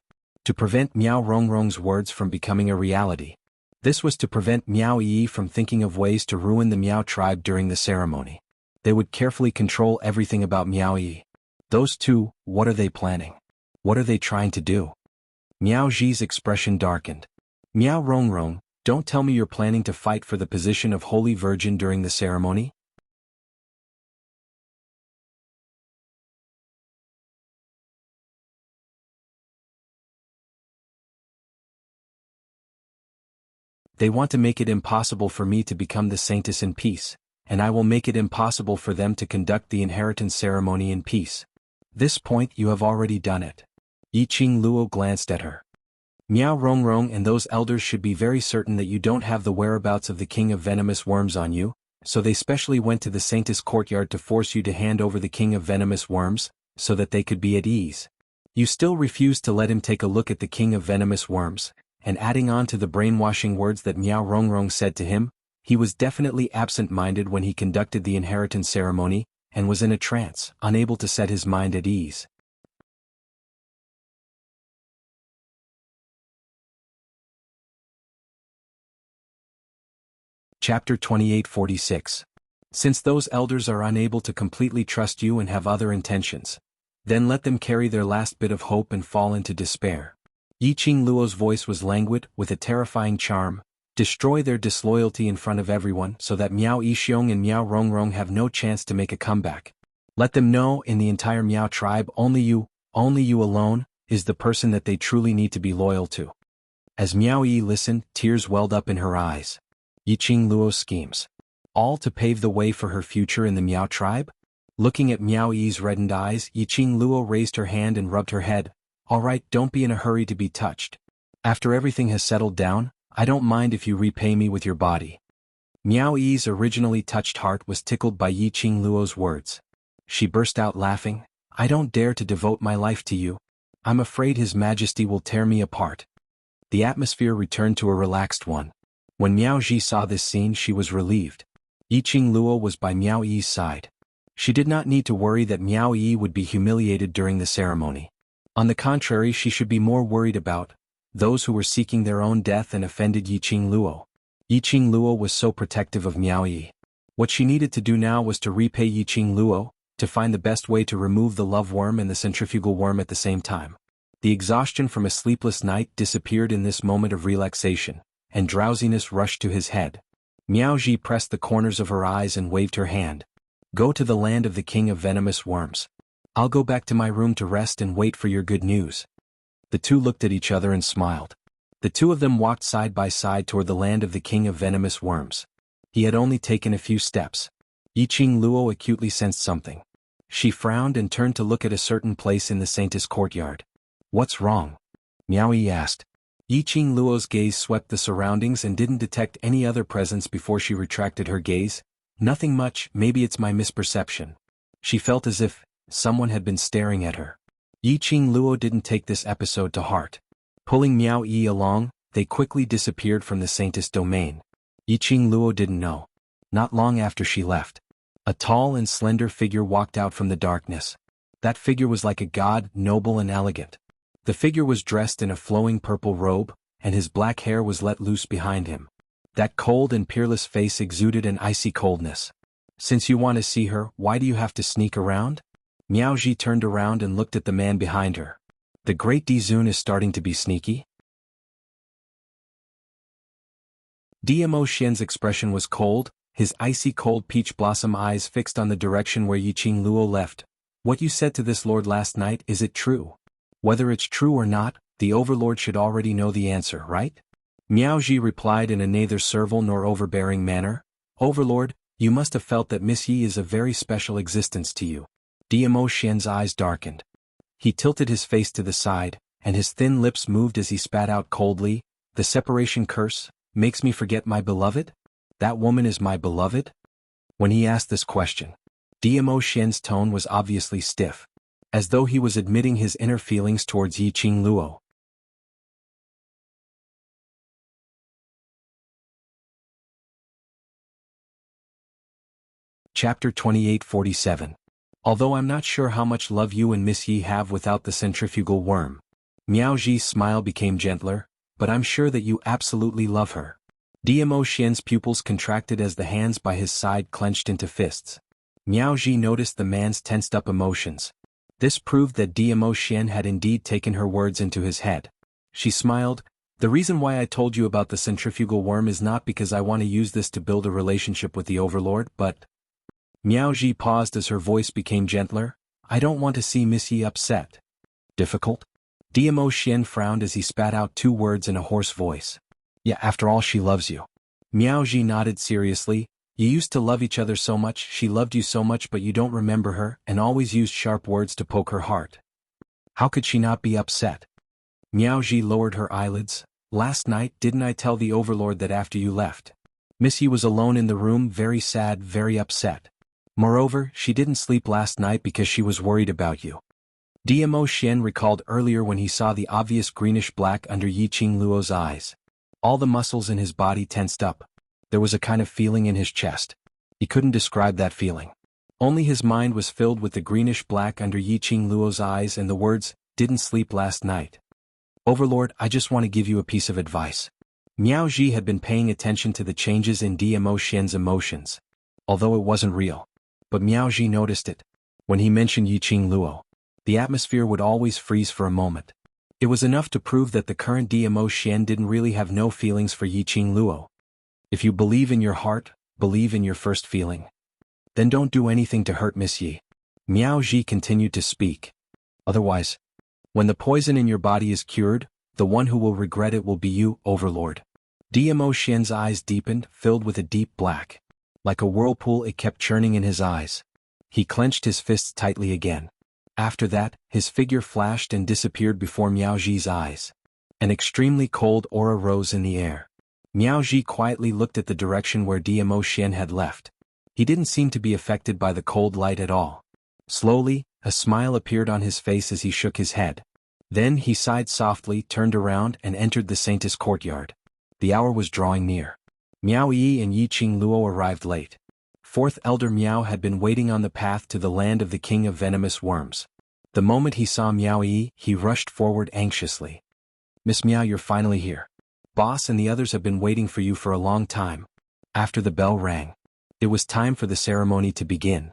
To prevent Miao Rongrong's words from becoming a reality. This was to prevent Miao Yi from thinking of ways to ruin the Miao tribe during the ceremony. They would carefully control everything about Miao Yi. Those two, what are they planning? What are they trying to do? Miao Ji's expression darkened. Miao Rongrong, don't tell me you're planning to fight for the position of Holy Virgin during the ceremony? They want to make it impossible for me to become the saintess in peace, and I will make it impossible for them to conduct the inheritance ceremony in peace. This point you have already done it. Yiqing Luo glanced at her. Miao Rongrong and those elders should be very certain that you don't have the whereabouts of the king of venomous worms on you, so they specially went to the saintess courtyard to force you to hand over the king of venomous worms, so that they could be at ease. You still refused to let him take a look at the king of venomous worms. And adding on to the brainwashing words that Miao Rongrong said to him, he was definitely absent-minded when he conducted the inheritance ceremony, and was in a trance, unable to set his mind at ease. Chapter 2846. Since those elders are unable to completely trust you and have other intentions, then let them carry their last bit of hope and fall into despair. Yiqing Luo's voice was languid, with a terrifying charm. Destroy their disloyalty in front of everyone so that Miao Yixiong and Miao Rongrong have no chance to make a comeback. Let them know in the entire Miao tribe only you alone, is the person that they truly need to be loyal to. As Miao Yi listened, tears welled up in her eyes. Yiqing Luo's schemes. All to pave the way for her future in the Miao tribe? Looking at Miao Yi's reddened eyes, Yiqing Luo raised her hand and rubbed her head. All right, don't be in a hurry to be touched. After everything has settled down, I don't mind if you repay me with your body. Miao Yi's originally touched heart was tickled by Yiqing Luo's words. She burst out laughing. I don't dare to devote my life to you. I'm afraid His Majesty will tear me apart. The atmosphere returned to a relaxed one. When Miao Ji saw this scene, she was relieved. Yiqing Luo was by Miao Yi's side. She did not need to worry that Miao Yi would be humiliated during the ceremony. On the contrary, she should be more worried about those who were seeking their own death and offended Yiqing Luo. Yiqing Luo was so protective of Miao Yi. What she needed to do now was to repay Yiqing Luo, to find the best way to remove the love worm and the centrifugal worm at the same time. The exhaustion from a sleepless night disappeared in this moment of relaxation, and drowsiness rushed to his head. Miao Ji pressed the corners of her eyes and waved her hand. Go to the land of the king of venomous worms. I'll go back to my room to rest and wait for your good news. The two looked at each other and smiled. The two of them walked side by side toward the land of the king of venomous worms. He had only taken a few steps. Yiqing Luo acutely sensed something. She frowned and turned to look at a certain place in the Saintess courtyard. "What's wrong?" Miao Yi asked. Yiqing Luo's gaze swept the surroundings and didn't detect any other presence before she retracted her gaze. "Nothing much, maybe it's my misperception." She felt as if someone had been staring at her. Yiqing Luo didn't take this episode to heart. Pulling Miao Yi along, they quickly disappeared from the Saintess domain. Yiqing Luo didn't know. Not long after she left, a tall and slender figure walked out from the darkness. That figure was like a god, noble and elegant. The figure was dressed in a flowing purple robe, and his black hair was let loose behind him. That cold and peerless face exuded an icy coldness. "Since you want to see her, why do you have to sneak around?" Miao Ji turned around and looked at the man behind her. "The great Dizun is starting to be sneaky?" Dmo Xian's expression was cold, his icy cold peach blossom eyes fixed on the direction where Yiqing Luo left. "What you said to this lord last night, is it true? Whether it's true or not, the overlord should already know the answer, right?" Miao Ji replied in a neither servile nor overbearing manner. "Overlord, you must have felt that Miss Yi is a very special existence to you." Dmo Xian's eyes darkened. He tilted his face to the side, and his thin lips moved as he spat out coldly, "The separation curse makes me forget my beloved? That woman is my beloved?" When he asked this question, Dmo Xian's tone was obviously stiff, as though he was admitting his inner feelings towards Yiqing Luo. Chapter 2847. Although I'm not sure how much love you and Miss Yi have without the centrifugal worm. Miao Ji's smile became gentler, "But I'm sure that you absolutely love her." Dmo Xian's pupils contracted as the hands by his side clenched into fists. Miao Ji noticed the man's tensed-up emotions. This proved that Dmo Xian had indeed taken her words into his head. She smiled. "The reason why I told you about the centrifugal worm is not because I want to use this to build a relationship with the overlord, but—" Miao Ji paused as her voice became gentler. "I don't want to see Miss Yi upset." "Difficult?" Dmo Xian frowned as he spat out two words in a hoarse voice. "Yeah, after all, she loves you." Miao Ji nodded seriously. "You used to love each other so much, she loved you so much, but you don't remember her, and always used sharp words to poke her heart. How could she not be upset?" Miao Ji lowered her eyelids. "Last night, didn't I tell the overlord that after you left, Miss Yi was alone in the room, very sad, very upset. Moreover, she didn't sleep last night because she was worried about you." Dmo Xian recalled earlier when he saw the obvious greenish-black under Yiqing Luo's eyes. All the muscles in his body tensed up. There was a kind of feeling in his chest. He couldn't describe that feeling. Only his mind was filled with the greenish-black under Yiqing Luo's eyes and the words, "Didn't sleep last night." "Overlord, I just want to give you a piece of advice." Miao Ji had been paying attention to the changes in Dmo Xian's emotions. Although it wasn't real. But Miao Ji noticed it. When he mentioned Yiqing Luo, the atmosphere would always freeze for a moment. It was enough to prove that the current Dmo Xian didn't really have no feelings for Yiqing Luo. If you believe in your heart, believe in your first feeling. Then don't do anything to hurt Miss Yi. Miao Ji continued to speak. Otherwise, when the poison in your body is cured, the one who will regret it will be you, overlord. Dmo Xian's eyes deepened, filled with a deep black. Like a whirlpool, it kept churning in his eyes. He clenched his fists tightly again. After that, his figure flashed and disappeared before Miao Ji's eyes. An extremely cold aura rose in the air. Miao Ji quietly looked at the direction where Dmo Xian had left. He didn't seem to be affected by the cold light at all. Slowly, a smile appeared on his face as he shook his head. Then he sighed softly, turned around and entered the Saintess courtyard. The hour was drawing near. Miao Yi and Yiqing Luo arrived late. Fourth Elder Miao had been waiting on the path to the land of the King of Venomous Worms. The moment he saw Miao Yi, he rushed forward anxiously. "Miss Miao, you're finally here. Boss and the others have been waiting for you for a long time." After the bell rang, it was time for the ceremony to begin.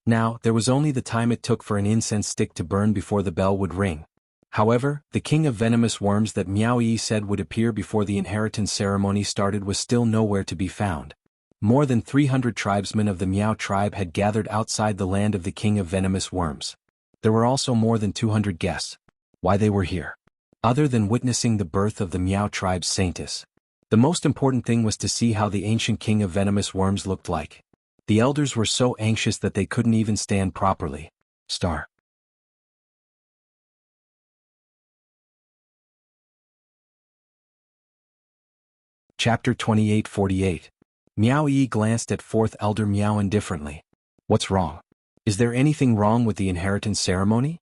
Now, there was only the time it took for an incense stick to burn before the bell would ring. However, the King of Venomous Worms that Miao Yi said would appear before the inheritance ceremony started was still nowhere to be found. More than 300 tribesmen of the Miao tribe had gathered outside the land of the King of Venomous Worms. There were also more than 200 guests. Why they were here? Other than witnessing the birth of the Miao tribe's saintess. The most important thing was to see how the ancient king of venomous worms looked like. The elders were so anxious that they couldn't even stand properly. Star. Chapter 28:48. Miao Yi glanced at fourth elder Miao indifferently. What's wrong? Is there anything wrong with the inheritance ceremony?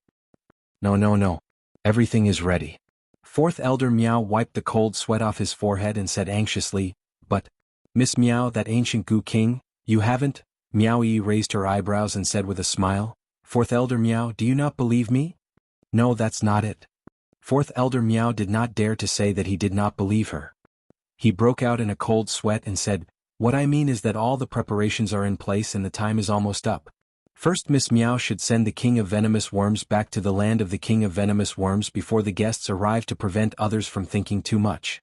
No. Everything is ready. Fourth elder Miao wiped the cold sweat off his forehead and said anxiously, but, Miss Miao, that ancient Gu king, you haven't? Miao Yi raised her eyebrows and said with a smile, Fourth elder Miao, do you not believe me? No, that's not it. Fourth elder Miao did not dare to say that he did not believe her. He broke out in a cold sweat and said, what I mean is that all the preparations are in place and the time is almost up. First, Miss Miao should send the king of venomous worms back to the land of the king of venomous worms before the guests arrive to prevent others from thinking too much.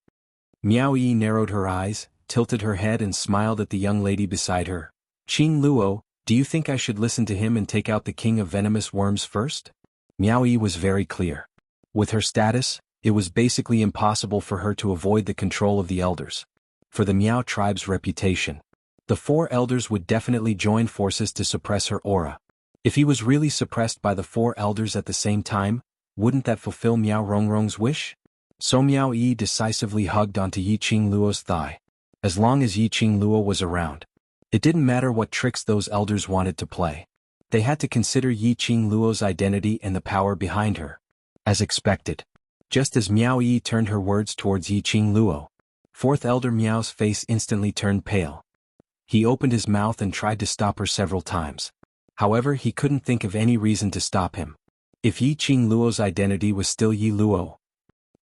Miao Yi narrowed her eyes, tilted her head and smiled at the young lady beside her. Qing Luo, do you think I should listen to him and take out the king of venomous worms first? Miao Yi was very clear. With her status, it was basically impossible for her to avoid the control of the elders. For the Miao tribe's reputation, the four elders would definitely join forces to suppress her aura. If he was really suppressed by the four elders at the same time, wouldn't that fulfill Miao Rongrong's wish? So Miao Yi decisively hugged onto Yi Qing Luo's thigh. As long as Yi Qing Luo was around, it didn't matter what tricks those elders wanted to play. They had to consider Yi Qing Luo's identity and the power behind her. As expected, just as Miao Yi turned her words towards Yi Qing Luo, fourth elder Miao's face instantly turned pale. He opened his mouth and tried to stop her several times. However, he couldn't think of any reason to stop him. If Yi Qing Luo's identity was still Yi Luo,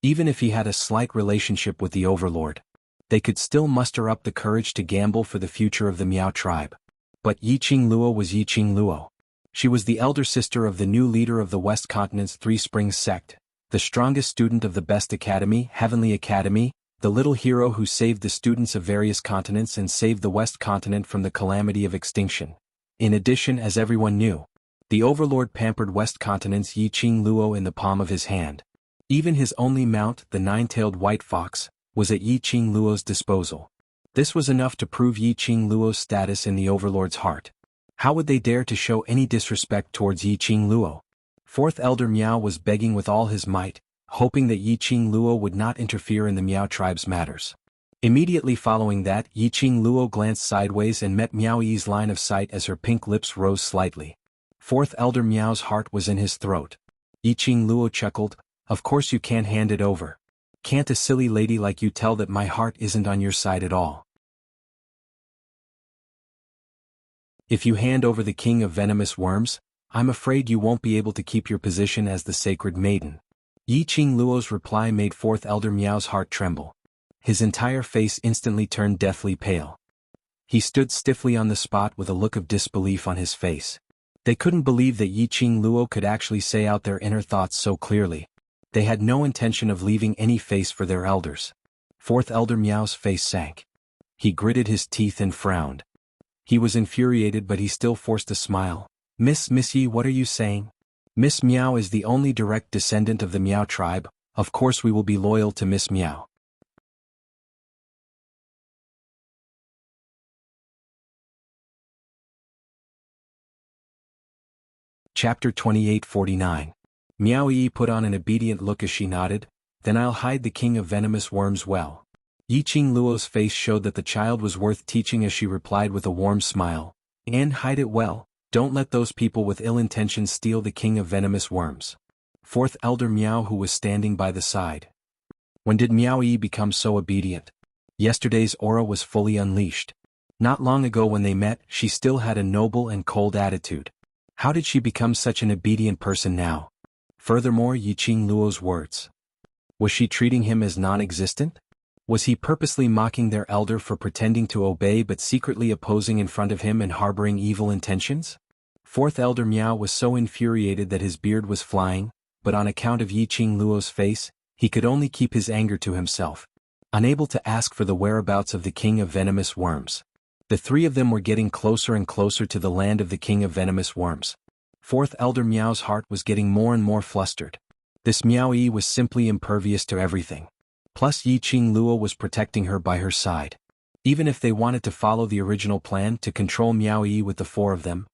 even if he had a slight relationship with the overlord, they could still muster up the courage to gamble for the future of the Miao tribe. But Yi Qing Luo was Yi Qing Luo. She was the elder sister of the new leader of the West Continent's Three Springs sect, the strongest student of the best academy, Heavenly Academy, the little hero who saved the students of various continents and saved the West Continent from the calamity of extinction. In addition, as everyone knew, the overlord pampered West Continent's Yi Qing Luo in the palm of his hand. Even his only mount, the nine-tailed white fox, was at Yi Qing Luo's disposal. This was enough to prove Yi Qing Luo's status in the overlord's heart. How would they dare to show any disrespect towards Yi Qing Luo? Fourth elder Miao was begging with all his might, hoping that Yi Qing Luo would not interfere in the Miao tribe's matters. Immediately following that, Yi Qing Luo glanced sideways and met Miao Yi's line of sight as her pink lips rose slightly. Fourth elder Miao's heart was in his throat. Yi Qing Luo chuckled, of course you can't hand it over. Can't a silly lady like you tell that my heart isn't on your side at all? If you hand over the king of venomous worms, I'm afraid you won't be able to keep your position as the sacred maiden. Yi Qing Luo's reply made fourth elder Miao's heart tremble. His entire face instantly turned deathly pale. He stood stiffly on the spot with a look of disbelief on his face. They couldn't believe that Yi Qing Luo could actually say out their inner thoughts so clearly. They had no intention of leaving any face for their elders. Fourth elder Miao's face sank. He gritted his teeth and frowned. He was infuriated, but he still forced a smile. Miss Yi, what are you saying? Miss Miao is the only direct descendant of the Miao tribe. Of course we will be loyal to Miss Miao. Chapter 28:49. Miao Yi put on an obedient look as she nodded, then I'll hide the king of venomous worms well. Yi Qing Luo's face showed that the child was worth teaching as she replied with a warm smile. And hide it well. Don't let those people with ill intentions steal the king of venomous worms. Fourth elder Miao, who was standing by the side. When did Miao Yi become so obedient? Yesterday's aura was fully unleashed. Not long ago when they met, she still had a noble and cold attitude. How did she become such an obedient person now? Furthermore, Yi Qing Luo's words. Was she treating him as non-existent? Was he purposely mocking their elder for pretending to obey but secretly opposing in front of him and harboring evil intentions? Fourth elder Miao was so infuriated that his beard was flying, but on account of Yi Qing Luo's face, he could only keep his anger to himself. Unable to ask for the whereabouts of the king of venomous worms. The three of them were getting closer and closer to the land of the king of venomous worms. Fourth elder Miao's heart was getting more and more flustered. This Miao Yi was simply impervious to everything. Plus Yi Qing Luo was protecting her by her side. Even if they wanted to follow the original plan to control Miao Yi with the four of them,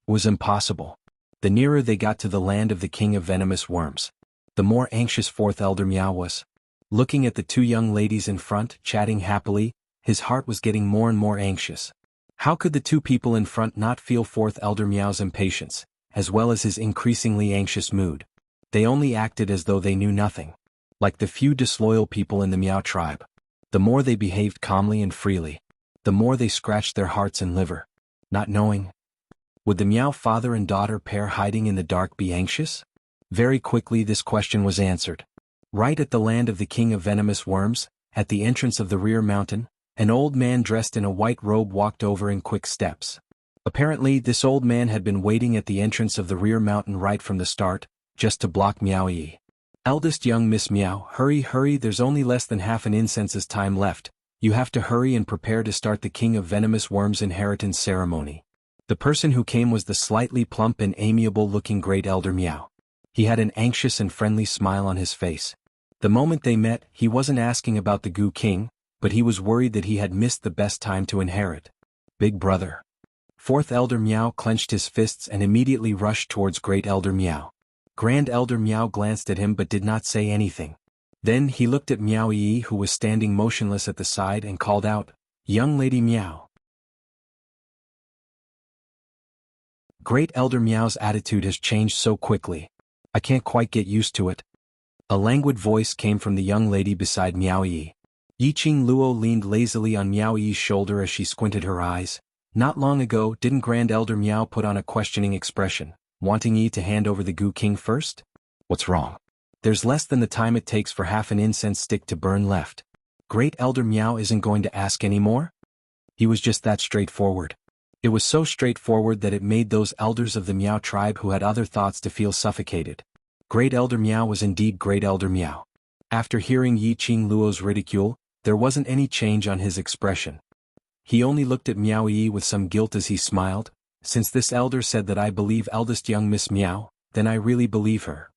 it was impossible. The nearer they got to the land of the king of venomous worms, the more anxious fourth elder Miao was. Looking at the two young ladies in front, chatting happily, his heart was getting more and more anxious. How could the two people in front not feel fourth elder Miao's impatience, as well as his increasingly anxious mood? They only acted as though they knew nothing. Like the few disloyal people in the Miao tribe. The more they behaved calmly and freely, the more they scratched their hearts and liver. Not knowing. Would the Miao father and daughter pair hiding in the dark be anxious? Very quickly this question was answered. Right at the land of the king of venomous worms, at the entrance of the rear mountain, an old man dressed in a white robe walked over in quick steps. Apparently this old man had been waiting at the entrance of the rear mountain right from the start, just to block Miao Yi. Eldest young Miss Miao, hurry, there's only less than half an incense's time left. You have to hurry and prepare to start the king of venomous worms inheritance ceremony. The person who came was the slightly plump and amiable-looking great elder Miao. He had an anxious and friendly smile on his face. The moment they met, he wasn't asking about the Gu King, but he was worried that he had missed the best time to inherit. Big brother. Fourth elder Miao clenched his fists and immediately rushed towards great elder Miao. Grand elder Miao glanced at him but did not say anything. Then he looked at Miao Yi who was standing motionless at the side and called out, "Young lady Miao." Great elder Miao's attitude has changed so quickly. I can't quite get used to it. A languid voice came from the young lady beside Miao Yi. Yi Qing Luo leaned lazily on Miao Yi's shoulder as she squinted her eyes. Not long ago, didn't Grand Elder Miao put on a questioning expression, wanting Yi to hand over the Gu King first? What's wrong? There's less than the time it takes for half an incense stick to burn left. Great Elder Miao isn't going to ask any more? He was just that straightforward. It was so straightforward that it made those elders of the Miao tribe who had other thoughts to feel suffocated. Great Elder Miao was indeed Great Elder Miao. After hearing Yi Qing Luo's ridicule, there wasn't any change on his expression. He only looked at Miao Yi with some guilt as he smiled. Since this elder said that I believe eldest young Miss Miao, then I really believe her.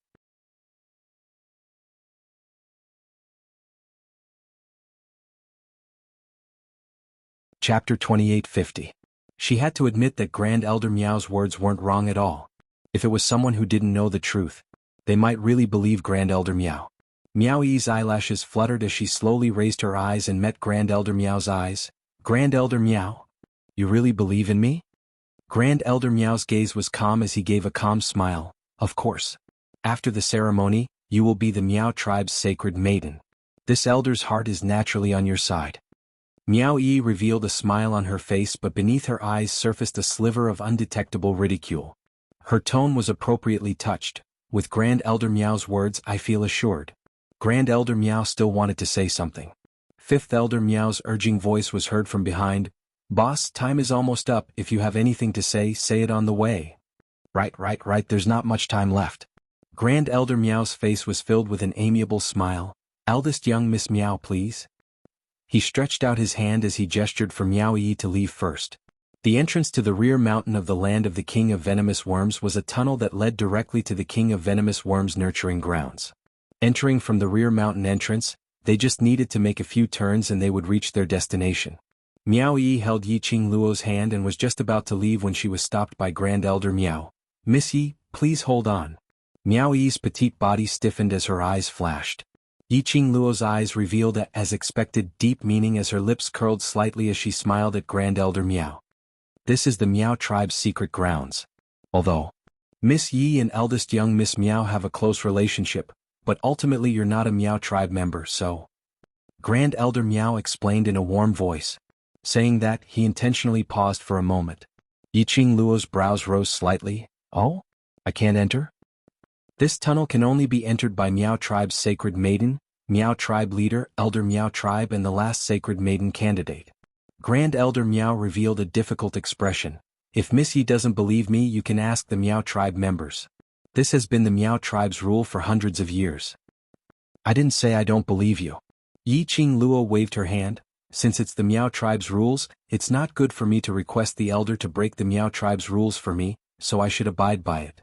Chapter 2850. She had to admit that Grand Elder Miao's words weren't wrong at all. If it was someone who didn't know the truth, they might really believe Grand Elder Miao. Miao Yi's eyelashes fluttered as she slowly raised her eyes and met Grand Elder Miao's eyes. Grand Elder Miao? You really believe in me? Grand Elder Miao's gaze was calm as he gave a calm smile. Of course. After the ceremony, you will be the Miao tribe's sacred maiden. This elder's heart is naturally on your side. Miao Yi revealed a smile on her face, but beneath her eyes surfaced a sliver of undetectable ridicule. Her tone was appropriately touched. With Grand Elder Miao's words, I feel assured. Grand Elder Miao still wanted to say something. Fifth Elder Miao's urging voice was heard from behind. Boss, time is almost up. If you have anything to say it on the way. Right, there's not much time left. Grand Elder Miao's face was filled with an amiable smile. Eldest young Miss Miao, please. He stretched out his hand as he gestured for Miao Yi to leave first. The entrance to the rear mountain of the land of the King of Venomous Worms was a tunnel that led directly to the King of Venomous Worms' nurturing grounds. Entering from the rear mountain entrance, they just needed to make a few turns and they would reach their destination. Miao Yi held Yi Qing Luo's hand and was just about to leave when she was stopped by Grand Elder Miao. Miss Yi, please hold on. Miao Yi's petite body stiffened as her eyes flashed. Yi Qing Luo's eyes revealed a, as expected, deep meaning as her lips curled slightly as she smiled at Grand Elder Miao. This is the Miao tribe's secret grounds. Although Miss Yi and eldest young Miss Miao have a close relationship, but ultimately you're not a Miao tribe member, so. Grand Elder Miao explained in a warm voice. Saying that, he intentionally paused for a moment. Yi Qing Luo's brows rose slightly. Oh? I can't enter? This tunnel can only be entered by Miao tribe's sacred maiden, Miao tribe leader, Elder Miao tribe and the last sacred maiden candidate. Grand Elder Miao revealed a difficult expression. If Miss Yi doesn't believe me, you can ask the Miao tribe members. This has been the Miao tribe's rule for hundreds of years. I didn't say I don't believe you. Yi Qing Luo waved her hand. Since it's the Miao tribe's rules, it's not good for me to request the elder to break the Miao tribe's rules for me, so I should abide by it.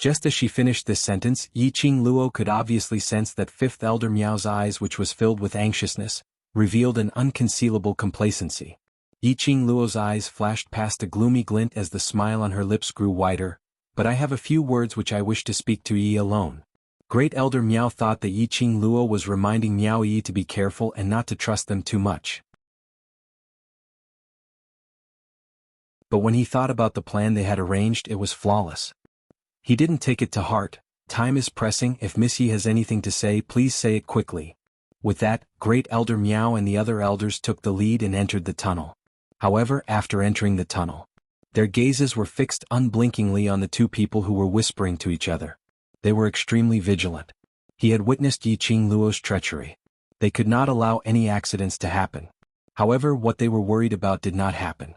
Just as she finished this sentence, Yiqing Luo could obviously sense that fifth elder Miao's eyes, which was filled with anxiousness, revealed an unconcealable complacency. Yiqing Luo's eyes flashed past a gloomy glint as the smile on her lips grew wider. But I have a few words which I wish to speak to Yi alone. Great Elder Miao thought that Yiqing Luo was reminding Miao Yi to be careful and not to trust them too much. But when he thought about the plan they had arranged, it was flawless. He didn't take it to heart. Time is pressing. If Miss Yi has anything to say, please say it quickly. With that, Great Elder Miao and the other elders took the lead and entered the tunnel. However, after entering the tunnel, their gazes were fixed unblinkingly on the two people who were whispering to each other. They were extremely vigilant. He had witnessed Yiqing Luo's treachery. They could not allow any accidents to happen. However, what they were worried about did not happen.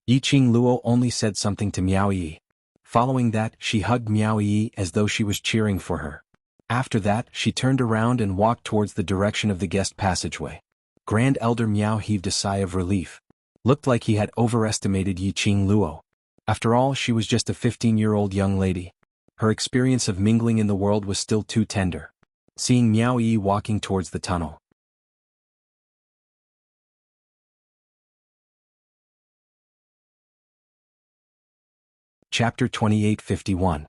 Yiqing Luo only said something to Miao Yi. Following that, she hugged Miao Yi as though she was cheering for her. After that, she turned around and walked towards the direction of the guest passageway. Grand Elder Miao heaved a sigh of relief. Looked like he had overestimated Yiqing Luo. After all, she was just a 15-year-old young lady. Her experience of mingling in the world was still too tender. Seeing Miao Yi walking towards the tunnel. Chapter 28:51.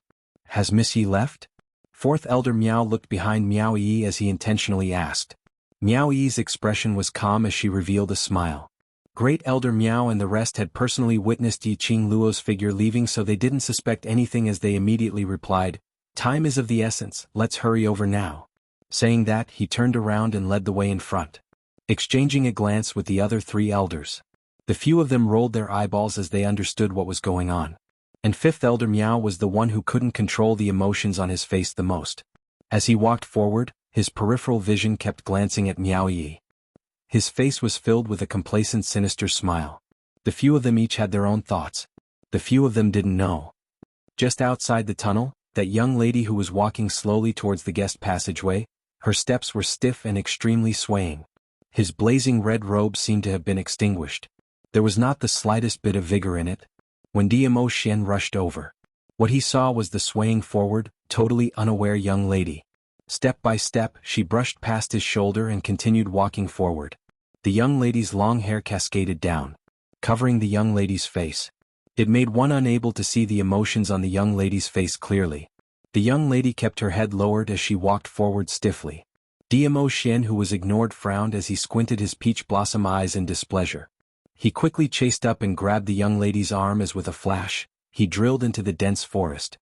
Has Miss Yi left? Fourth Elder Miao looked behind Miao Yi as he intentionally asked. Miao Yi's expression was calm as she revealed a smile. Great Elder Miao and the rest had personally witnessed Yiqing Luo's figure leaving, so they didn't suspect anything as they immediately replied, "Time is of the essence, let's hurry over now." Saying that, he turned around and led the way in front. Exchanging a glance with the other three elders. The few of them rolled their eyeballs as they understood what was going on. And Fifth Elder Miao was the one who couldn't control the emotions on his face the most. As he walked forward, his peripheral vision kept glancing at Miao Yi. His face was filled with a complacent, sinister smile. The few of them each had their own thoughts. The few of them didn't know. Just outside the tunnel, that young lady who was walking slowly towards the guest passageway, her steps were stiff and extremely swaying. His blazing red robe seemed to have been extinguished. There was not the slightest bit of vigor in it. When Diamo Xian rushed over, what he saw was the swaying forward, totally unaware young lady. Step by step, she brushed past his shoulder and continued walking forward. The young lady's long hair cascaded down, covering the young lady's face. It made one unable to see the emotions on the young lady's face clearly. The young lady kept her head lowered as she walked forward stiffly. Diamo Xian, who was ignored, frowned as he squinted his peach blossom eyes in displeasure. He quickly chased up and grabbed the young lady's arm as with a flash, he drilled into the dense forest.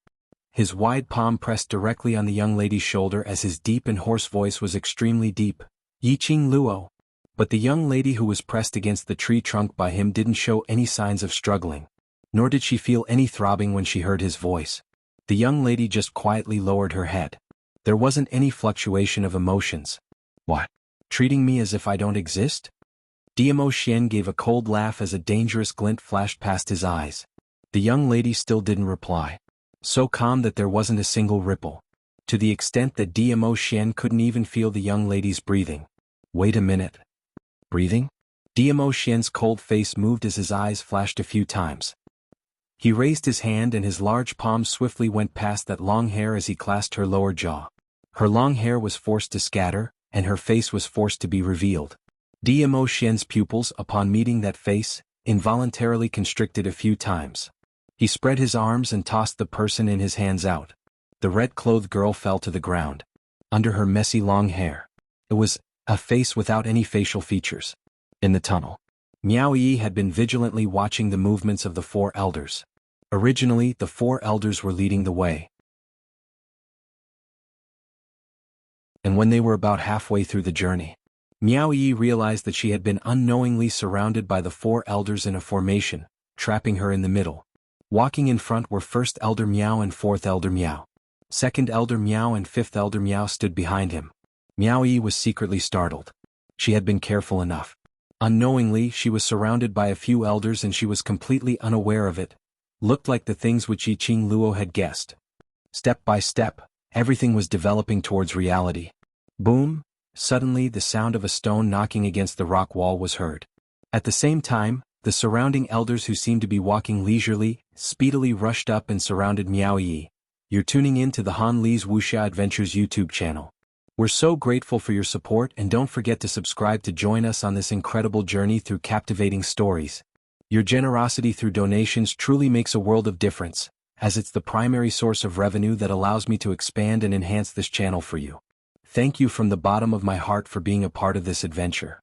His wide palm pressed directly on the young lady's shoulder as his deep and hoarse voice was extremely deep. "Yiqing Luo." But the young lady who was pressed against the tree trunk by him didn't show any signs of struggling. Nor did she feel any throbbing when she heard his voice. The young lady just quietly lowered her head. There wasn't any fluctuation of emotions. "What? Treating me as if I don't exist?" Diamo Xian gave a cold laugh as a dangerous glint flashed past his eyes. The young lady still didn't reply. So calm that there wasn't a single ripple. To the extent that Diamo Xian couldn't even feel the young lady's breathing. Wait a minute. Breathing? Diamo Xian's cold face moved as his eyes flashed a few times. He raised his hand and his large palm swiftly went past that long hair as he clasped her lower jaw. Her long hair was forced to scatter, and her face was forced to be revealed. Diamo Xian's pupils, upon meeting that face, involuntarily constricted a few times. He spread his arms and tossed the person in his hands out. The red-clothed girl fell to the ground. Under her messy long hair, it was a face without any facial features. In the tunnel, Miao Yi had been vigilantly watching the movements of the four elders. Originally, the four elders were leading the way. And when they were about halfway through the journey, Miao Yi realized that she had been unknowingly surrounded by the four elders in a formation, trapping her in the middle. Walking in front were First Elder Miao and Fourth Elder Miao. Second Elder Miao and Fifth Elder Miao stood behind him. Miao Yi was secretly startled. She had been careful enough. Unknowingly, she was surrounded by a few elders and she was completely unaware of it. Looked like the things which Yiqing Luo had guessed. Step by step, everything was developing towards reality. Boom! Suddenly the sound of a stone knocking against the rock wall was heard. At the same time, the surrounding elders, who seemed to be walking leisurely, speedily rushed up and surrounded Miao Yi. You're tuning in to the Han Lee's Wuxia Adventures YouTube channel. We're so grateful for your support, and don't forget to subscribe to join us on this incredible journey through captivating stories. Your generosity through donations truly makes a world of difference, as it's the primary source of revenue that allows me to expand and enhance this channel for you. Thank you from the bottom of my heart for being a part of this adventure.